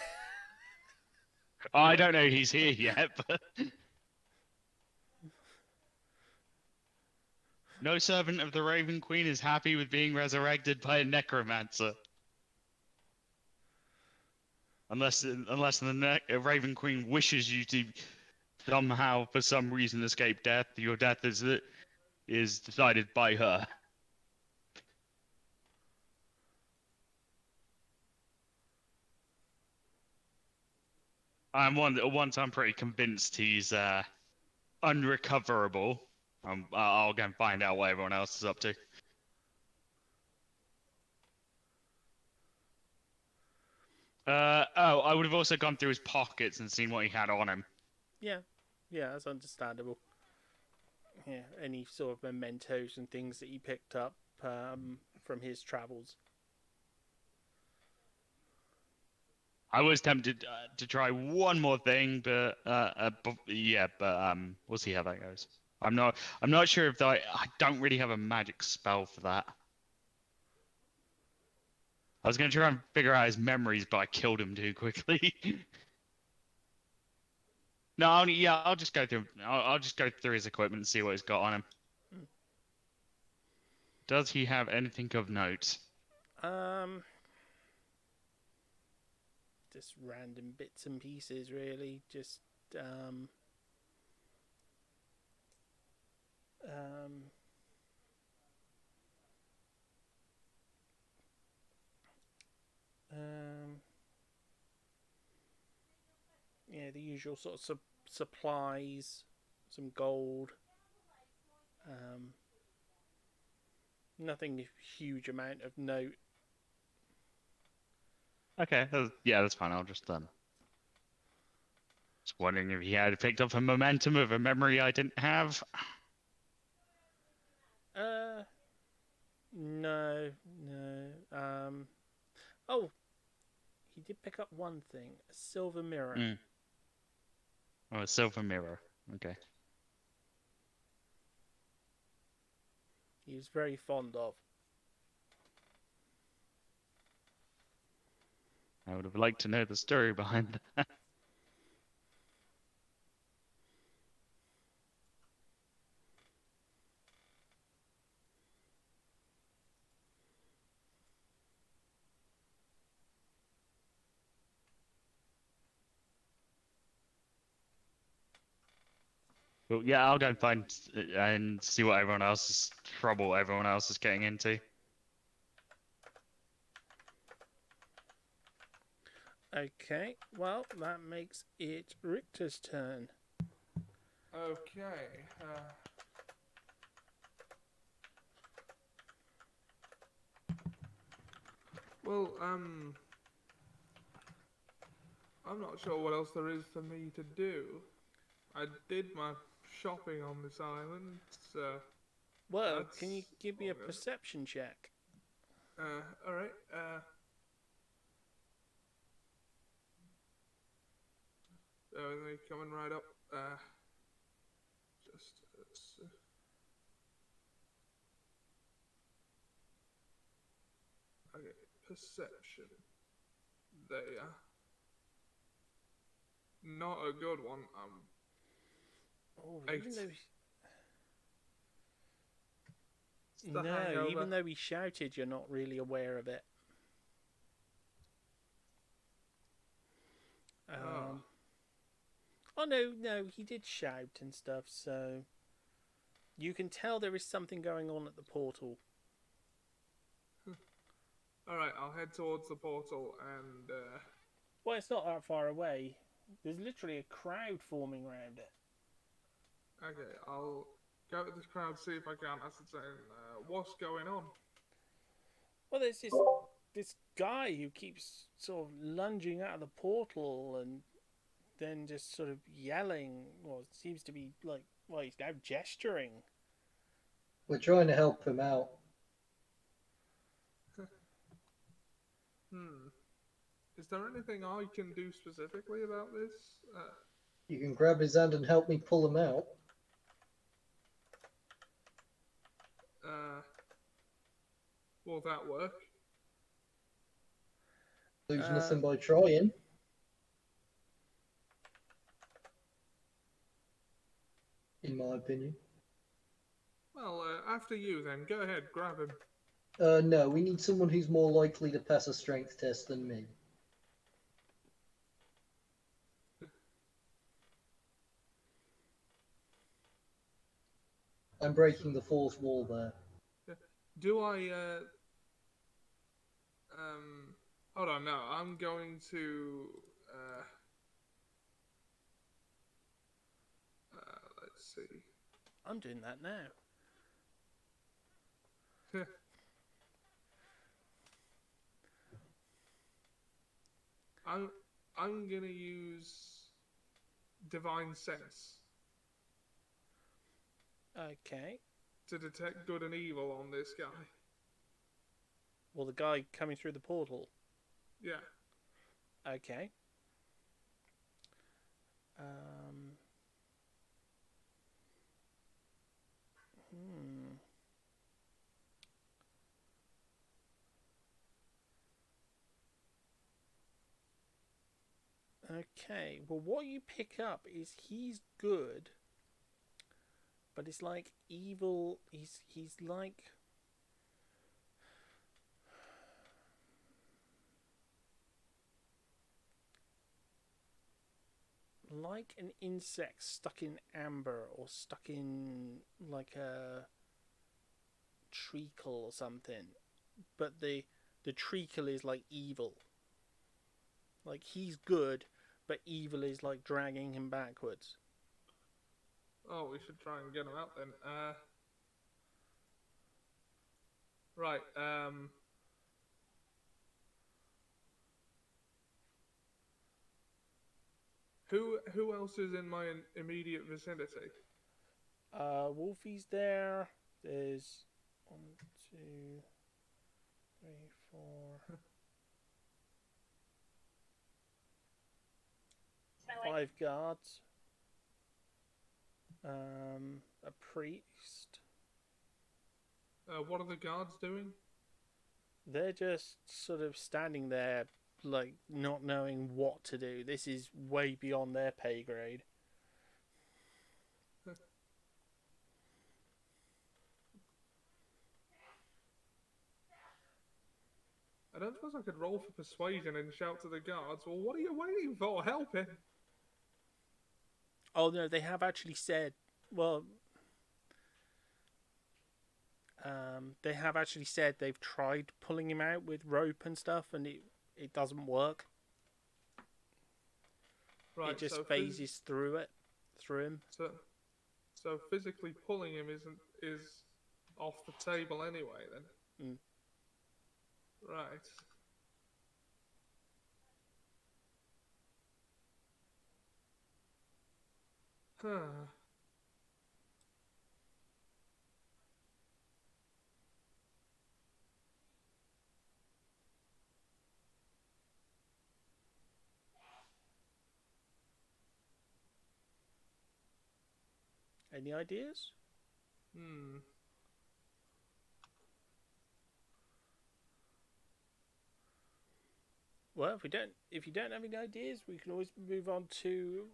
I don't know he's here yet, but no servant of the Raven Queen is happy with being resurrected by a necromancer. Unless the Raven Queen wishes you to somehow, for some reason, escape death. Your death is decided by her. Once I'm pretty convinced he's unrecoverable. I'll go and find out what everyone else is up to. I would have also gone through his pockets and seen what he had on him. Yeah, that's understandable. Yeah, any sort of mementos and things that he picked up from his travels. I was tempted to try one more thing, but we'll see how that goes. I'm not sure if I don't really have a magic spell for that. I was gonna try and figure out his memories, but I killed him too quickly. No, I'll just go through. I'll just go through his equipment and see what he's got on him. Does he have anything of note? Just random bits and pieces, really. Just the usual sort of supplies, some gold. Nothing huge amount of note. Okay, yeah, that's fine. I'll just wondering if he had picked up a momentum of a memory I didn't have. No, no. Oh, he did pick up one thing: a silver mirror. Oh, a silver mirror. Okay. He was very fond of. I would have liked to know the story behind that. Well, yeah, I'll go and find and see what everyone else's trouble everyone else is getting into. Okay, well, that makes it Richter's turn. Okay. Well, I'm not sure what else there is for me to do. I did my shopping on this island, so Well, that's can you give me a all good. perception check? All right. Everything coming right up. Just okay. Perception. There. Not a good one. Oh, 8. even though It's the no, hangover. even though he shouted, you're not really aware of it. Oh no, he did shout and stuff, so you can tell there is something going on at the portal. Alright, I'll head towards the portal and Well, it's not that far away. There's literally a crowd forming around it. okay, I'll go to this crowd, see if I can ascertain what's going on. Well, there's this guy who keeps sort of lunging out of the portal and then just sort of yelling. Well, it seems to be like, well, he's now gesturing. We're trying to help him out. Is there anything I can do specifically about this? You can grab his hand and help me pull him out. Will that work? Lose nothing by trying. In my opinion. Well, after you then. Go ahead, grab him. No, we need someone who's more likely to pass a strength test than me. I'm breaking the fourth wall there. Do I, hold on, no, I'm going to, let's see. I'm doing that now. I'm gonna use Divine Sense Okay. to detect good and evil on this guy. Well, the guy coming through the portal. Yeah. Okay. Okay. Well, what you pick up is he's good, but it's like evil. He's like an insect stuck in amber or stuck in like a treacle or something, but the treacle is like evil. Like he's good, but evil is like dragging him backwards. Oh, we should try and get him out then. Right. Who else is in my immediate vicinity? Wolfie's there. There's 1, 2, 3, 4, 5 guards. A priest. What are the guards doing? They're just sort of standing there, like not knowing what to do. This is way beyond their pay grade. I don't suppose I could roll for persuasion and shout to the guards, well, what are you waiting for? Help him! Oh no, they have actually said, well, they have actually said they've tried pulling him out with rope and stuff, and it doesn't work. Right, It just so phases through him. So physically pulling him is off the table anyway, then? Mm. Right. Huh. Any ideas? Well, if you don't have any ideas, we can always move on to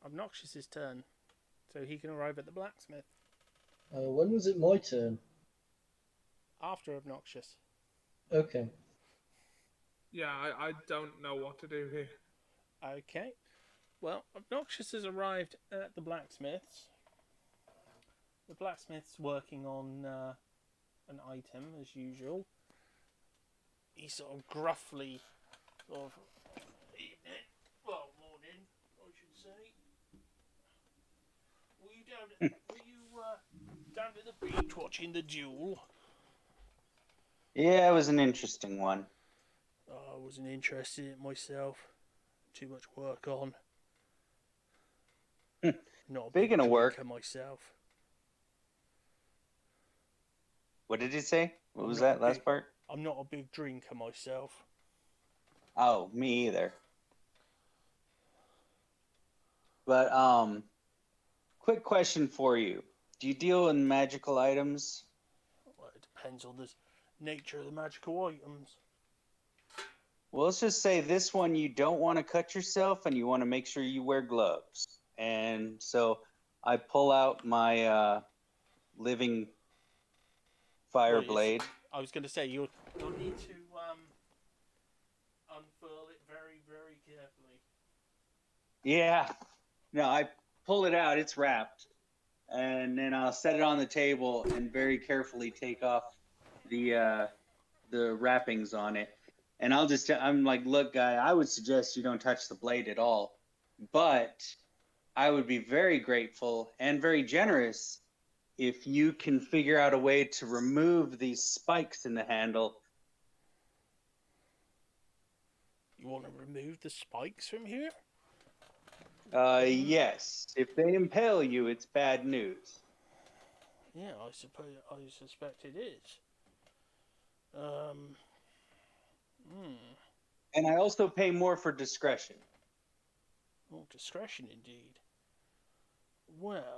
Obnoxious's turn, so he can arrive at the blacksmith When was it my turn? after Obnoxious. Okay. Yeah, I don't know what to do here. Okay. Well, Obnoxious has arrived at the blacksmith's. The blacksmith's working on an item as usual. He sort of gruffly, sort of, evening, well, morning, I should say. Were you down at the beach watching the duel? Yeah, it was an interesting one. I wasn't interested in it myself. Too much work on. Not a Speaking big of work. drinker myself. What did he say? What was not that a last big- part? I'm not a big drinker myself. Oh, me either. But quick question for you. Do you deal in magical items? Well, it depends on the nature of the magical items. Well, let's just say this one you don't want to cut yourself and you want to make sure you wear gloves. And so I pull out my living fire Well, yes. blade. I was going to say you'll need to unfurl it very, very carefully. Yeah. No, I pull it out. It's wrapped. And then I'll set it on the table and very carefully take off the wrappings on it. And I'm like, look, guy, I would suggest you don't touch the blade at all. But I would be very grateful and very generous if you can figure out a way to remove these spikes in the handle. You want to remove the spikes from here? Yes. If they impale you, it's bad news. Yeah, I suspect it is. And I also pay more for discretion. Oh, discretion indeed. Well,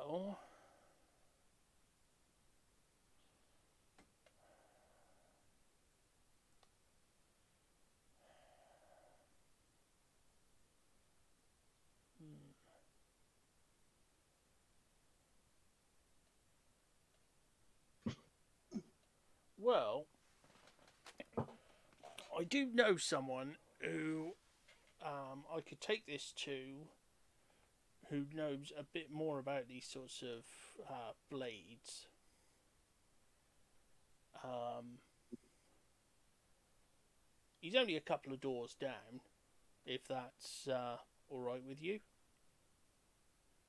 I do know someone who I could take this to, who knows a bit more about these sorts of blades. He's only a couple of doors down, if that's all right with you?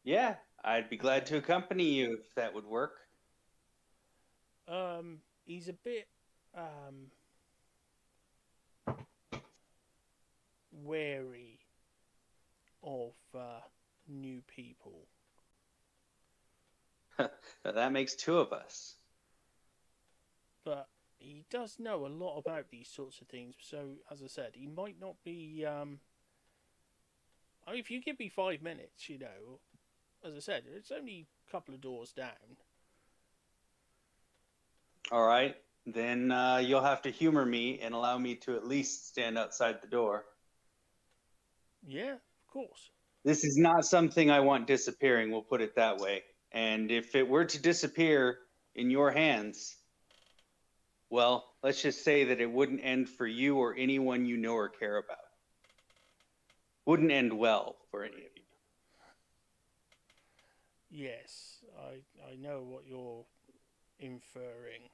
Yeah, I'd be glad to accompany you if that would work. He's a bit wary of new people. That makes two of us. But he does know a lot about these sorts of things. So, as I said, he might not be. I mean, if you give me 5 minutes, as I said, it's only a couple of doors down. All right, then you'll have to humor me and allow me to at least stand outside the door. Yeah, of course. This is not something I want disappearing, we'll put it that way. And if it were to disappear in your hands, well, let's just say that it wouldn't end for you or anyone you know or care about. Wouldn't end well for any of you. Yes, I know what you're inferring.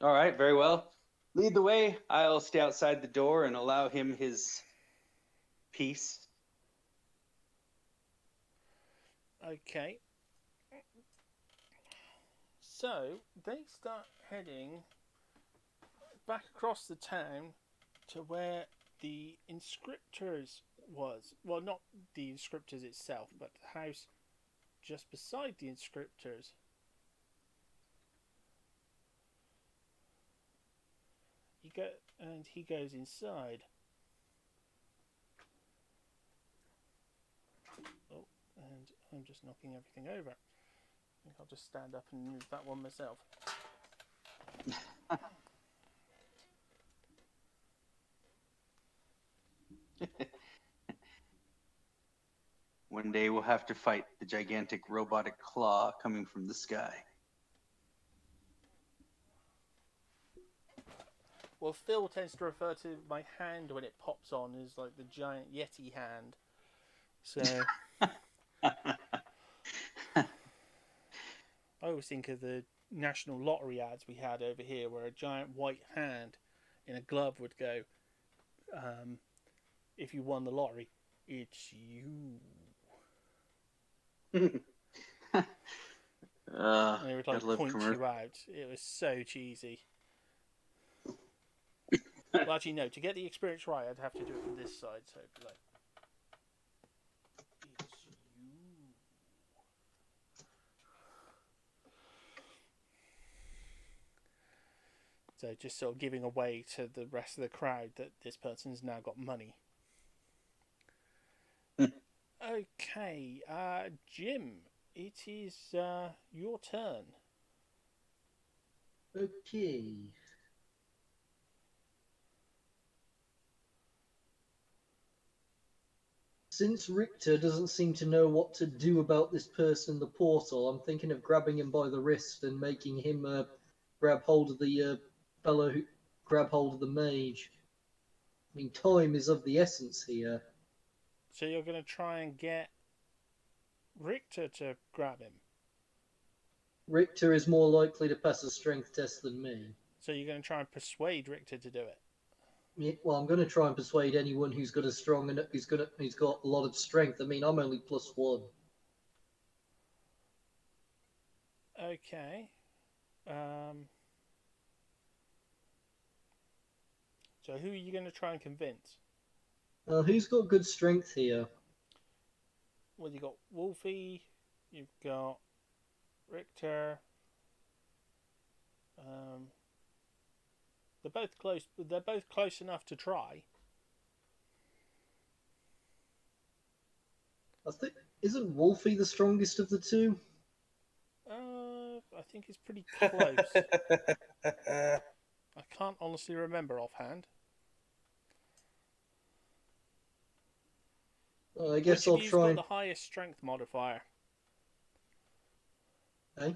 All right, very well. Lead the way. I'll stay outside the door and allow him his peace. Okay. So they start heading back across the town to where the inscriptors was. Well, not the inscriptors itself, but the house just beside the inscriptors. He goes inside. Oh, and I'm just knocking everything over. I think I'll just stand up and move that one myself. One day we'll have to fight the gigantic robotic claw coming from the sky. Well, Phil tends to refer to my hand when it pops on as like the giant Yeti hand. So I always think of the national lottery ads we had over here where a giant white hand in a glove would go, if you won the lottery, it's you. And it would like point you out. It was so cheesy. Well, actually, no. To get the experience right, I'd have to do it from this side. So it'd be like, it's you. So just sort of giving away to the rest of the crowd that this person's now got money. Okay, Jim, it is your turn. Okay. Since Richter doesn't seem to know what to do about this person in the portal, I'm thinking of grabbing him by the wrist and making him grab hold of the fellow who grab hold of the mage. I mean, time is of the essence here. So you're going to try and get Richter to grab him. Richter is more likely to pass a strength test than me. So you're going to try and persuade Richter to do it. Yeah, well, I'm going to try and persuade anyone who's got who's got a lot of strength. I mean, I'm only +1. Okay. So who are you going to try and convince? Who's got good strength here? Well, you've got Wolfie, you've got Richter. They're both close. They're both close enough to try. I think isn't Wolfie the strongest of the two? I think it's pretty close. I can't honestly remember offhand. I guess I'll Which of try. you's got the highest strength modifier? Hey?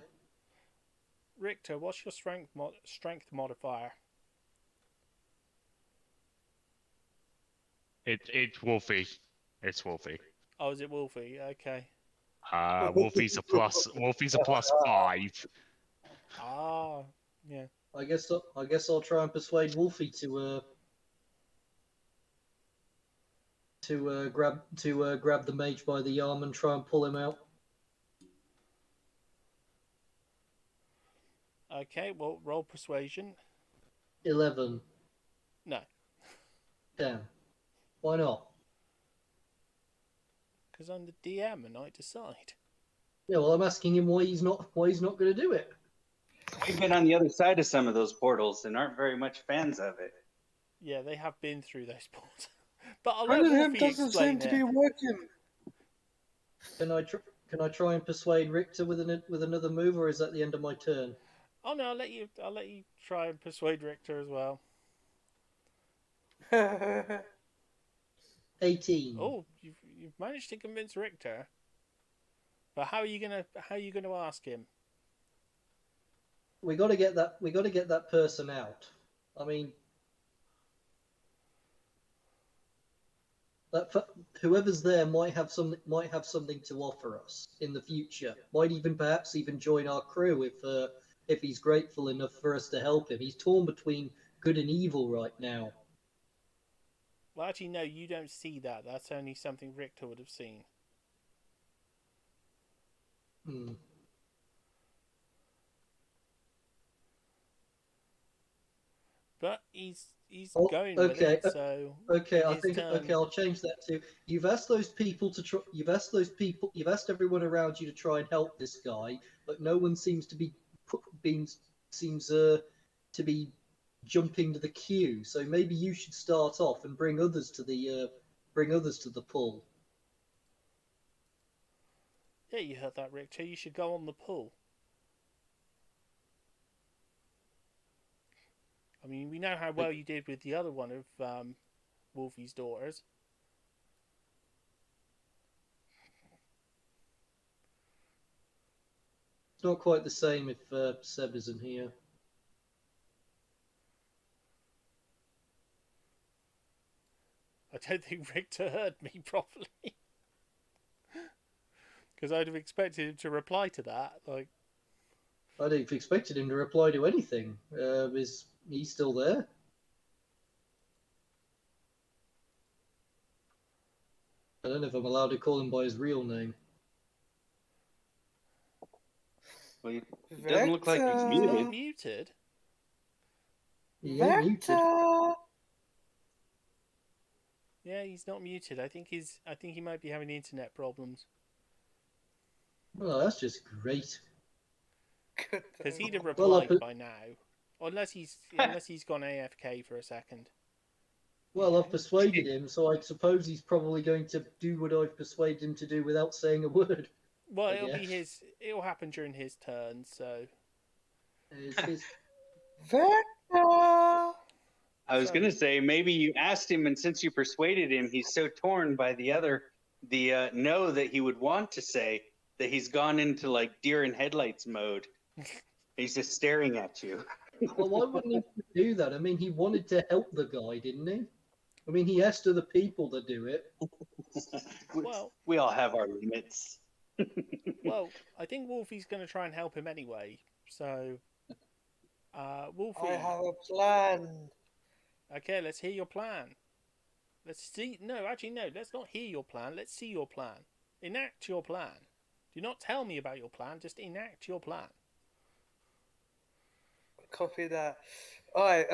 Richter, what's your strength modifier? It's Wolfie. It's Wolfie. Oh, is it Wolfie? Okay. Wolfie's a +5. Ah, yeah. I guess I'll try and persuade Wolfie to to grab the mage by the arm and try and pull him out. Okay, well, roll persuasion. 11. No, Damn. Why not? because I'm the DM and I decide. Yeah, well, I'm asking him why he's not going to do it. We've been on the other side of some of those portals and aren't very much fans of it. Yeah, they have been through those portals. But I'll One let of them Wolfie doesn't explain seem to it. be working. Can I try and persuade Richter with another move, or is that the end of my turn? Oh no, I'll let you try and persuade Richter as well. 18. Oh, you've managed to convince Richter. But how are you gonna ask him? We got to get that person out. I mean, whoever's there might have something to offer us in the future. Might even perhaps even join our crew if he's grateful enough for us to help him. He's torn between good and evil right now. Well, actually, no, you don't see that. That's only something Richter would have seen. Hmm. But he's Oh, going okay, with it, so Okay, in his turn, I'll change that to you've asked those people to try. You've asked everyone around you to try and help this guy, but no one seems to be to be jumping to the queue. So maybe you should start off and bring others to the pull. yeah, you heard that, Richter. You should go on the pull. I mean, we know how well you did with the other one of Wolfie's daughters. It's not quite the same if Seb isn't here. I don't think Richter heard me properly. Because I'd have expected him to reply to that. Like, I'd have expected him to reply to anything. Is he still there? I don't know if I'm allowed to call him by his real name. Well, it doesn't look like he's he's not muted. muted. He ain't muted. Vector! Yeah, he's not muted. I think he might be having internet problems. Well, that's just great. Because he'd have Well, replied by now, or unless he's gone AFK for a second. Well, I've persuaded him, so I suppose he's probably going to do what I've persuaded him to do without saying a word. Well, I it'll guess. be his. It'll happen during his turn. So. Vector! I was So- gonna say maybe you asked him, and since you persuaded him, he's so torn by the no that he would want to say that he's gone into like deer in headlights mode. He's just staring at you. Well, why wouldn't he do that? I mean, he wanted to help the guy, didn't he? I mean, he asked other people to do it. Well, we all have our limits. well, I think Wolfie's going to try and help him anyway. So, Wolfie. I have a plan. Okay, let's hear your plan. Let's see. No, actually, no. Let's not hear your plan. Let's see your plan. Enact your plan. Do not tell me about your plan. Just enact your plan. Copy that. Alright,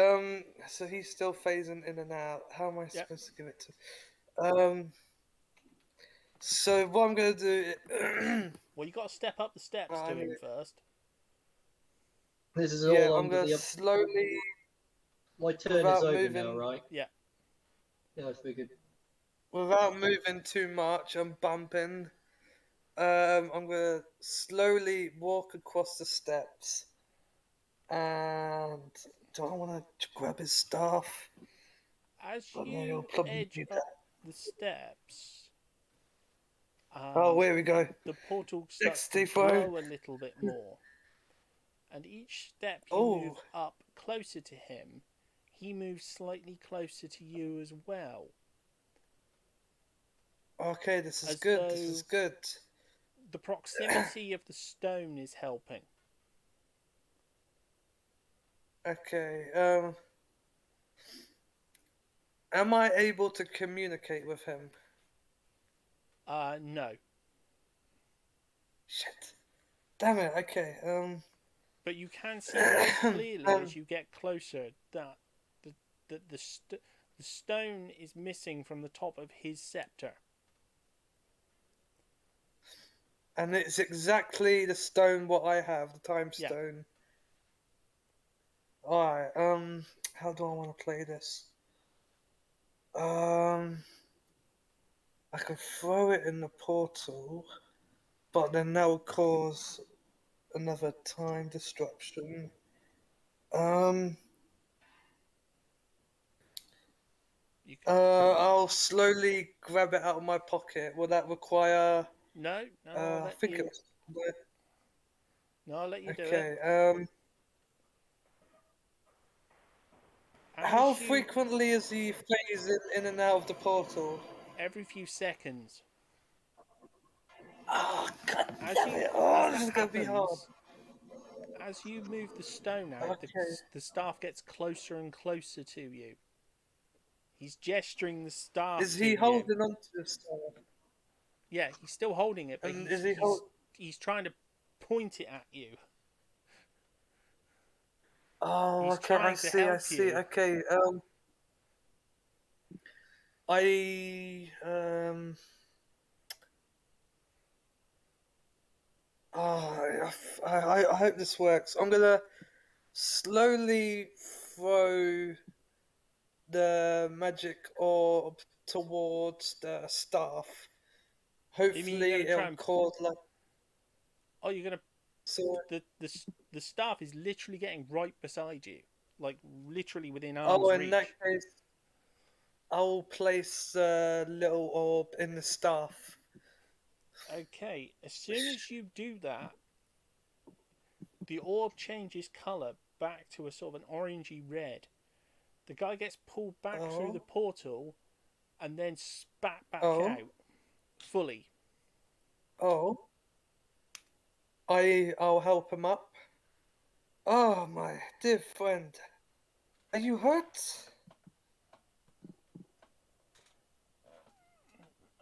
so he's still phasing in and out. How am I supposed to give it to? So what I'm gonna do Well, you got to step up the steps to him first. This is yeah, all I'm under gonna the. slowly My turn is without over moving- now, right? Yeah. Yeah, I figured. without moving too much and bumping. I'm gonna slowly walk across the steps. And do I want to grab his staff? As But no, you'll you probably edge do up that. the steps, Oh, here we go. the portal starts to 64. glow a little bit more. And each step you move up closer to him, he moves slightly closer to you as well. Okay, this is As good. though- This is good. The proximity of the stone is helping. Okay. Am I able to communicate with him? No. Shit. Damn it. Okay. But you can see very clearly as you get closer that the stone is missing from the top of his scepter. And it's exactly the stone what I have, the time Yeah. stone. Alright, how do I want to play this? I could throw it in the portal, but then that would cause another time disruption. You can... I'll slowly grab it out of my pocket. Will that require? No, I'll I let think you. it was. No, I'll let you do it. Okay. How frequently is he phasing in and out of the portal? Every few seconds. Oh, god As damn you, it. Oh, as this is that going to be hard. happens, as you move the stone out, Okay. the staff gets closer and closer to you. He's gesturing the staff Is to he you. holding on to the staff? Yeah, he's still holding it, but And he's trying to point it at you. Oh, He's okay, I trying to see, I help see. you. Okay, oh, I hope this works. I'm gonna slowly throw the magic orb towards the staff. You mean Hopefully, you're gonna try it'll and... cause like. Oh, you're gonna... So, The staff is literally getting right beside you, like literally within oh, arm's in reach. that case, I'll place a little orb in the staff. Okay, as soon as you do that, the orb changes colour back to a sort of an orangey red. The guy gets pulled back through the portal and then spat back out fully. Oh. I'll help him up. Oh, my dear friend. Are you hurt?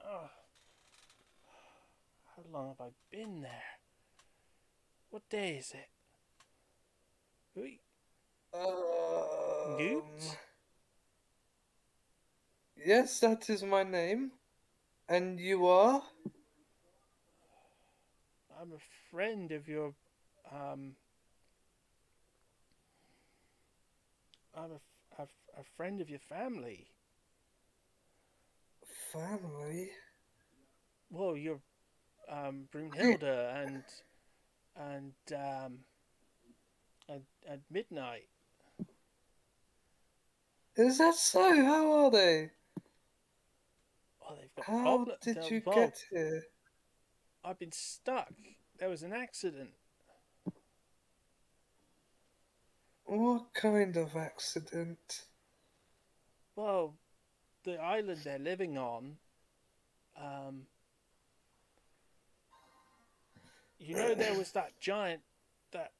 Oh, how long have I been there? What day is it? Goot? Yes, that is my name. And you are? I'm a friend of your... I'm a friend of your family. Family? Well, you're Brunhilde and Midnight. Is that so? How are they? Oh, they've got How problems. did you Well, get here? I've been stuck. There was an accident. What kind of accident? Well, the island they're living on, you know, there was that giant, that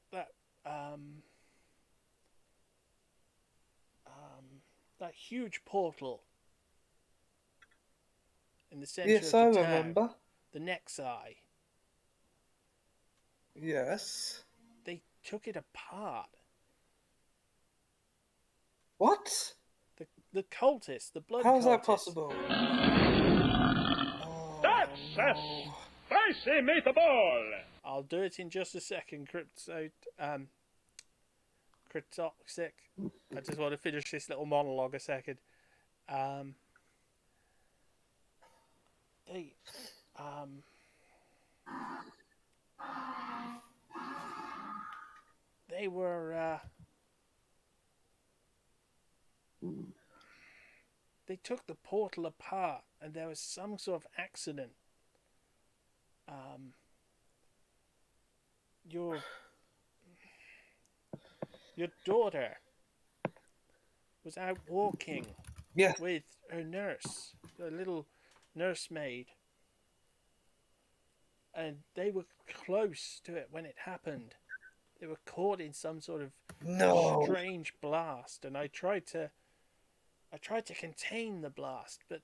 huge portal in the center Yes, of I the town, remember. the next eye. Yes. They took it apart. What? The cultists, the blood How's cultists. that possible? That's no. spicy meatball! I'll do it in just a second, Cryptoxic. I just want to finish this little monologue a second. They were, they took the portal apart and there was some sort of accident. Your daughter was out walking with her nurse, a little nursemaid, and they were close to it when it happened. They were caught in some sort of strange blast, and I tried to contain the blast, but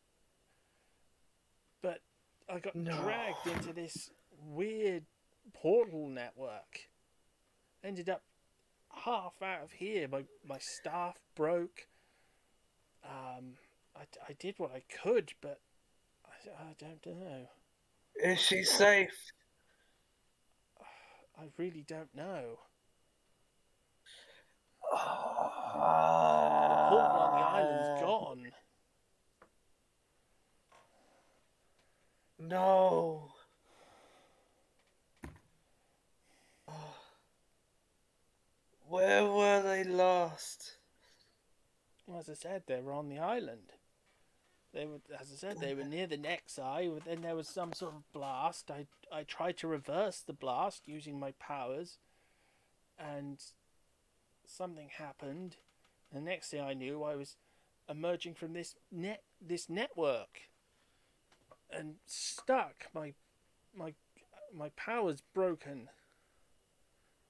I got No. dragged into this weird portal network. Ended up half out of here. My staff broke. I did what I could, but I don't know. Is she safe? I really don't know. The portal on the island's gone. No. Where were they last? Well, as I said, they were on the island. They were, as I said, they were near the next eye. Then there was some sort of blast. I tried to reverse the blast using my powers, and something happened. The next thing I knew, I was emerging from this network, and stuck. My powers broken.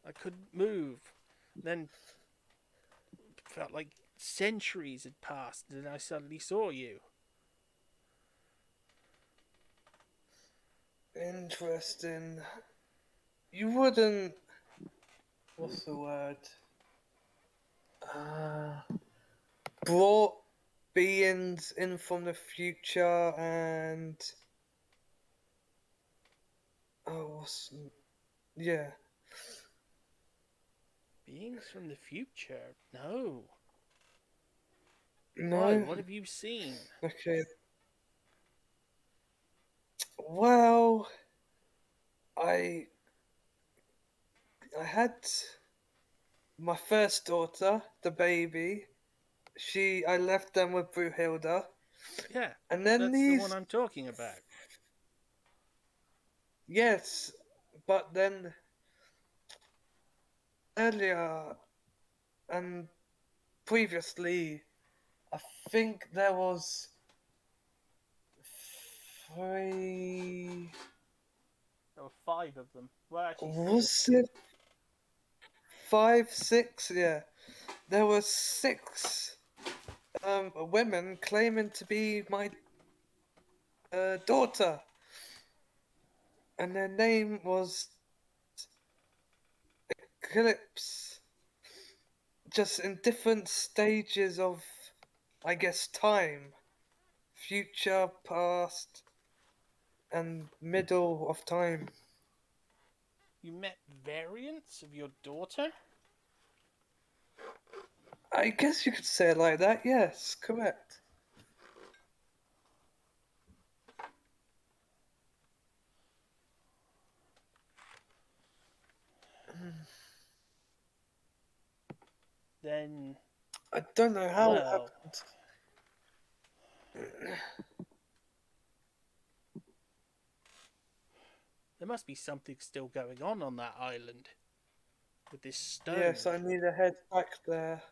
I couldn't move. Then felt like centuries had passed, and I suddenly saw you. Interesting. You wouldn't. What's the word? Brought beings in from the future and. Yeah. Beings from the future? No. No. Why? What have you seen? Okay. Well, I had my first daughter, the baby. I left them with Brunhilde. Yeah, And then that's these. the one I'm talking about. Yes, but then earlier and previously, I think there was 3. There were 5 of them. Well, actually, Was it 5, 6? Yeah, there were 6 women claiming to be my daughter, and their name was Eclipse. Just in different stages of, I guess, time. Future, past, and middle of time. You met variants of your daughter? I guess you could say it like that, yes, correct. Then, I don't know how it well, happened. there must be something still going on that island. With this stone. Yes, I need to head back there.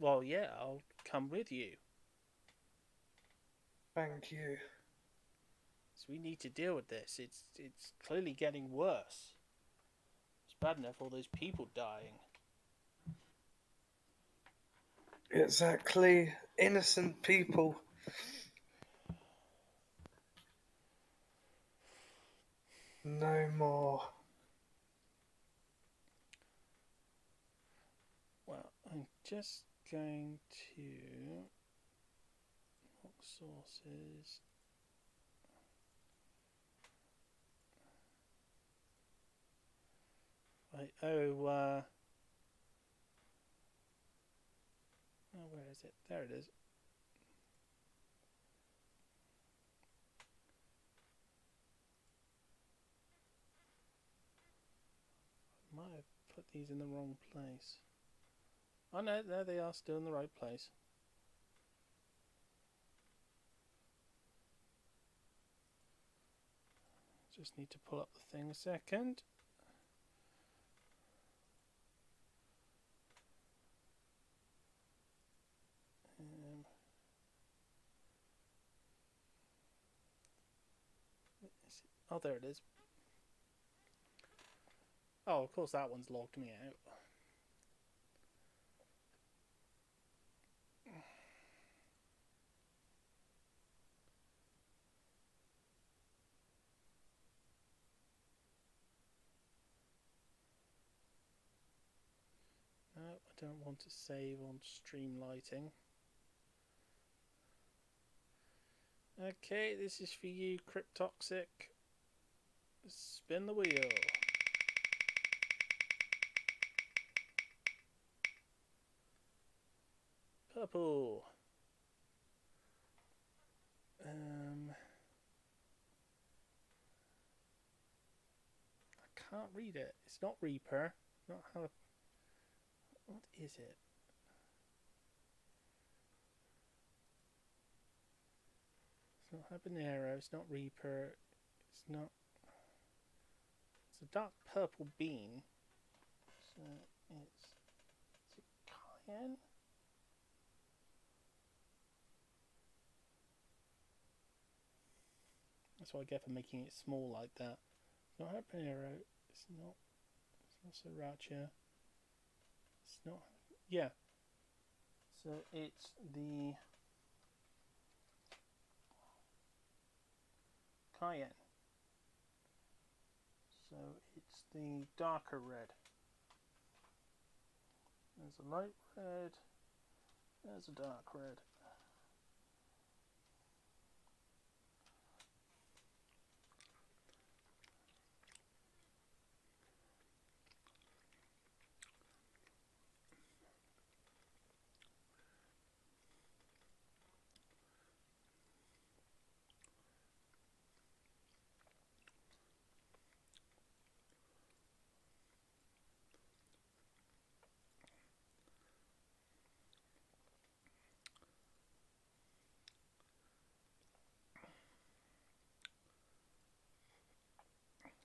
Well, yeah, I'll come with you. Thank you. So we need to deal with this. It's clearly getting worse. It's bad enough all those people dying. Exactly. Innocent people. No more. Well, I'm just going to lock sources. Right, oh, where is it? There it is. Might have put these in the wrong place. Oh no, there they are, still in the right place. Just need to pull up the thing a second. Oh, there it is. Oh, of course that one's logged me out. I don't want to save on stream lighting. Okay, this is for you, Cryptoxic. Spin the wheel. Purple. I can't read it. It's not Reaper. Not how. What is it? It's not Habanero. It's not Reaper. It's not. It's a dark purple bean. So it's. Is it cayenne? That's what I get for making it small like that. It's not habanero. It's not sriracha. It's not. Yeah. So it's the cayenne. So it's the darker red. There's a light red. There's a dark red.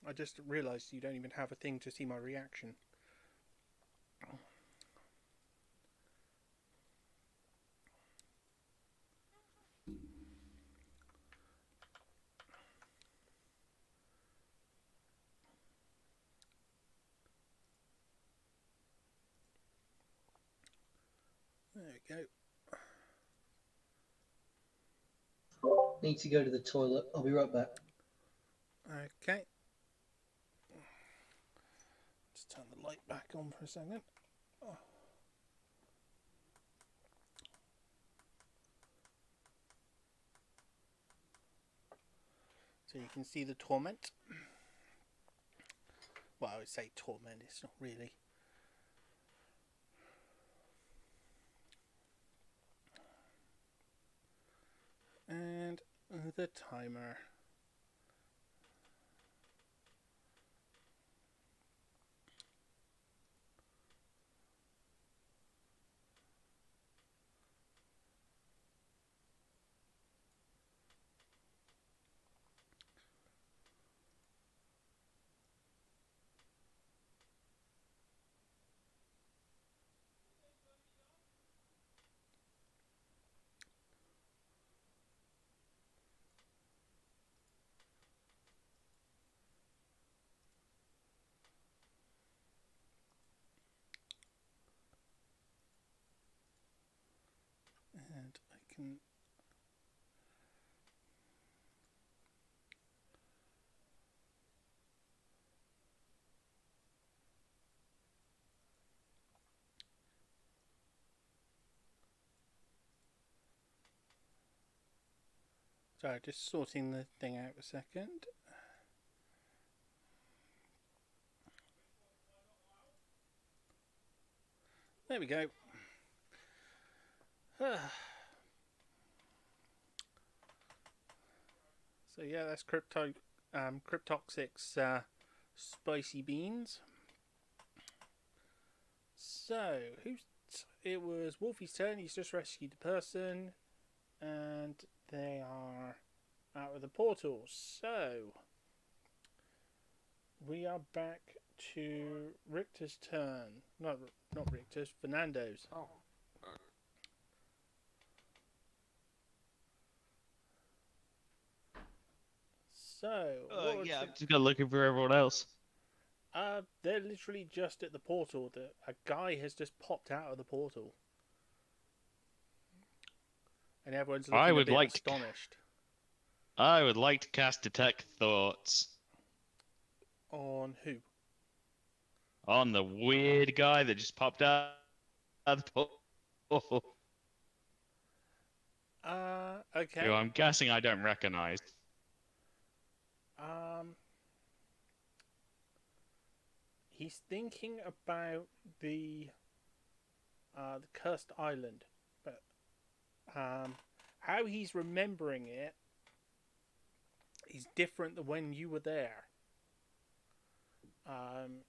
I just realised you don't even have a thing to see my reaction. There we go. Need to go to the toilet. I'll be right back. Okay. Let's turn the light back on for a second. Oh. So you can see the torment. Well, I would say torment, it's not really. And the timer. And I can sorry, just sorting the thing out a second. There we go. So yeah, that's Cryptoxic's spicy beans. So it was Wolfie's turn. He's just rescued the person, and they are out of the portal. So we are back to Richter's turn. Not Richter's, Fernando's. Oh. So yeah, I'm just looking for everyone else. they're literally just at the portal. A guy has just popped out of the portal, and everyone's looking a bit astonished. I would like to cast Detect Thoughts On who? on the weird guy that just popped out the portal, Okay. who I'm guessing I don't recognize. He's thinking about the cursed island, but how he's remembering it is different than when you were there.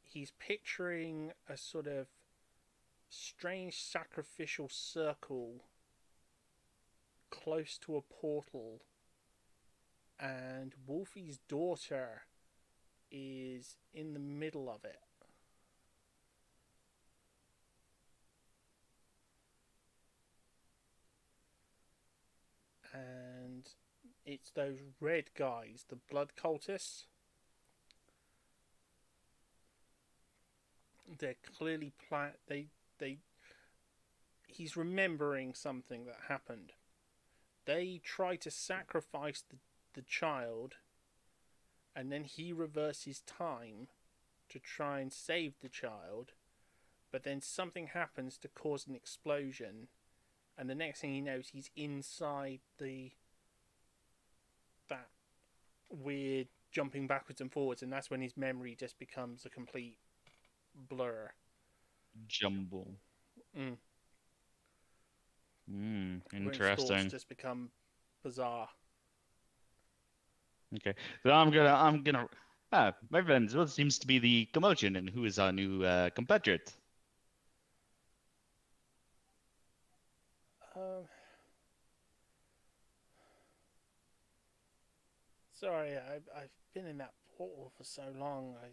He's picturing a sort of strange sacrificial circle close to a portal, and Wolfie's daughter is in the middle of it. And it's those red guys, the blood cultists. They're clearly he's remembering something that happened. They try to sacrifice the child, and then he reverses time to try and save the child, but then something happens to cause an explosion, and the next thing he knows, he's inside that weird jumping backwards and forwards, and that's when his memory just becomes a complete blur. Jumble. When his thoughts Interesting. just become bizarre. Okay, so I'm gonna. My friends, what seems to be the commotion, and who is our new compatriot? Sorry, I've been in that portal for so long. I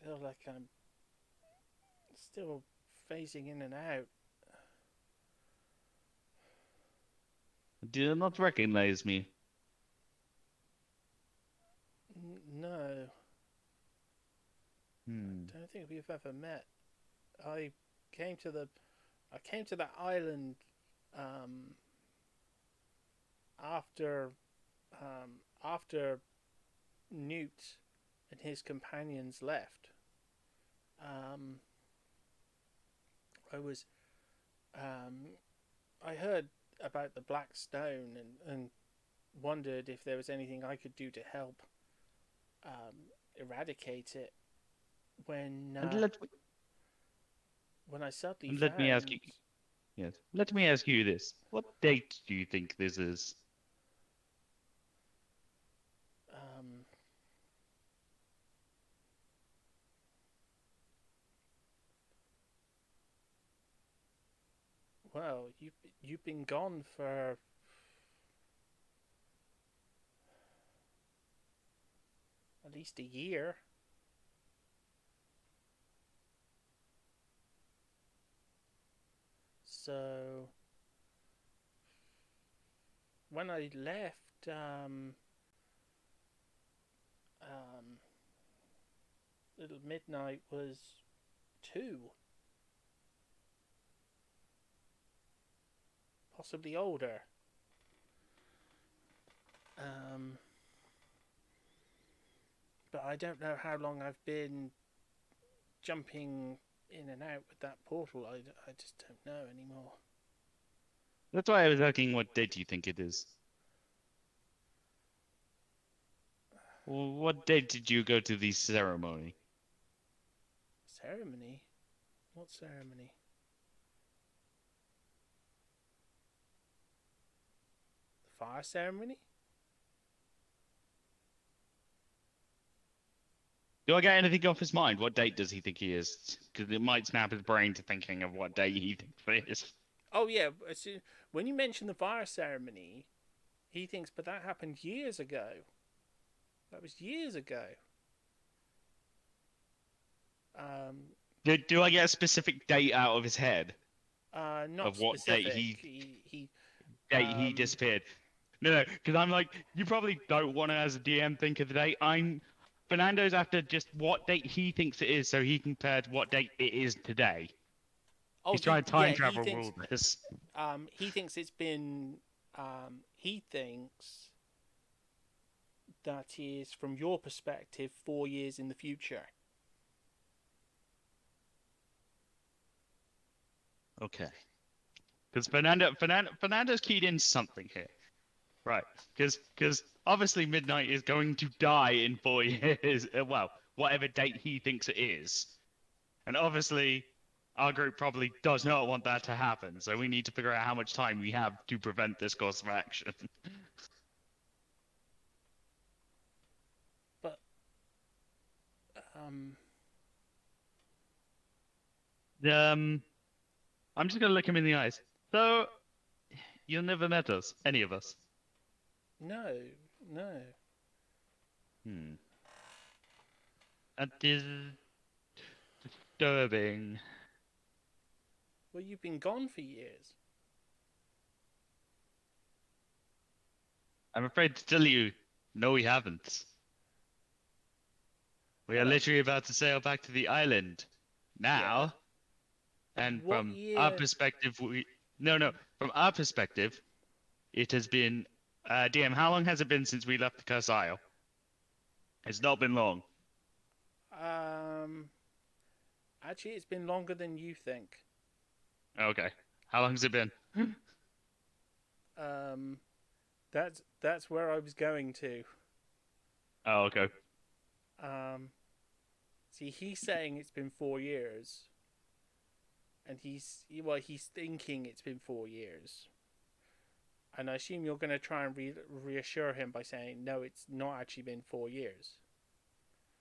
feel like I'm still phasing in and out. Do you not recognize me? No, Hmm. don't think we've ever met. I came to that island after Newt and his companions left. I heard about the Black Stone and wondered if there was anything I could do to help eradicate it. When I suddenly And let me ask found- you. Yes. Let me ask you this: what date do you think this is? Well, you've been gone for at least a year. So when I left, Little Midnight was 2, possibly older. But I don't know how long I've been jumping in and out with that portal. I just don't know anymore. That's why I was asking what date you think it is. Well, what date did you go to the ceremony? Ceremony? What ceremony? The fire ceremony? Do I get anything off his mind? What date does he think he is? Because it might snap his brain to thinking of what date he thinks it is. Oh yeah, when you mention the fire ceremony, he thinks, but that happened years ago. That was years ago. Do I get a specific date out of his head? Not Of what specific. date he disappeared? No, because I'm like, you probably don't want to, as a DM, think of the date. Fernando's after just what date he thinks it is, so he compared what date it is today. Oh, He's trying to time travel all this. He thinks it's been. He thinks that is, from your perspective, 4 years in the future. Okay. Because Fernando's keyed in something here. Right. Because obviously Midnight is going to die in 4 years. Well, whatever date he thinks it is. And obviously, our group probably does not want that to happen. So we need to figure out how much time we have to prevent this course of action. But I'm just gonna look him in the eyes. So, you never met us, any of us. no. That is disturbing. Well, you've been gone for years. I'm afraid to tell you, no, we haven't. We are Well, literally about to sail back to the island now. And What from our year- perspective, from our perspective, it has been, DM, how long has it been since we left the Curse Isle? It's not been long. Actually, it's been longer than you think. Okay. How long has it been? That's where I was going to. Oh, okay. See, he's saying it's been 4 years, and he's thinking it's been 4 years. And I assume you're going to try and reassure him by saying, no, it's not actually been 4 years.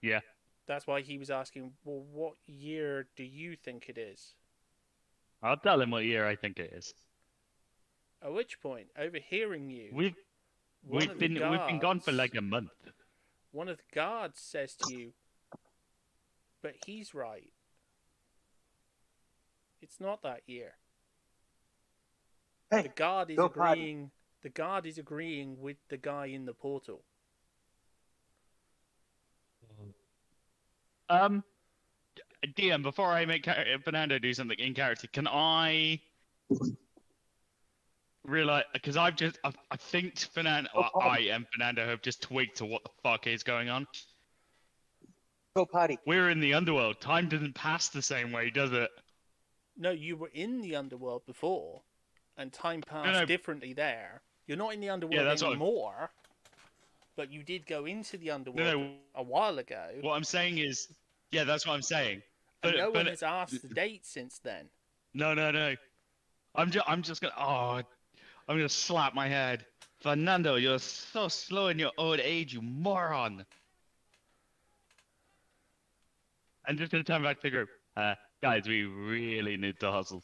Yeah. That's why he was asking, well, what year do you think it is? I'll tell him what year I think it is. At which point, overhearing you, We've been gone for like a month. one of the guards says to you, but he's right. It's not that year. Hey, The guard is go potty. agreeing. The guard is agreeing with the guy in the portal. DM, before I make Fernando do something in character, can I realize, because I think Fernando, I and Fernando have just twigged to what the fuck is going on. Go potty. We're in the underworld. Time doesn't pass the same way, does it? No, you were in the underworld before, and time passed No. differently there. You're not in the underworld that's what- anymore, but you did go into the underworld No. a while ago. What I'm saying is, yeah, that's what I'm saying. And no one has asked the date since then. No. I'm just gonna. Oh, I'm gonna slap my head. Fernando, you're so slow in your old age, you moron. I'm just gonna turn back to the group. Guys, we really need to hustle.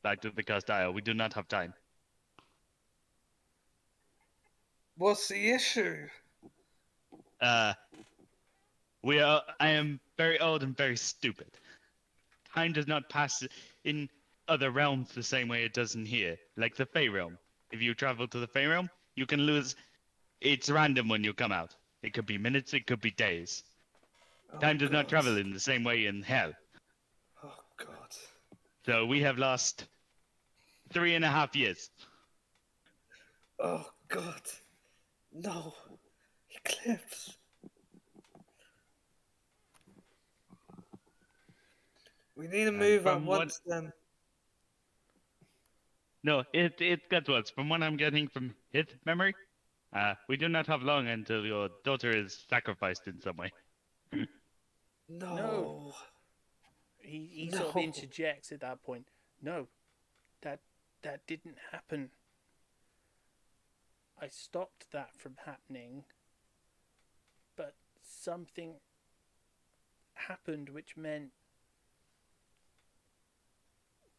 Back to the Cursed Isle. We do not have time. What's the issue? I am very old and very stupid. Time does not pass in other realms the same way it does in here. Like the Fey realm. If you travel to the Fey realm, you can lose. It's random when you come out. It could be minutes, it could be days. Time does not travel in the same way in hell. Oh God. So we have lost 3.5 years. Oh God. No. Eclipse. We need to move from at what- once then. No, it gets worse. From what I'm getting from his memory, we do not have long until your daughter is sacrificed in some way. No. He sort of No. interjects at that point. No, that didn't happen. I stopped that from happening, but something happened which meant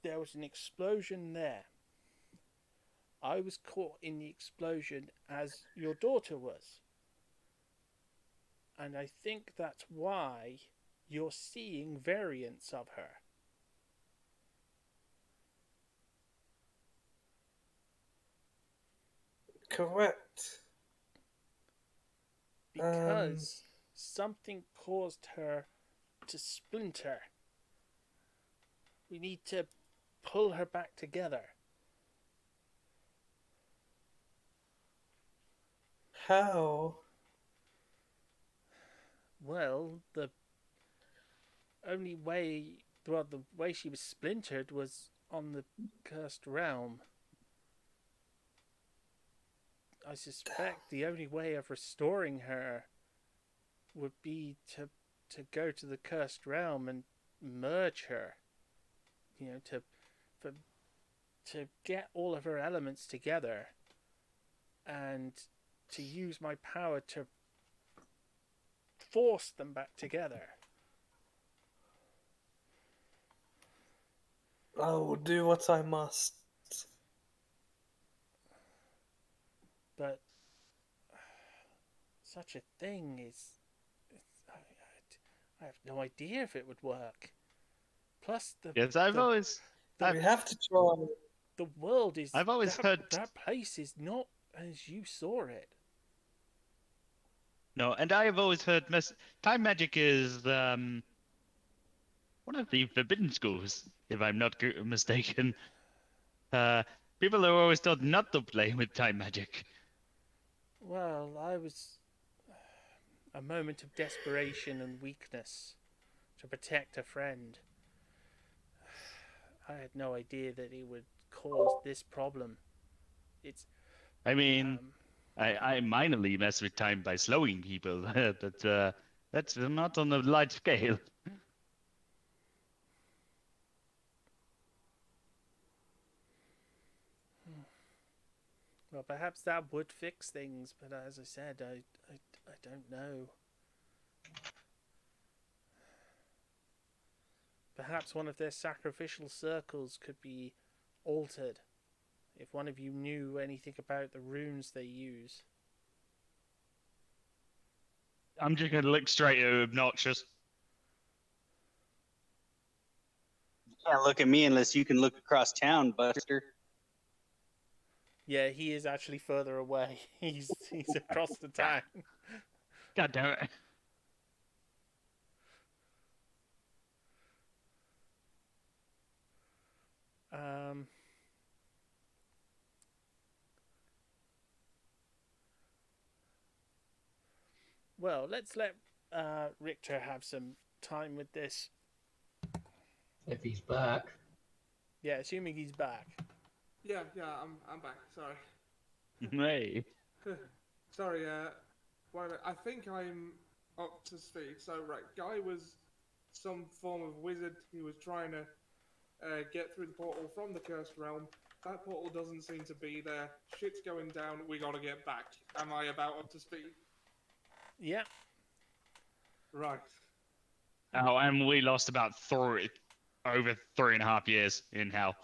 there was an explosion there. I was caught in the explosion as your daughter was. And I think that's why you're seeing variants of her. Correct. Because something caused her to splinter. We need to pull her back together. How? Well, the only way Well, the way she was splintered was on the cursed realm. I suspect the only way of restoring her would be to go to the cursed realm and merge her. You know, to get all of her elements together and to use my power to force them back together. I will do what I must. But such a thing is... I have no idea if it would work. Plus, Yes, I've always We have to try. the world is... I've always heard. That place is not as you saw it. No, and I have always heard time magic is one of the forbidden schools, if I'm not mistaken. People are always told not to play with time magic. Well, I was... a moment of desperation and weakness to protect a friend. I had no idea that it would cause this problem. It's... I mean, I minorly mess with time by slowing people, but that's not on a large scale. Well, perhaps that would fix things, but as I said, I don't know. Perhaps one of their sacrificial circles could be altered. If one of you knew anything about the runes they use. I'm just gonna look straight at Obnoxious. You can't look at me unless you can look across town, Buster. Yeah, he is actually further away. He's across the town. God damn it. Well, let's let Richter have some time with this. If he's back. Yeah, assuming he's back. Yeah, I'm back. Sorry. Hey. Sorry, I think I'm up to speed. So, right, Guy was some form of wizard. He was trying to get through the portal from the cursed realm. That portal doesn't seem to be there. Shit's going down. We gotta get back. Am I about up to speed? Yeah. Right. Oh, and we lost about over 3.5 years in hell.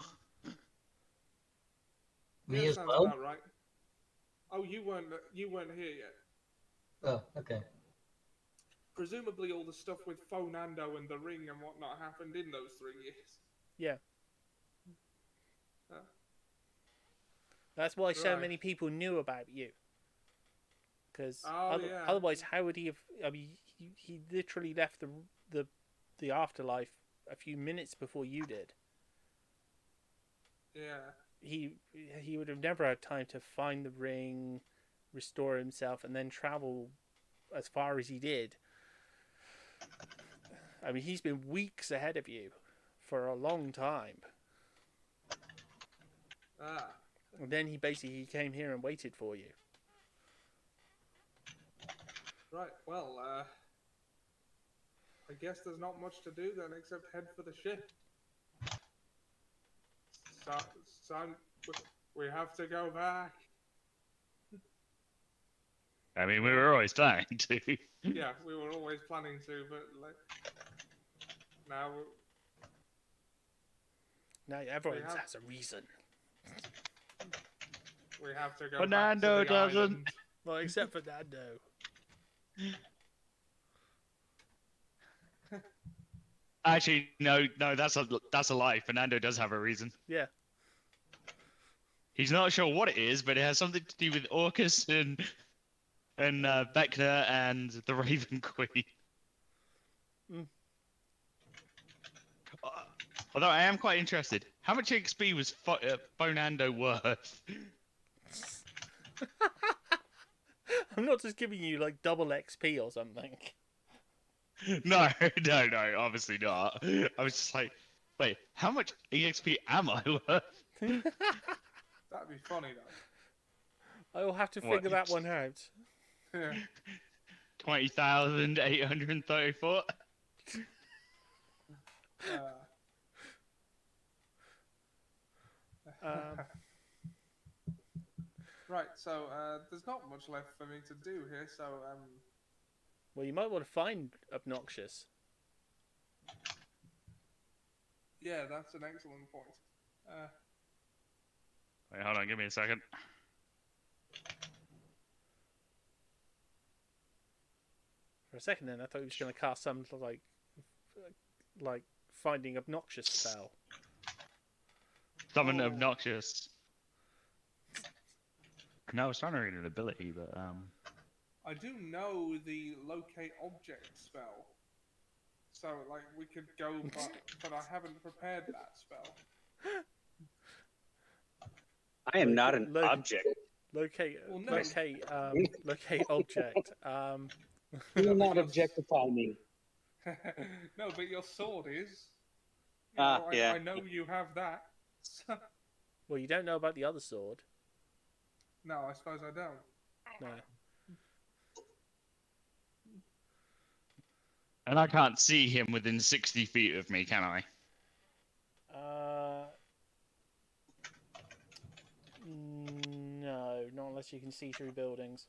Me Yeah, as sounds well? about right. Oh, you weren't here yet. Oh, okay. Presumably all the stuff with Phonando and the ring and whatnot happened in those 3 years. Yeah. Oh. That's why so Right. many people knew about you. Because yeah. otherwise, how would he have? I mean, he literally left the afterlife a few minutes before you did. Yeah. He would have never had time to find the ring, restore himself, and then travel as far as he did. I mean, he's been weeks ahead of you for a long time. Ah. And then he came here and waited for you. Right, well, I guess there's not much to do then except head for the ship. We have to go back. I mean, we were always planning to. Yeah, we were always planning to, but now everyone has a reason. we have to go Fernando back to the doesn't. island. Well, except for Nando. Actually, no, that's a lie. Fernando does have a reason. Yeah. He's not sure what it is, but it has something to do with Orcus and Vecna and the Raven Queen. Mm. Although I am quite interested, how much XP was Bonando worth? I'm not just giving you like double XP or something. No, no, obviously not. I was just like, wait, how much EXP am I worth? That'd be funny though. I will have to What? figure that one out. Yeah. 20,834? Um, Right, so there's not much left for me to do here, so well, you might want to find Obnoxious. yeah, that's an excellent point. Wait, hold on, give me a second. For a second then, I thought he was going to cast some like finding Obnoxious spell. Summon Oh. obnoxious. No, I was trying to read an ability, but I do know the locate object spell, so like we could go, but I haven't prepared that spell. I am not an object. Locate, Well, no. locate object. Do not objectify me. No, but your sword is. Yeah. I know you have that. Well, you don't know about the other sword. No, I suppose I don't. No. and I can't see him within 60 feet of me, can I? No, not unless you can see through buildings.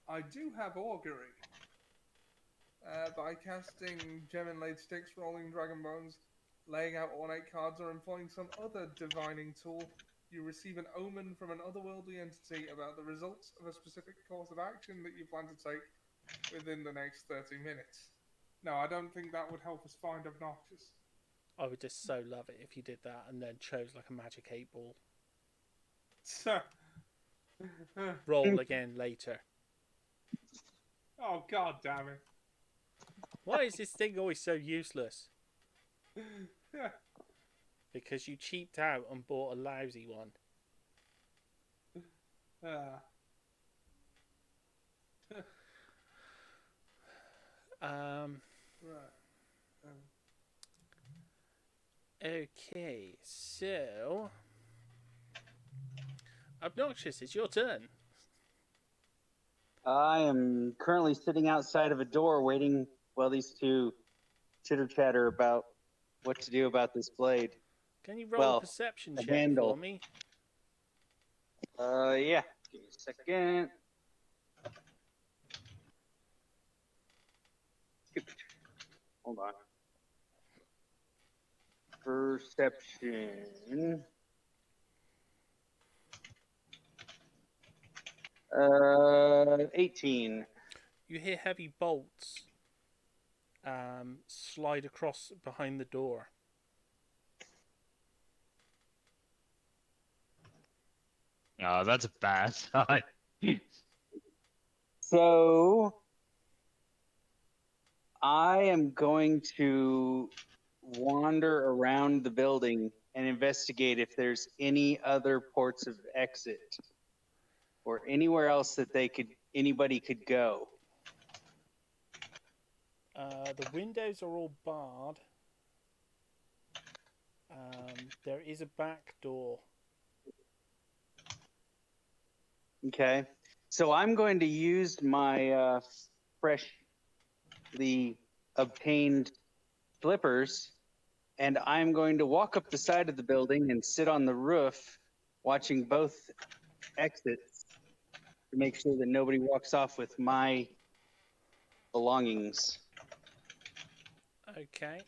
I do have augury. By casting gem inlaid sticks, rolling dragon bones, laying out ornate cards, or employing some other divining tool, you receive an omen from an otherworldly entity about the results of a specific course of action that you plan to take within the next 30 minutes. No, I don't think that would help us find Obnoxious. I would just so love it if you did that and then chose like a magic 8-ball. Roll again later. Oh, god damn it. Why is this thing always so useless? Because you cheaped out and bought a lousy one. Right. Okay, so Obnoxious, it's your turn. I am currently sitting outside of a door waiting while these two chitter chatter about what to do about this blade. Can you roll Well, a perception a check handle. for me? Yeah. Give me a second. Hold on. Perception. 18. You hear heavy bolts slide across behind the door. Oh, that's a bad sign. So I am going to wander around the building and investigate if there's any other ports of exit or anywhere else that anybody could go. The windows are all barred. There is a back door. Okay. So I'm going to use my freshly obtained slippers, and I'm going to walk up the side of the building and sit on the roof watching both exits to make sure that nobody walks off with my belongings. Okay.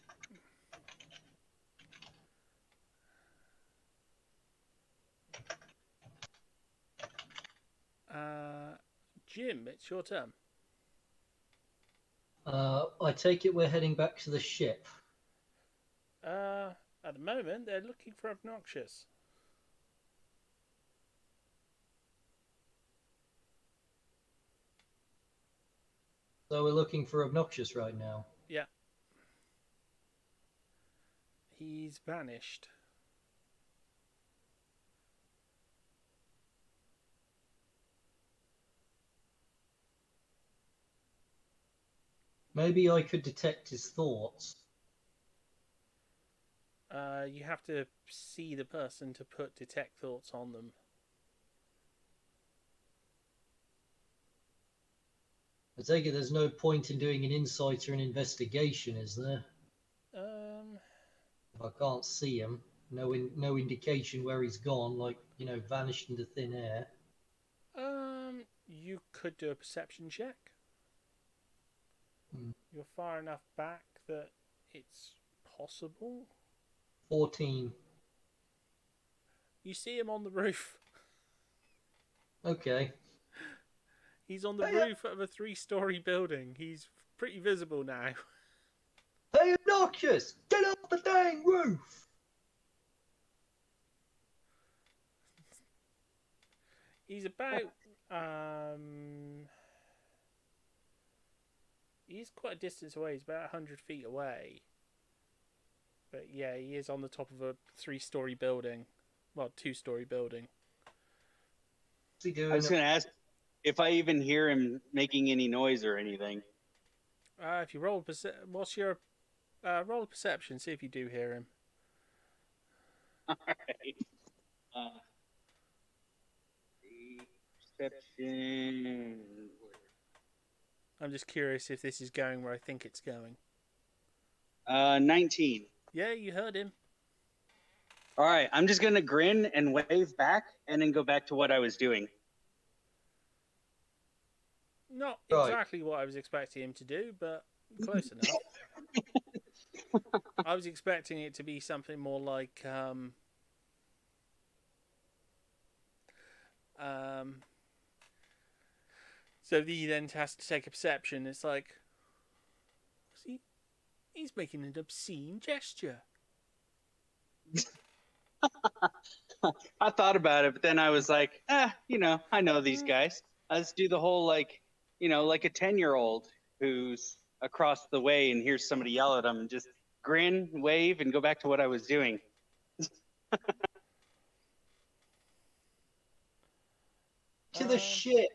Jim, it's your turn. I take it we're heading back to the ship. At the moment, they're looking for Obnoxious. So we're looking for Obnoxious right now. Yeah. He's vanished. Maybe I could detect his thoughts. You have to see the person to put detect thoughts on them. I take it there's no point in doing an insight or an investigation, is there? If I can't see him, no indication where he's gone, like, vanished into thin air. You could do a perception check. Hmm. You're far enough back that it's possible. 14. You see him on the roof. Okay. He's on the roof of a 3-story building. He's pretty visible now. Hey, obnoxious! Get off the dang roof! He's about he's quite a distance away. He's about 100 feet away. But yeah, he is on the top of a 3-story building. Well, 2-story building. What's he doing? I was going to ask if I even hear him making any noise or anything. If you roll what's your roll a perception? See if you do hear him. All right. Perception. I'm just curious if this is going where I think it's going. 19. Yeah, you heard him. All right, I'm just going to grin and wave back and then go back to what I was doing. Not Right. exactly what I was expecting him to do, but close enough. I was expecting it to be something more like so he then has to take a perception. It's like, see, he's making an obscene gesture. I thought about it, but then I was like, I know these guys. Let's do the whole like a 10-year-old who's across the way and hears somebody yell at him and just grin, wave, and go back to what I was doing. To the ship.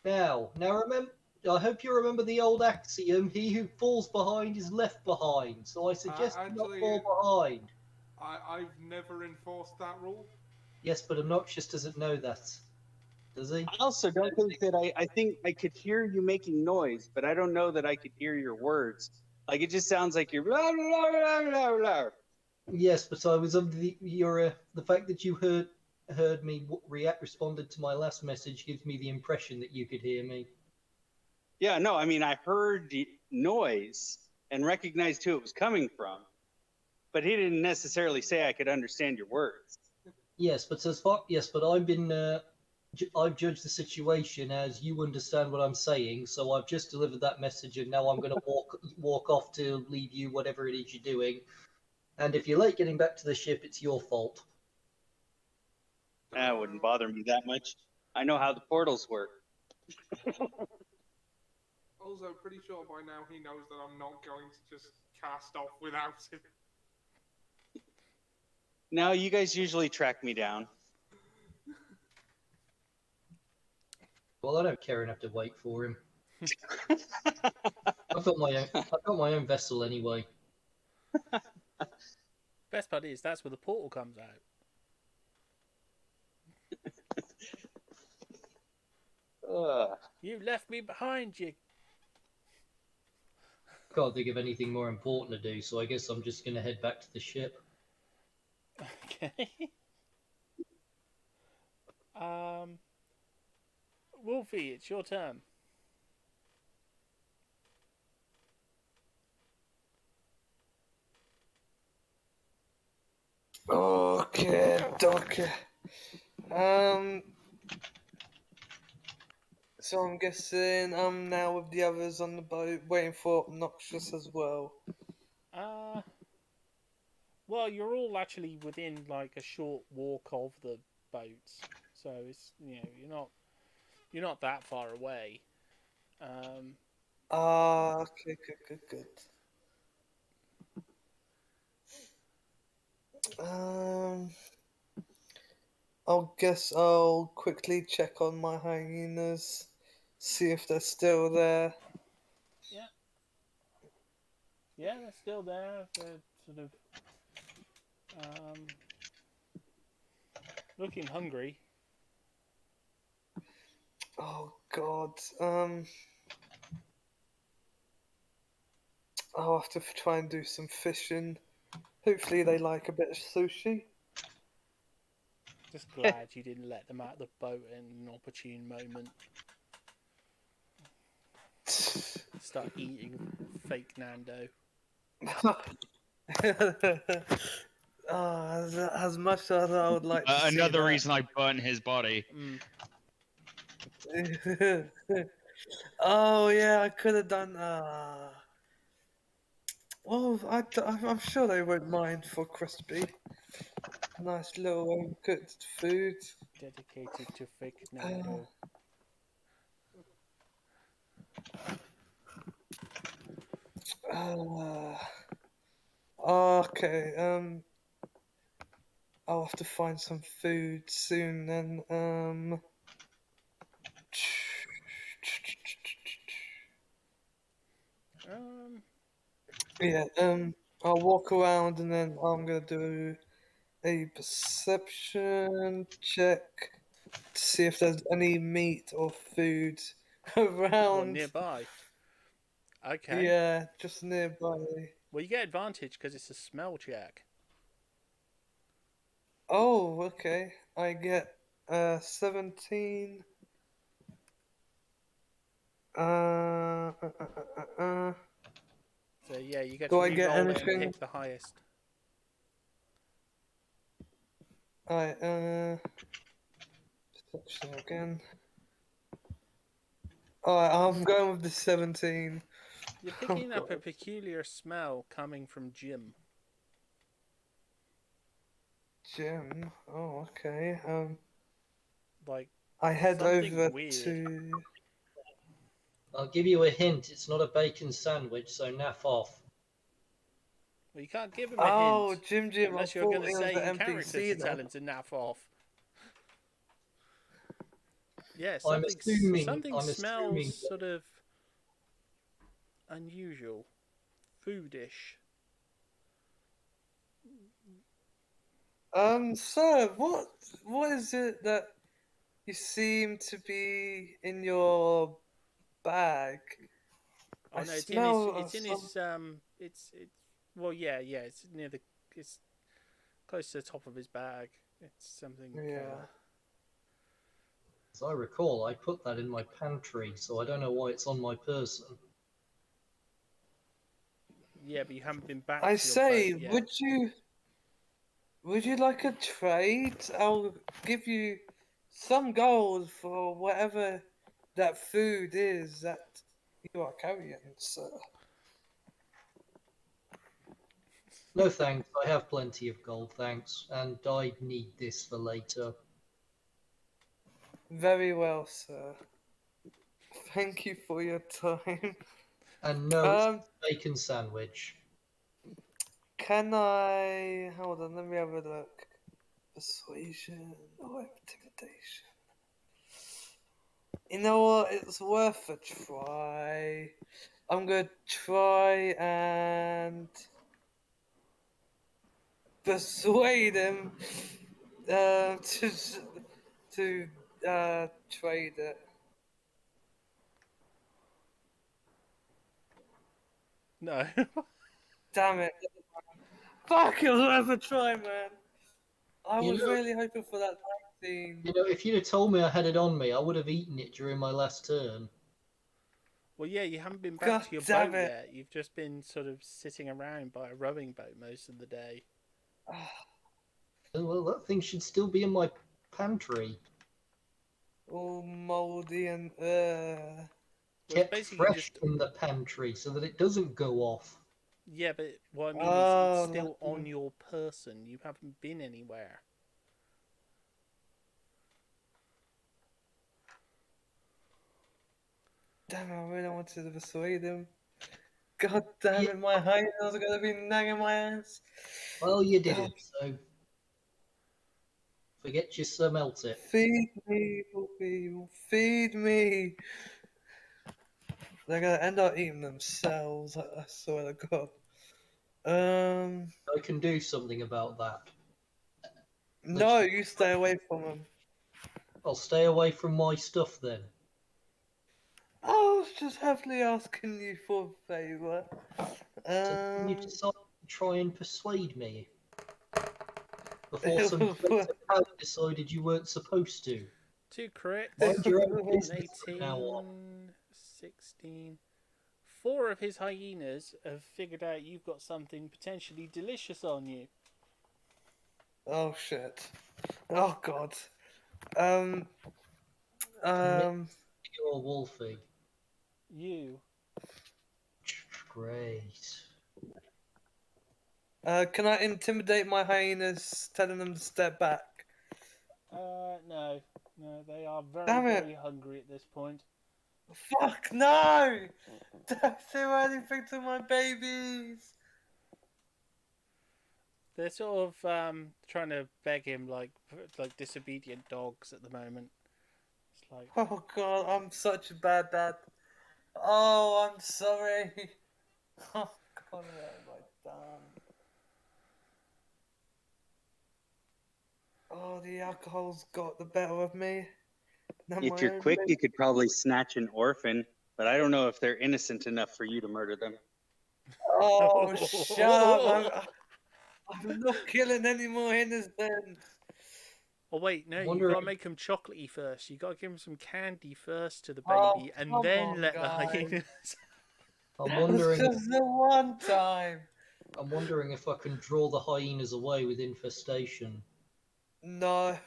Now remember, I hope you remember the old axiom, he who falls behind is left behind. So I suggest you not Actually, fall behind. I've never enforced that rule. Yes, but Obnoxious doesn't know that. Does he? I also don't think that I think I could hear you making noise, but I don't know that I could hear your words. Like it just sounds like you're blah, blah, blah, blah, blah. Yes, but I was of the fact that you heard me responded to my last message gives me the impression that you could hear me. Yeah, no, I mean I heard the noise and recognized who it was coming from, but he didn't necessarily say I could understand your words. Yes, but I've judged the situation as you understand what I'm saying, so I've just delivered that message, and now I'm going to walk off to leave you whatever it is you're doing. And if you're late getting back to the ship, it's your fault. That wouldn't bother me that much. I know how the portals work. Also, pretty sure by now he knows that I'm not going to just cast off without him. No, you guys usually track me down. Well, I don't care enough to wait for him. I've got my own vessel anyway. Best part is that's where the portal comes out. You left me behind, you. Can't think of anything more important to do, so I guess I'm just going to head back to the ship. Okay. Wolfie, it's your turn. Okay. So I'm guessing I'm now with the others on the boat, waiting for Obnoxious as well. Well, you're all actually within like a short walk of the boats, so it's you're not that far away. Okay, good. I'll quickly check on my hyenas, see if they're still there. Yeah. Yeah, they're still there. They're sort of looking hungry. Oh God. I'll have to try and do some fishing. Hopefully they like a bit of sushi. Just glad you didn't let them out of the boat in an opportune moment. Start eating fake Nando. As much as I would like to see Another that. reason I burnt his body. Oh yeah, I could have done. Well, I'm sure they won't mind for crispy. Nice little cooked food. Dedicated to fake Nando. Okay. I'll have to find some food soon then. Yeah. I'll walk around and then I'm gonna do a perception check to see if there's any meat or food around. Nearby. Okay. Yeah, just nearby. Well, you get advantage because it's a smell check. Oh, okay. I get 17. So yeah, you get Do to I get re-roll it and anything? pick the highest. Alright, perception again. Alright, I'm going with the 17. You're picking Oh, up a God. peculiar smell coming from Jim. Jim. Oh, okay. Like I head something over weird. to. I'll give you a hint. It's not a bacon sandwich, so naff off. Well, you can't give him a Oh, hint Jim, I unless you're thought going to it was say the in character NPC to tell now. him to naff off. Yeah, I'm assuming. something I'm smells assuming. sort of unusual, foodish. Sir, what is it that you seem to be in your bag? Oh I no, it's smell in his it's well yeah, it's near the it's close to the top of his bag. It's something Yeah. As I recall, I put that in my pantry, so I don't know why it's on my person. yeah, but you haven't been back I to your say, boat yet. would you like a trade? I'll give you some gold for whatever that food is that you are carrying, sir. No thanks, I have plenty of gold, thanks, and I need this for later. Very well, sir. Thank you for your time. And no, it's not a bacon sandwich. Can I hold on? Let me have a look. Persuasion or intimidation. You know what? It's worth a try. I'm gonna try and persuade him to trade it. No. Damn it! Fuck! It was worth a try, man. I You was know, really hoping for that 19. if you'd have told me I had it on me, I would have eaten it during my last turn. Well, yeah, you haven't been back God to your damn boat it. yet. You've just been sort of sitting around by a rowing boat most of the day. Oh, well, that thing should still be in my pantry. All moldy and Well, it's Kept basically fresh just in the pantry so that it doesn't go off. yeah, but what I mean is Oh, it's still lucky. on your person. You haven't been anywhere. Damn it, I really wanted to persuade him. God damn Yeah. it, my hyenas are gonna be nagging my ass. Well, you did it, so forget to melt it. Feed me, people, feed me. They're gonna end up eating themselves, I swear to God. I can do something about that. No, you stay away from him. I'll stay away from my stuff then. I was just happily asking you for a favour. So you decided to try and persuade me before some power decided you weren't supposed to. 2 crits. Mind your own An business from now 18, on. 16. 4 of his hyenas have figured out you've got something potentially delicious on you. Oh shit. Oh god. You're wolfing. You. Great. Can I intimidate my hyenas, telling them to step back? No. No, they are very, Damn it. very hungry at this point. Fuck no! Don't do anything to my babies! They're sort of trying to beg him like disobedient dogs at the moment. It's like, Oh god, I'm such a bad dad. Oh, I'm sorry. Oh god, what have I done? Oh, the alcohol's got the better of me. Now If my you're own quick, baby- you could probably snatch an orphan, but I don't know if they're innocent enough for you to murder them. Oh, shut up! I'm not killing any more innocents. oh wait, no, you Wondering- gotta make him chocolatey first. You gotta give him some candy first to the Oh, baby, and come then on, let the guys. hyenas. I'm It's wondering. just the one time. I'm wondering if I can draw the hyenas away with infestation. No.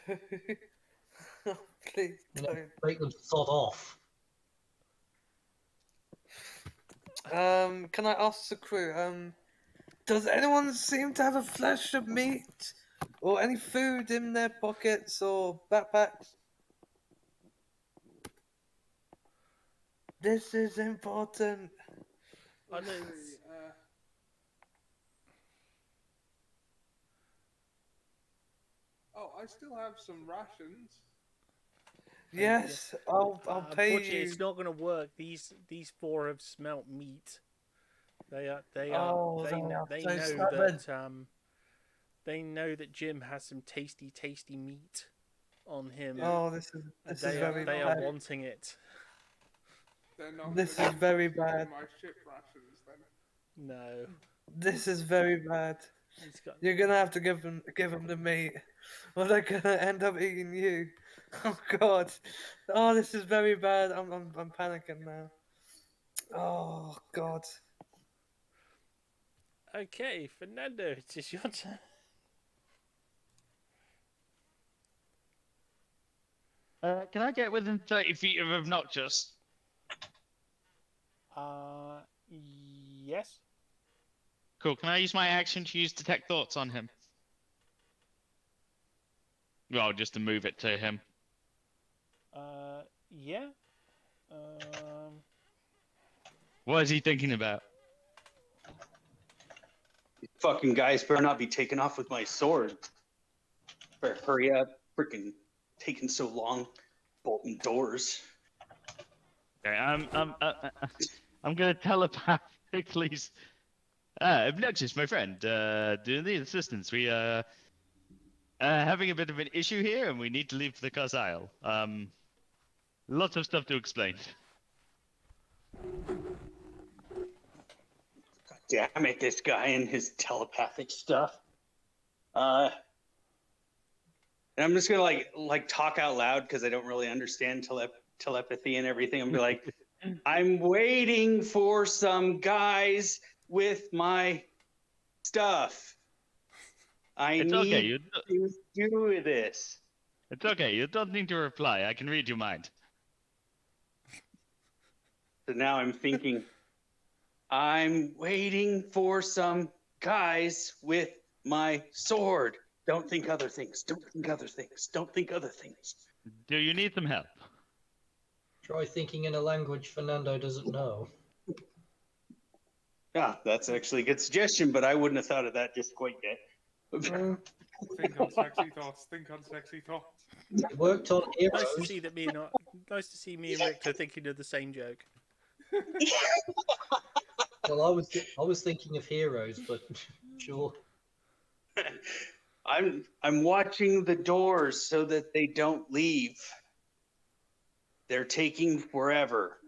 Please You know, don't. make them sod off. Can I ask the crew? Does anyone seem to have a flesh of meat or any food in their pockets or backpacks? This is important. Others. Oh, I still have some rations. Yes, I'll pay Unfortunately, you. it's not gonna work. These 4 have smelt meat. They are. Oh, They they are they so know stubborn. that they know that Jim has some tasty meat on him. Oh, this is very They bad. are wanting it. They're not This gonna is very consume bad. My ship rations then. No. This is very bad. He's got. You're gonna have to give them the meat, or they're gonna end up eating you. Oh God! Oh, this is very bad. I'm panicking now. Oh God! Okay, Fernando, it is your turn. Can I get within 30 feet of Obnoxious? Yes. Cool. Can I use my action to use Detect Thoughts on him? Well, just to move it to him. Yeah. What is he thinking about? Fucking guys better not be taken off with my sword. Better hurry up. Freaking taking so long bolting doors. Okay, I'm gonna telepathically. Obnoxious, my friend. Do you need assistance? We having a bit of an issue here, and we need to leave the Casile. Lots of stuff to explain. Damn it, this guy and his telepathic stuff. And I'm just gonna like talk out loud because I don't really understand telepathy and everything. I'm be like, I'm waiting for some guys with my stuff. It's okay. need to do this. It's okay. You don't need to reply. I can read your mind. So now I'm thinking, I'm waiting for some guys with my sword. Don't think other things. Don't think other things. Don't think other things. Do you need some help? Try thinking in a language Fernando doesn't know. Yeah, that's actually a good suggestion, but I wouldn't have thought of that just quite yet. Think on sexy thoughts. Think on sexy thoughts. It worked on Nice to heroes. see that me and nice to see me and Rick are thinking of the same joke. Well, I was thinking of heroes, but sure. I'm watching the doors so that they don't leave. They're taking forever.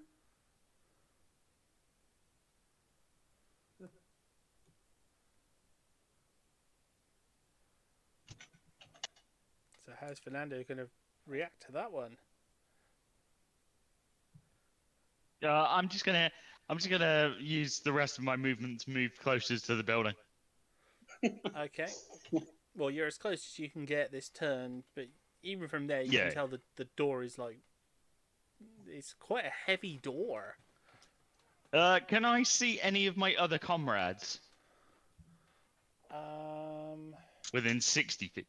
So how's Fernando going to react to that one? I'm just gonna use the rest of my movement to move closest to the building. Okay. Well, you're as close as you can get this turn, but even from there, you Yeah. can tell that the door is like... It's quite a heavy door. Can I see any of my other comrades within 60 feet?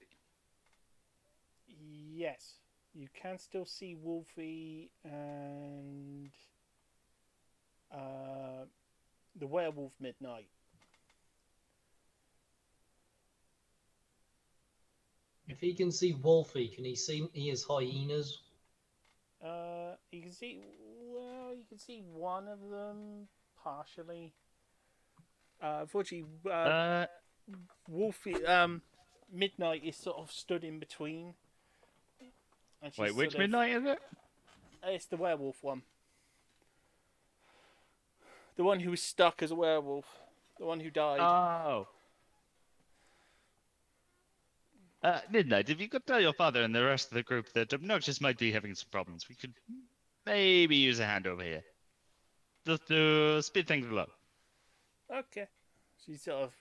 Yes. You can still see Wolfie and... the werewolf Midnight. If he can see Wolfie, can he see his hyenas? You can see... Well, you can see one of them, partially. Unfortunately, Wolfie... Midnight is sort of stood in between. And she's Wait, which sort of- midnight is it? It's the werewolf one. The one who was stuck as a werewolf. The one who died. Oh. Midnight, if you could tell your father and the rest of the group that Obnoxious might be having some problems, we could maybe use a hand over here. Just to speed things along. Okay. She sort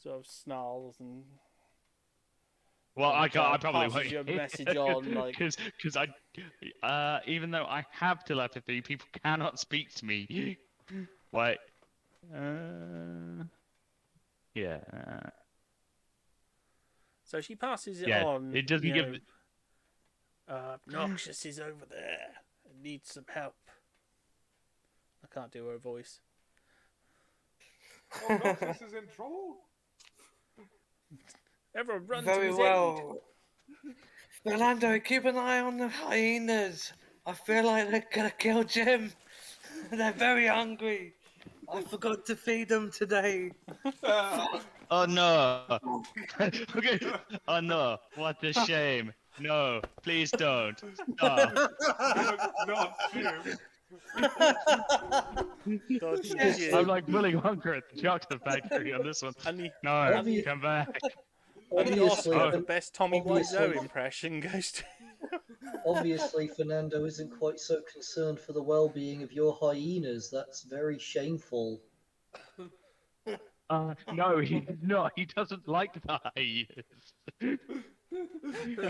of snarls and... Well, I probably passes won't. your message on, like... Because even though I have telepathy, people cannot speak to me. Wait. Yeah. So she passes it Yeah, on. it doesn't give... Noxious is over there and needs some help. I can't do her voice. Oh, Noxus is in trouble. Everyone run to Very his well. Fernando, keep an eye on the hyenas. I feel like they're gonna kill Jim. They're very hungry. I forgot to feed them today. Oh no! Okay. Oh no! What a shame! No, please don't. Stop. Not Jim. Dodgy Yes. Jim. I'm like Willy Wonka at the chocolate factory on this one. And the, No, Obvi- come back. and the Obviously, Oscar, the best Tommy obviously- Wiseau impression goes to... Obviously, Fernando isn't quite so concerned for the well-being of your hyenas. That's very shameful. No, he's not. He doesn't like the hyenas.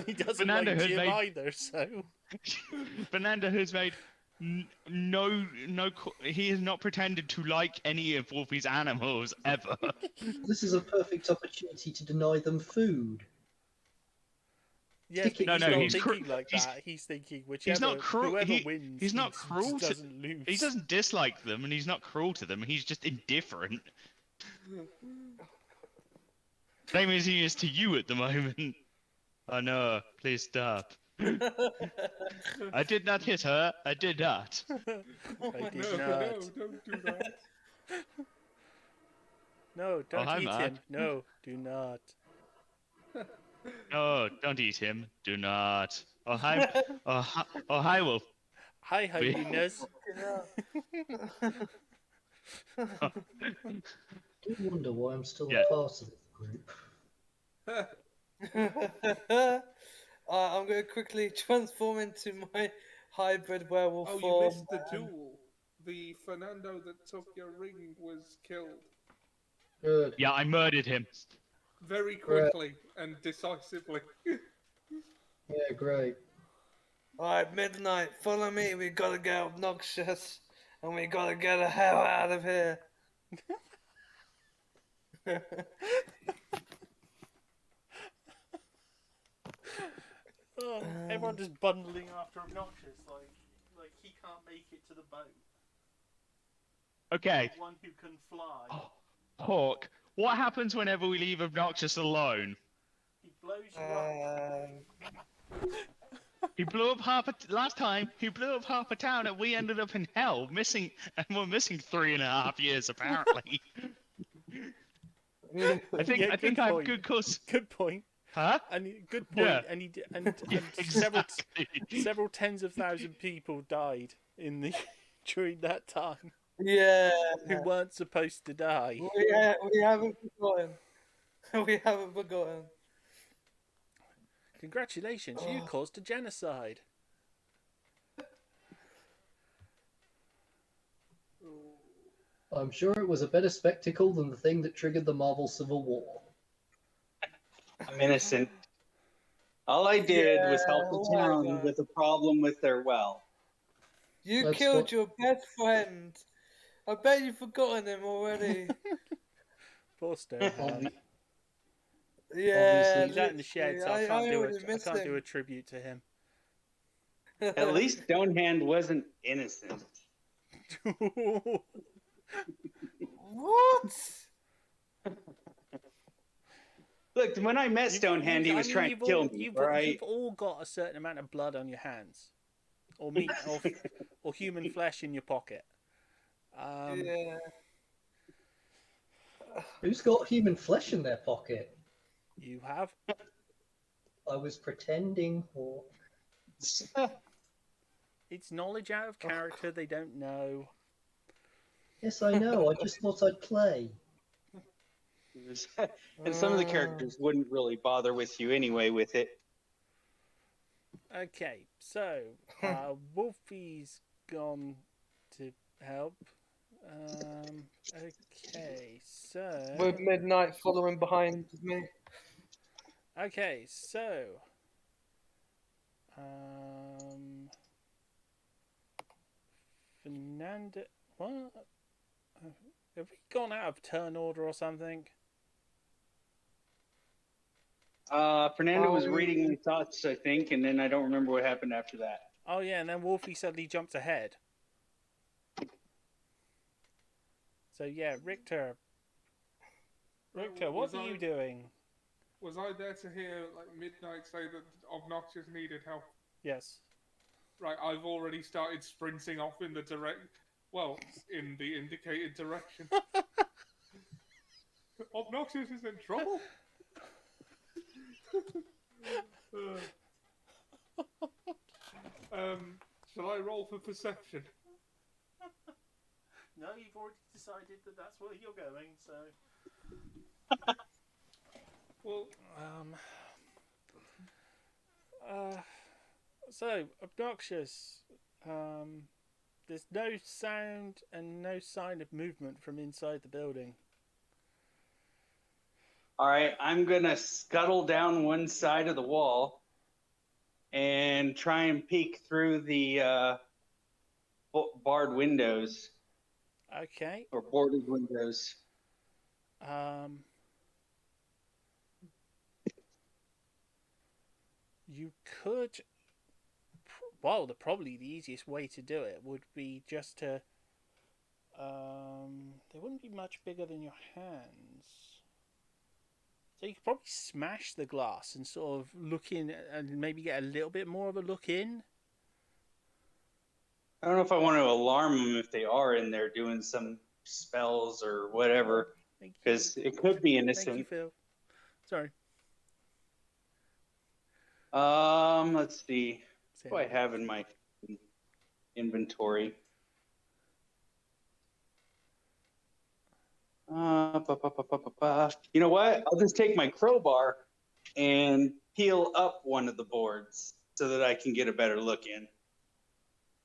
He doesn't Fernando like has Jim made- either, so... Fernando has made no. He has not pretended to like any of Wolfie's animals ever. This is a perfect opportunity to deny them food. Yes, but No, he's no, not he's thinking cru- like he's- that. He's thinking whichever, not cruel- whoever he- wins, he's not he cruel to- doesn't lose. He doesn't dislike them, and he's not cruel to them. He's just indifferent. Same as he is to you at the moment. Oh no! Please stop. I did not hit her. I did not. I did No, not. don't do that. No, don't hi, eat Matt. him. No, do not. No, don't eat him. Do not. Oh hi. Oh hi, Wolf. Hi, hyenas. I do wonder why I'm still Yeah. a part of this group. I'm going to quickly transform into my hybrid werewolf Oh, you form. missed the duel. The Fernando that took your ring was killed Good. Yeah, I murdered him. very quickly and decisively. Yeah, great. Alright, Midnight, follow me. We gotta get Obnoxious. And we gotta get the hell out of here. Oh, everyone just bundling after Obnoxious, like he can't make it to the boat. Okay, The one who can fly. Hawk. What happens whenever we leave Obnoxious alone? He blows you up. He blew up last time. He blew up half a town, and we ended up in hell, missing, and we're missing 3.5 years apparently. I think Yeah, I think good I have point. good cause. Good point. Huh? And good point. Yeah. And Yeah, exactly. several tens of thousand people died in the during that time Yeah. who weren't supposed to die. We haven't forgotten. We haven't forgotten. Congratulations, you caused a genocide. I'm sure it was a better spectacle than the thing that triggered the Marvel Civil War. I'm innocent. All I did was help Yeah, the oh my town God. with a problem with their well. You That's killed what- your best friend. I bet you've forgotten him already. Poor Stoneham. Obvi- Yeah, Obviously. He's out in the shed, so I literally. can't do already I miss can't do him. a tribute to him. At least Stonehand wasn't innocent. What? Look, when I met Stonehand, he was trying to kill me, right? You've all got a certain amount of blood on your hands, or meat, or human flesh in your pocket. Yeah. Who's got human flesh in their pocket? You have. I was pretending, or It's knowledge out of character. They don't know. yes, I know. I just thought I'd play. And some of the characters wouldn't really bother with you anyway with it. Okay, so Wolfie's gone to help. Okay, so With Midnight following behind me. okay, so Fernando, what? Have we gone out of turn order or something? Fernando was reading my thoughts, I think, and then I don't remember what happened after that. Oh yeah, and then Wolfie suddenly jumped ahead. So yeah, Richter, what are you doing? Was I there to hear like Midnight say that Obnoxious needed help? Yes. Right, I've already started sprinting off in the in the indicated direction. Obnoxious is in trouble. Shall I roll for perception? No, you've already decided that that's where you're going, so. Well, so Obnoxious. There's no sound and no sign of movement from inside the building. All right, I'm gonna scuttle down one side of the wall and try and peek through the barred windows Okay. or boarded windows. You could. Well, probably the easiest way to do it would be just to. They wouldn't be much bigger than your hands. So you could probably smash the glass and sort of look in and maybe get a little bit more of a look in. I don't know if I want to alarm them if they are in there doing some spells or whatever, because it could be innocent. Thank you, Phil. Sorry. Let's see. What do I have in my inventory? You know what? I'll just take my crowbar and peel up one of the boards so that I can get a better look in.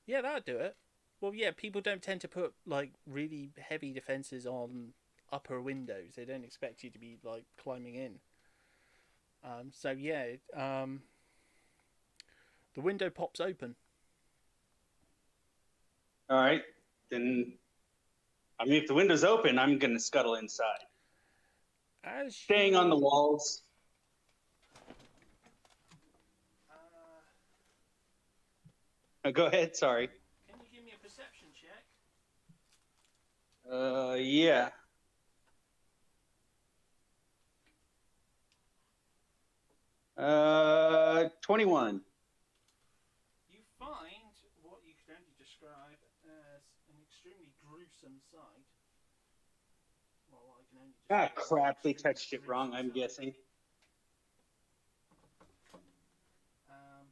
Yeah, that'd do it. Well, yeah, people don't tend to put like really heavy defenses on upper windows. They don't expect you to be like climbing in. So yeah, the window pops open. All right, then. I mean, if the window's open, I'm gonna scuttle inside. Staying on the walls. Go ahead. Sorry. Can you give me a perception check? Yeah. Uh, 21. gruesome sight. Well, I can only just Ah, crap! They touched it wrong. I'm guessing. Um,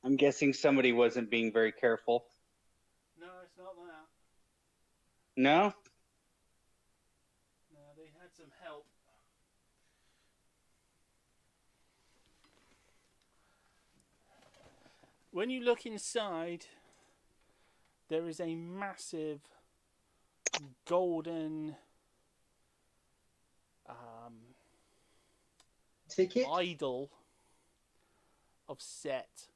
I'm guessing somebody wasn't being very careful. no, it's not that. No? No, they had some help. When you look inside, there is a massive golden Ticket? idol of Set.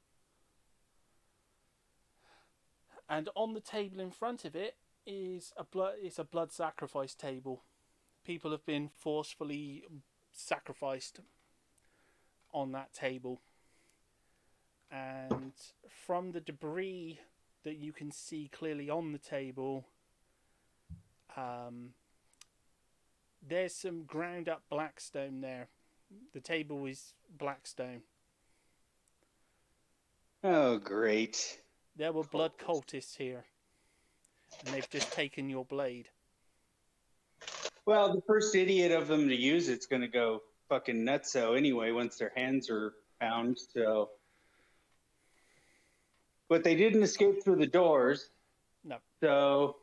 And on the table in front of it is it's a blood sacrifice table. People have been forcefully sacrificed on that table. And from the debris that you can see clearly on the table, there's some ground up blackstone there. The table is blackstone. Oh, great. There were blood cultists here, and they've just taken your blade. Well, the first idiot of them to use it's going to go fucking nutso anyway once their hands are found. So, but they didn't escape through the doors. No. So,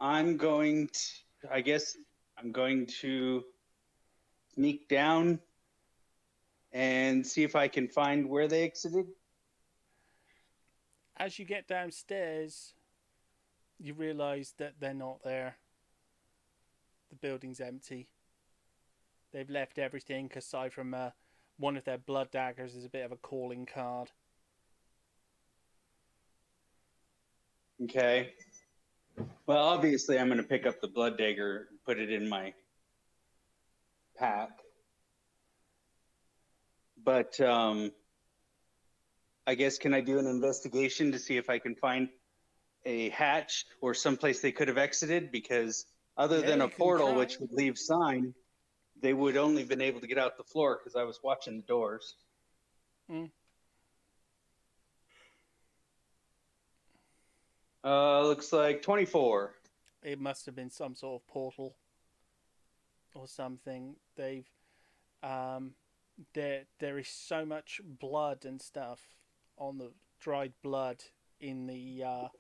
I'm going to. I guess I'm going to sneak down and see if I can find where they exited. As you get downstairs, you realise that they're not there. The building's empty. They've left everything aside from one of their blood daggers as a bit of a calling card. Okay. Well, obviously, I'm going to pick up the blood dagger and put it in my pack. But I guess, can I do an investigation to see if I can find a hatch or someplace they could have exited? Because other than you a can portal, try. which would leave sign, they would only been able to get out the floor because I was watching the doors. Looks like 24. It must have been some sort of portal or something. They've there is so much blood and stuff on the dried blood in the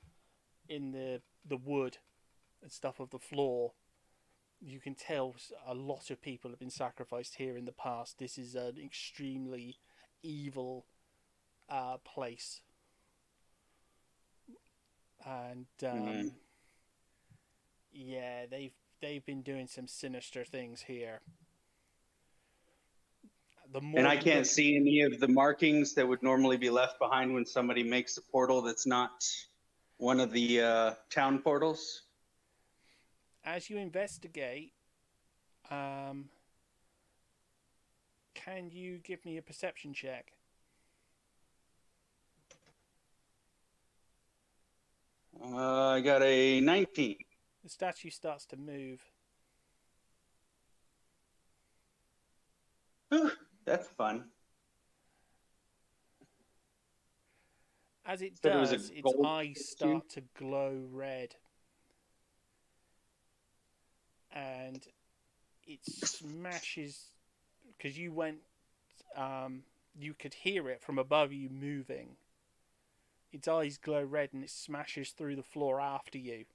wood and stuff of the floor. You can tell a lot of people have been sacrificed here in the past. This is an extremely evil place, and yeah, they've been doing some sinister things here. And I can't see any of the markings that would normally be left behind when somebody makes a portal that's not one of the town portals. As you investigate, can you give me a perception check? I got a 19. The statue starts to move. That's fun. As it Said it was a does, its gold eyes statue? start to glow red. And it smashes, because you went, you could hear it from above you moving. Its eyes glow red and it smashes through the floor after you.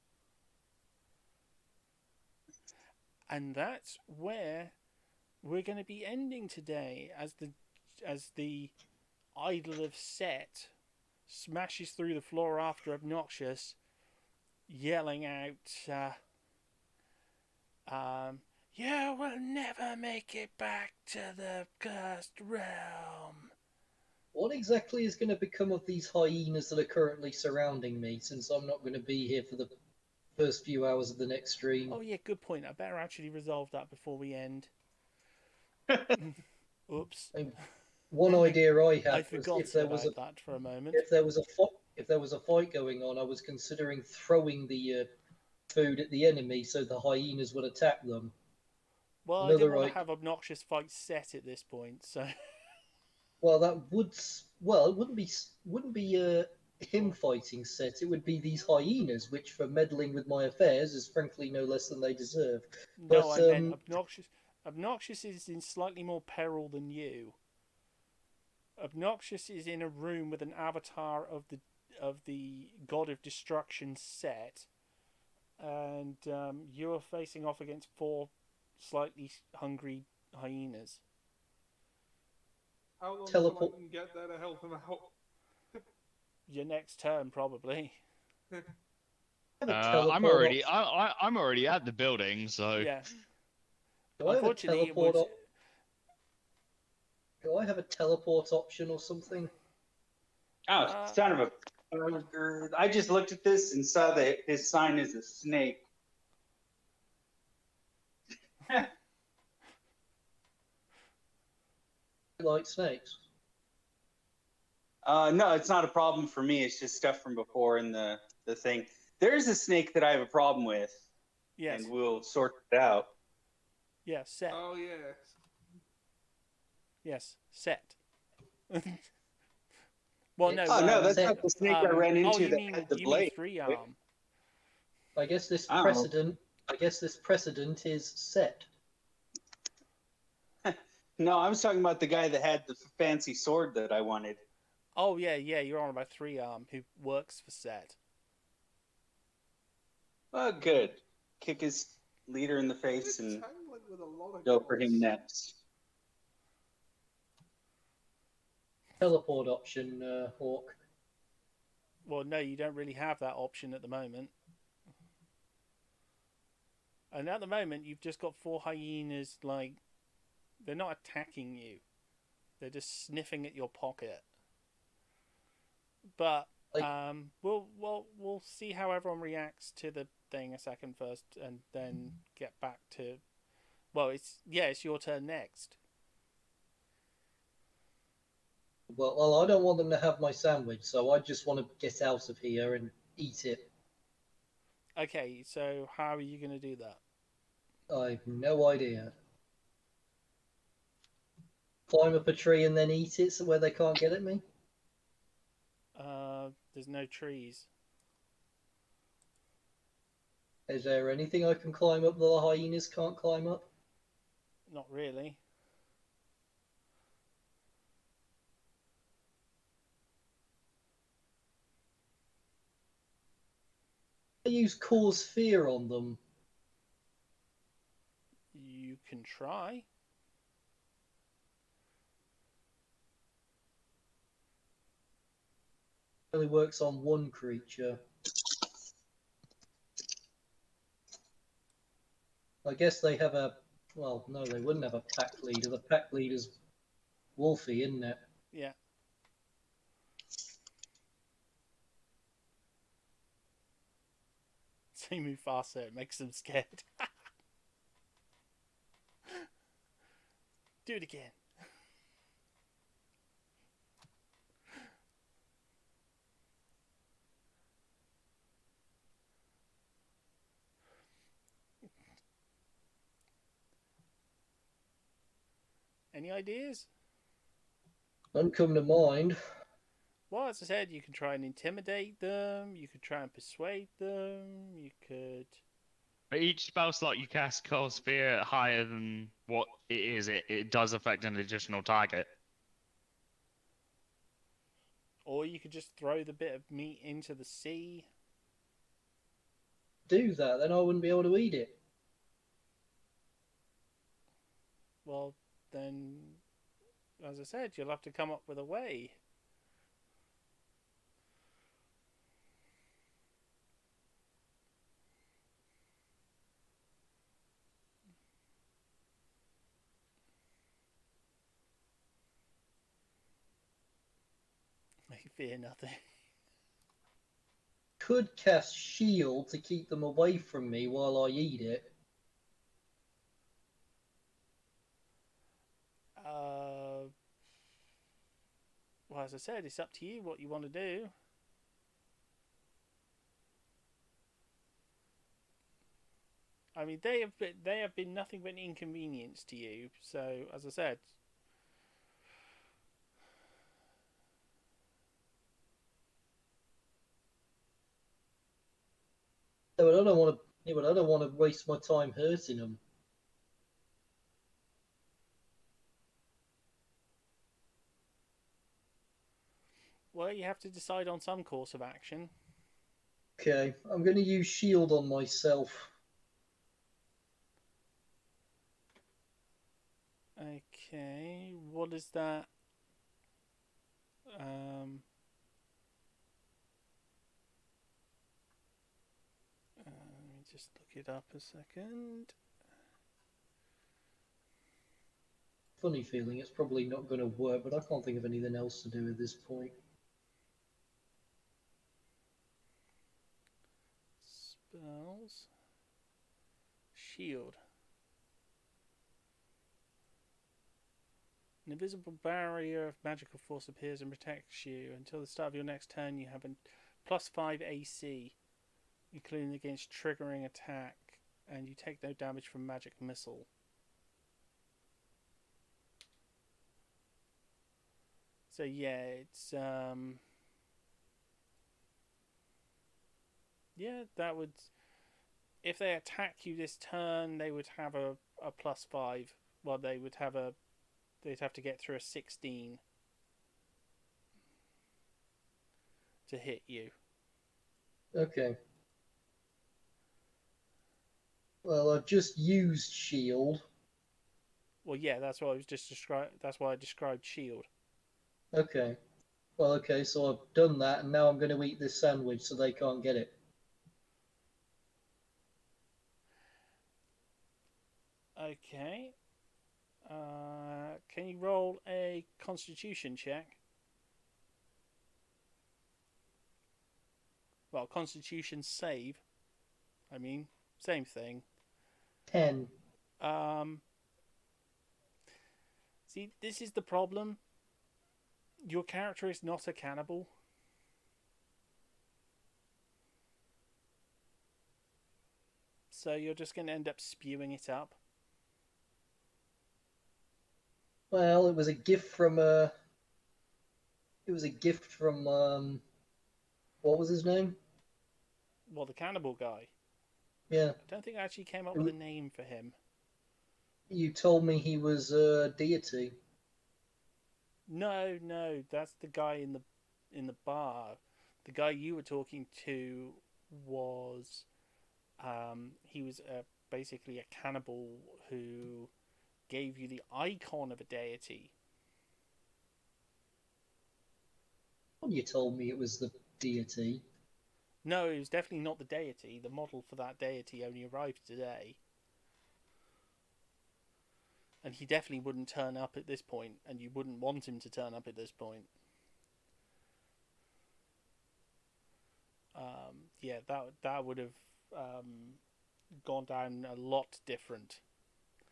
And that's where we're going to be ending today, as the idol of Set smashes through the floor after Obnoxious, yelling out, "You will never make it back to the cursed realm." What exactly is going to become of these hyenas that are currently surrounding me, since I'm not going to be here for the first few hours of the next stream? Oh yeah, good point. I better actually resolve that before we end. Oops. One idea I I had was forgot if there about was a that for a moment. if there was a fight going on, I was considering throwing the food at the enemy so the hyenas would attack them. Well, I didn't Another want I to have obnoxious fights set at this point, so well that would well it wouldn't be him fighting set. It would be these hyenas, which for meddling with my affairs is frankly no less than they deserve. no, But I meant obnoxious. Obnoxious is in slightly more peril than you. Obnoxious is in a room with an avatar of the god of destruction set, and you are facing off against 4 slightly hungry hyenas. How long Teleport- till I can get there to help him out? Your next turn, probably. I have a I'm teleport already option. I'm already at the building, so Yeah. Do I have a Unfortunately, it teleport would. Do I have a teleport option or something? Oh, son of a burger. I just looked at this and saw that his sign is a snake. I like snakes. No, it's not a problem for me. It's just stuff from before in the thing. There's a snake that I have a problem with, Yes. and we'll sort it out. Yeah, set. Oh yes. Yes, set. Well, no. Oh no, that's set- not the snake I ran into you that mean had the you mean blade. 3-arm? I guess this Oh. precedent is set. No, I was talking about the guy that had the fancy sword that I wanted. Oh yeah, you're on about 3-arm who works for set. Oh, good. Kick his leader in the face and Tangling with a lot of go for him gods. next. Teleport option, Hawk. Well, no, you don't really have that option at the moment. And at the moment, you've just got 4 hyenas. Like, they're not attacking you; they're just sniffing at your pocket. But Like- we'll see how everyone reacts to the thing a second first, and then get back to. Well, it's your turn next. Well, I don't want them to have my sandwich, so I just want to get out of here and eat it. Okay, so how are you going to do that? I have no idea. Climb up a tree and then eat it so where they can't get at me? There's no trees. Is there anything I can climb up that the hyenas can't climb up? Not really. I use cause fear on them. You can try. It only works on one creature. I guess they have a... Well, no, they wouldn't have a pack leader. The pack leader's Wolfie, isn't it? Yeah. Say move faster, it makes them scared. Do it again. Any ideas? None come to mind. Well, as I said, you can try and intimidate them. You could try and persuade them. You could. but each spell slot you cast cause fear higher than what it is, it does affect an additional target. Or you could just throw the bit of meat into the sea. Do that, then I wouldn't be able to eat it. Well, then, as I said, you'll have to come up with a way. I fear nothing. Could cast shield to keep them away from me while I eat it. Well, as I said, it's up to you what you want to do. I mean, they have been nothing but an inconvenience to you. So, as I said, Yeah, but I don't want to. Yeah, but I don't want to waste my time hurting them. well, you have to decide on some course of action. Okay, I'm going to use shield on myself. Okay, what is that? Let me just look it up a second. Funny feeling, it's probably not going to work, but I can't think of anything else to do at this point. Spells. Shield. An invisible barrier of magical force appears and protects you. Until the start of your next turn, you have a +5 AC, including against triggering attack, and you take no damage from magic missile. So yeah, it's yeah, that would, if they attack you this turn, they would have a +5. Well, they'd have to get through a 16 to hit you. Okay. Well, I've just used shield. Well, yeah, that's what I was just That's why I described shield. Okay. Well, okay, so I've done that, and now I'm going to eat this sandwich so they can't get it. Okay. Can you roll a Constitution check? Well, Constitution save. I mean, same thing. 10. See, this is the problem. Your character is not a cannibal. So you're just going to end up spewing it up. Well, it was a gift from what was his name? Well, the cannibal guy. Yeah. I don't think I actually came up with a name for him. You told me he was a deity. No, that's the guy in the bar. The guy you were talking to was he was basically a cannibal who gave you the icon of a deity. You told me it was the deity. No, it was definitely not the deity. The model for that deity only arrived today. And he definitely wouldn't turn up at this point, and you wouldn't want him to turn up at this point. Yeah, that would have gone down a lot different.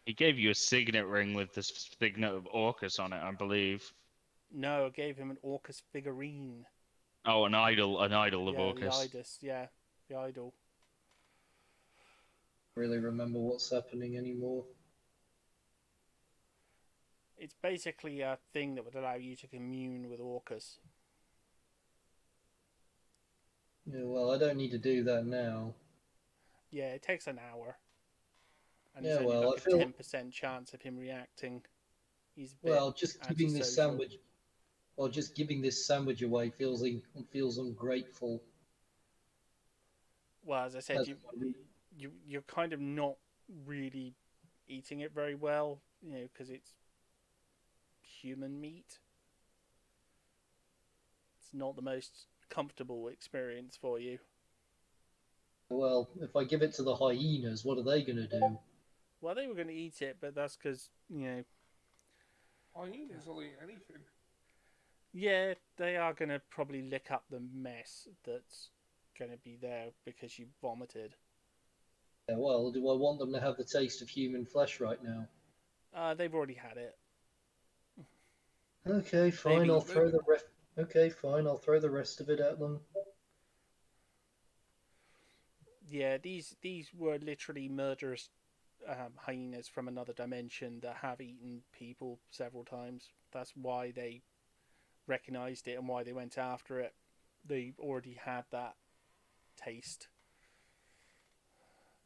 He gave you a signet ring with the signet of Orcus on it, I believe. No, I gave him an Orcus figurine. Oh, an idol of Yeah, Orcus. the idol. Really remember what's happening anymore. It's basically a thing that would allow you to commune with Orcus. Yeah, well, I don't need to do that now. Yeah, it takes an hour. And Yeah, there's only well, like I a feel 10% chance of him reacting. He's a bit well, just giving this antisocial. sandwich. Well, just giving this sandwich away feels ungrateful. Well, as I said, That's you're kind of not really eating it very well, you know, because it's human meat. It's not the most comfortable experience for you. Well, if I give it to the hyenas, what are they going to do? Well, they were going to eat it, but that's because, you know... Hyenas will eat anything. Yeah, they are going to probably lick up the mess that's going to be there because you vomited. Yeah, well, do I want them to have the taste of human flesh right now? They've already had it. Okay, fine. Maybe- I'll throw the Okay, fine. I'll throw the rest of it at them. Yeah, these were literally murderous hyenas from another dimension that have eaten people several times. That's why they recognized it and why they went after it. They already had that taste.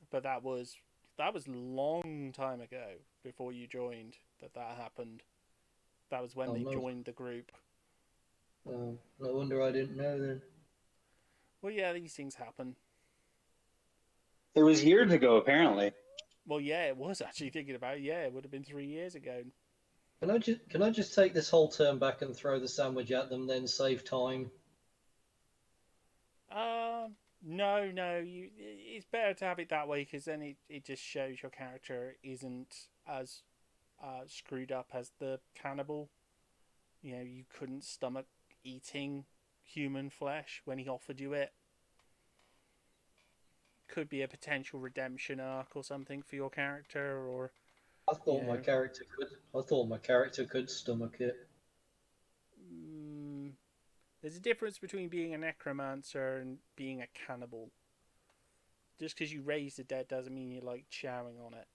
But that was a long time ago before you joined that happened. That was when Oh, they no. joined the group. Oh, no wonder I didn't know then. Well, yeah, these things happen. It was years ago, apparently. Well, yeah, it was actually thinking about it. Yeah, it would have been 3 years ago. Can I just take this whole turn back and throw the sandwich at them, then save time? No, no. It's better to have it that way because then it just shows your character isn't as screwed up as the cannibal. You know, you couldn't stomach eating human flesh when he offered you it. Could be a potential redemption arc or something for your character, or I thought my character could. I thought my character could stomach it. There's a difference between being a necromancer and being a cannibal. Just because you raise the dead doesn't mean you like chowing on it.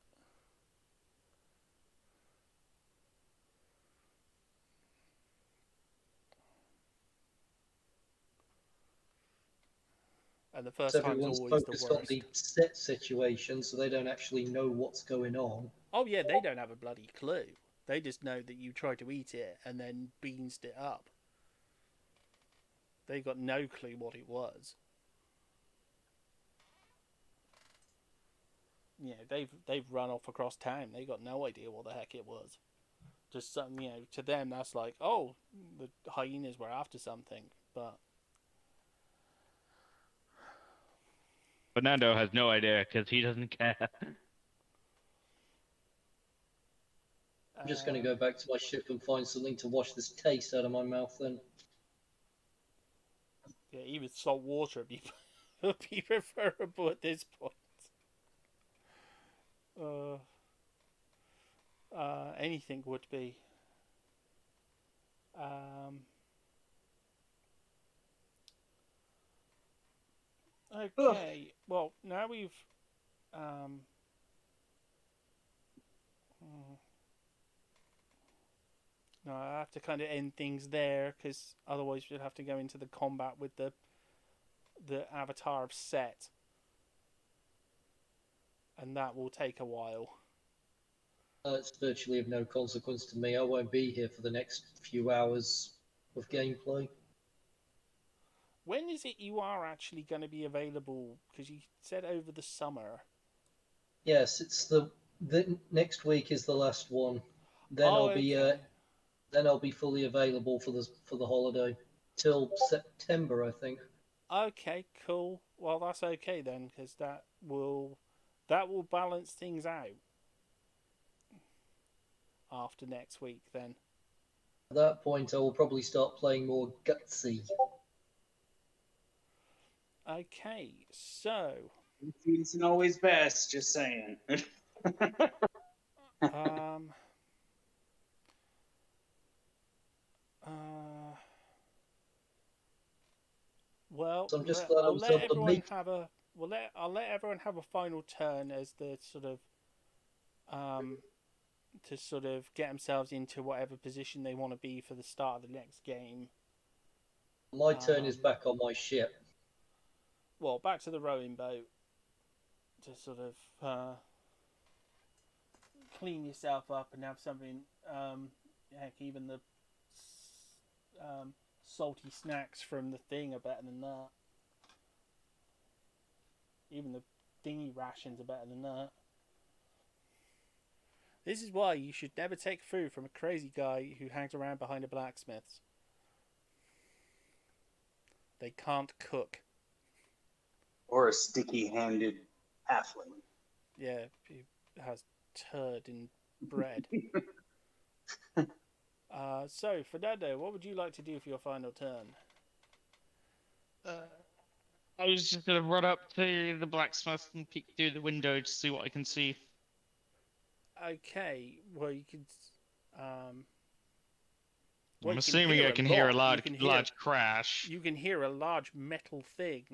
And the first time's Everyone's always the focused on worst. the set situation, so they don't actually know what's going on. Oh yeah, they don't have a bloody clue. They just know that you tried to eat it and then beansed it up. They got no clue what it was. You know, they've run off across town. They got no idea what the heck it was. Just something, you know, to them that's like, oh, the hyenas were after something, but Fernando has no idea because he doesn't care. I'm just going to go back to my ship and find something to wash this taste out of my mouth then. yeah, even salt water would be preferable at this point. Anything would be. Okay, well, now we've no, I have to kind of end things there because otherwise we'll have to go into the combat with the avatar of Set, and that will take a while. It's virtually of no consequence to me. I won't be here for the next few hours of gameplay. When is it you are actually going to be available? Because you said over the summer. Yes, it's the next week is the last one. Then I'll be fully available for the holiday till September, I think. Okay, cool. Well, that's okay then, because that will balance things out after next week. Then At that point, I will probably start playing more gutsy. okay, so Isn't always best. Just saying. well, So I'm just glad I was able to make. I'll let everyone have a final turn as the sort of to sort of get themselves into whatever position they want to be for the start of the next game. My turn is back on my ship. Well, back to the rowing boat to sort of clean yourself up and have something. Heck, even the salty snacks from the thing are better than that. Even the dinghy rations are better than that. This is why you should never take food from a crazy guy who hangs around behind a blacksmith's. They can't cook. Or a sticky-handed halfling. Yeah, he has turd in bread. So, Fernando, what would you like to do for your final turn? I was just gonna run up to the blacksmith and peek through the window to see what I can see. Okay, well you could Well, I'm you assuming I can hear a lot. large crash. You can hear a large metal thing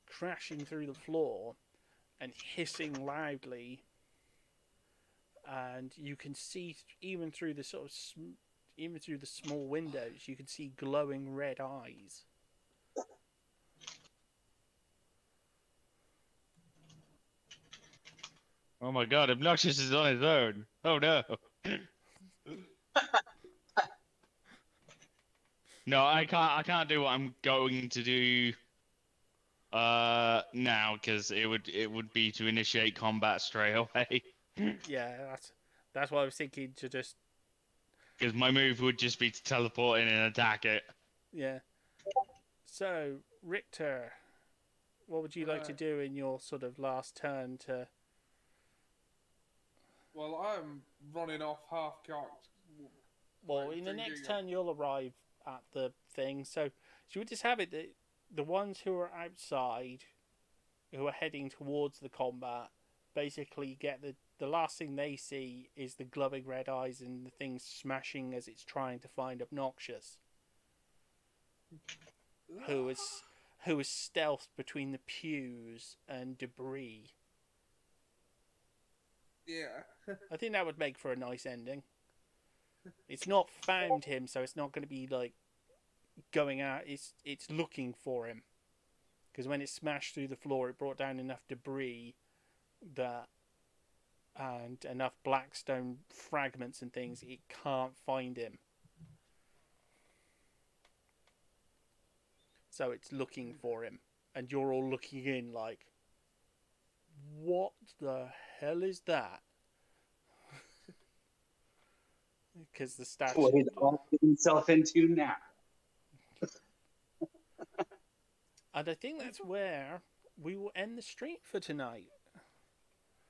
crashing through the floor and hissing loudly, and you can see even through the even through the small windows, you can see glowing red eyes. Oh my god, Obnoxious is on his own. Oh no. No, I can't do what I'm going to do now, because it would be to initiate combat straight away. Yeah, that's what I was thinking, to just Because my move would just be to teleport in and attack it. yeah. So, Richter, what would you like to do in your sort of last turn to? Well, I'm running off half-cocked. Well, in the next turn, you'll arrive at the thing. So we just have it that the ones who are outside, who are heading towards the combat, basically get the last thing they see is the glowing red eyes and the thing smashing as it's trying to find Obnoxious, who is stealthed between the pews and debris. Yeah. I think that would make for a nice ending. It's not found him, so it's not going to be like going out. It's looking for him, because when it smashed through the floor, it brought down enough debris and enough blackstone fragments and things, it can't find him. So it's looking for him, and you're all looking in like, what the hell is that? Because the statue. What he's all getting himself into now. And I think that's where we will end the stream for tonight.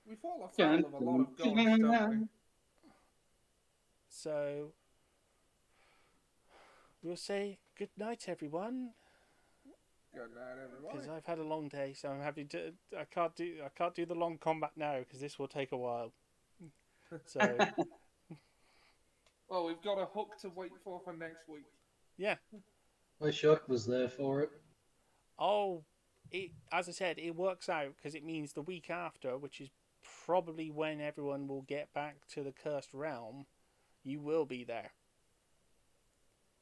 We fall afoul of a lot of gods, don't we? So we'll say good night, everyone. Good night, everybody. Because I've had a long day, so I'm happy to. I can't do the long combat now because this will take a while. So. Well, we've got a hook to wait for next week. Yeah. My shock was there for it. Oh, as I said, it works out because it means the week after, which is probably when everyone will get back to the Cursed Realm, you will be there.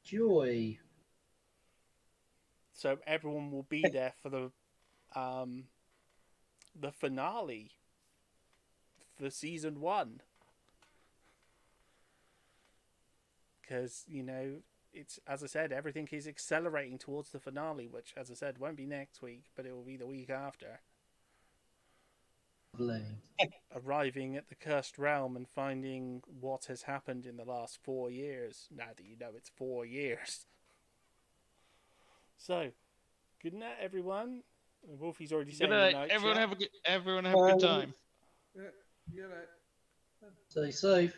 Joy. So everyone will be there for the finale for season 1. Because, it's, as I said, everything is accelerating towards the finale, which, as I said, won't be next week, but it will be the week after. Lovely. Arriving at the Cursed Realm and finding what has happened in the last 4 years, now that you know it's 4 years. So, good night, everyone. Wolfie's already saying Good night. good night. Everyone have a good time. Yeah, good night. Stay safe.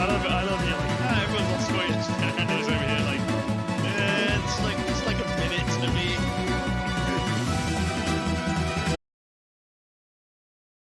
I love you. Like,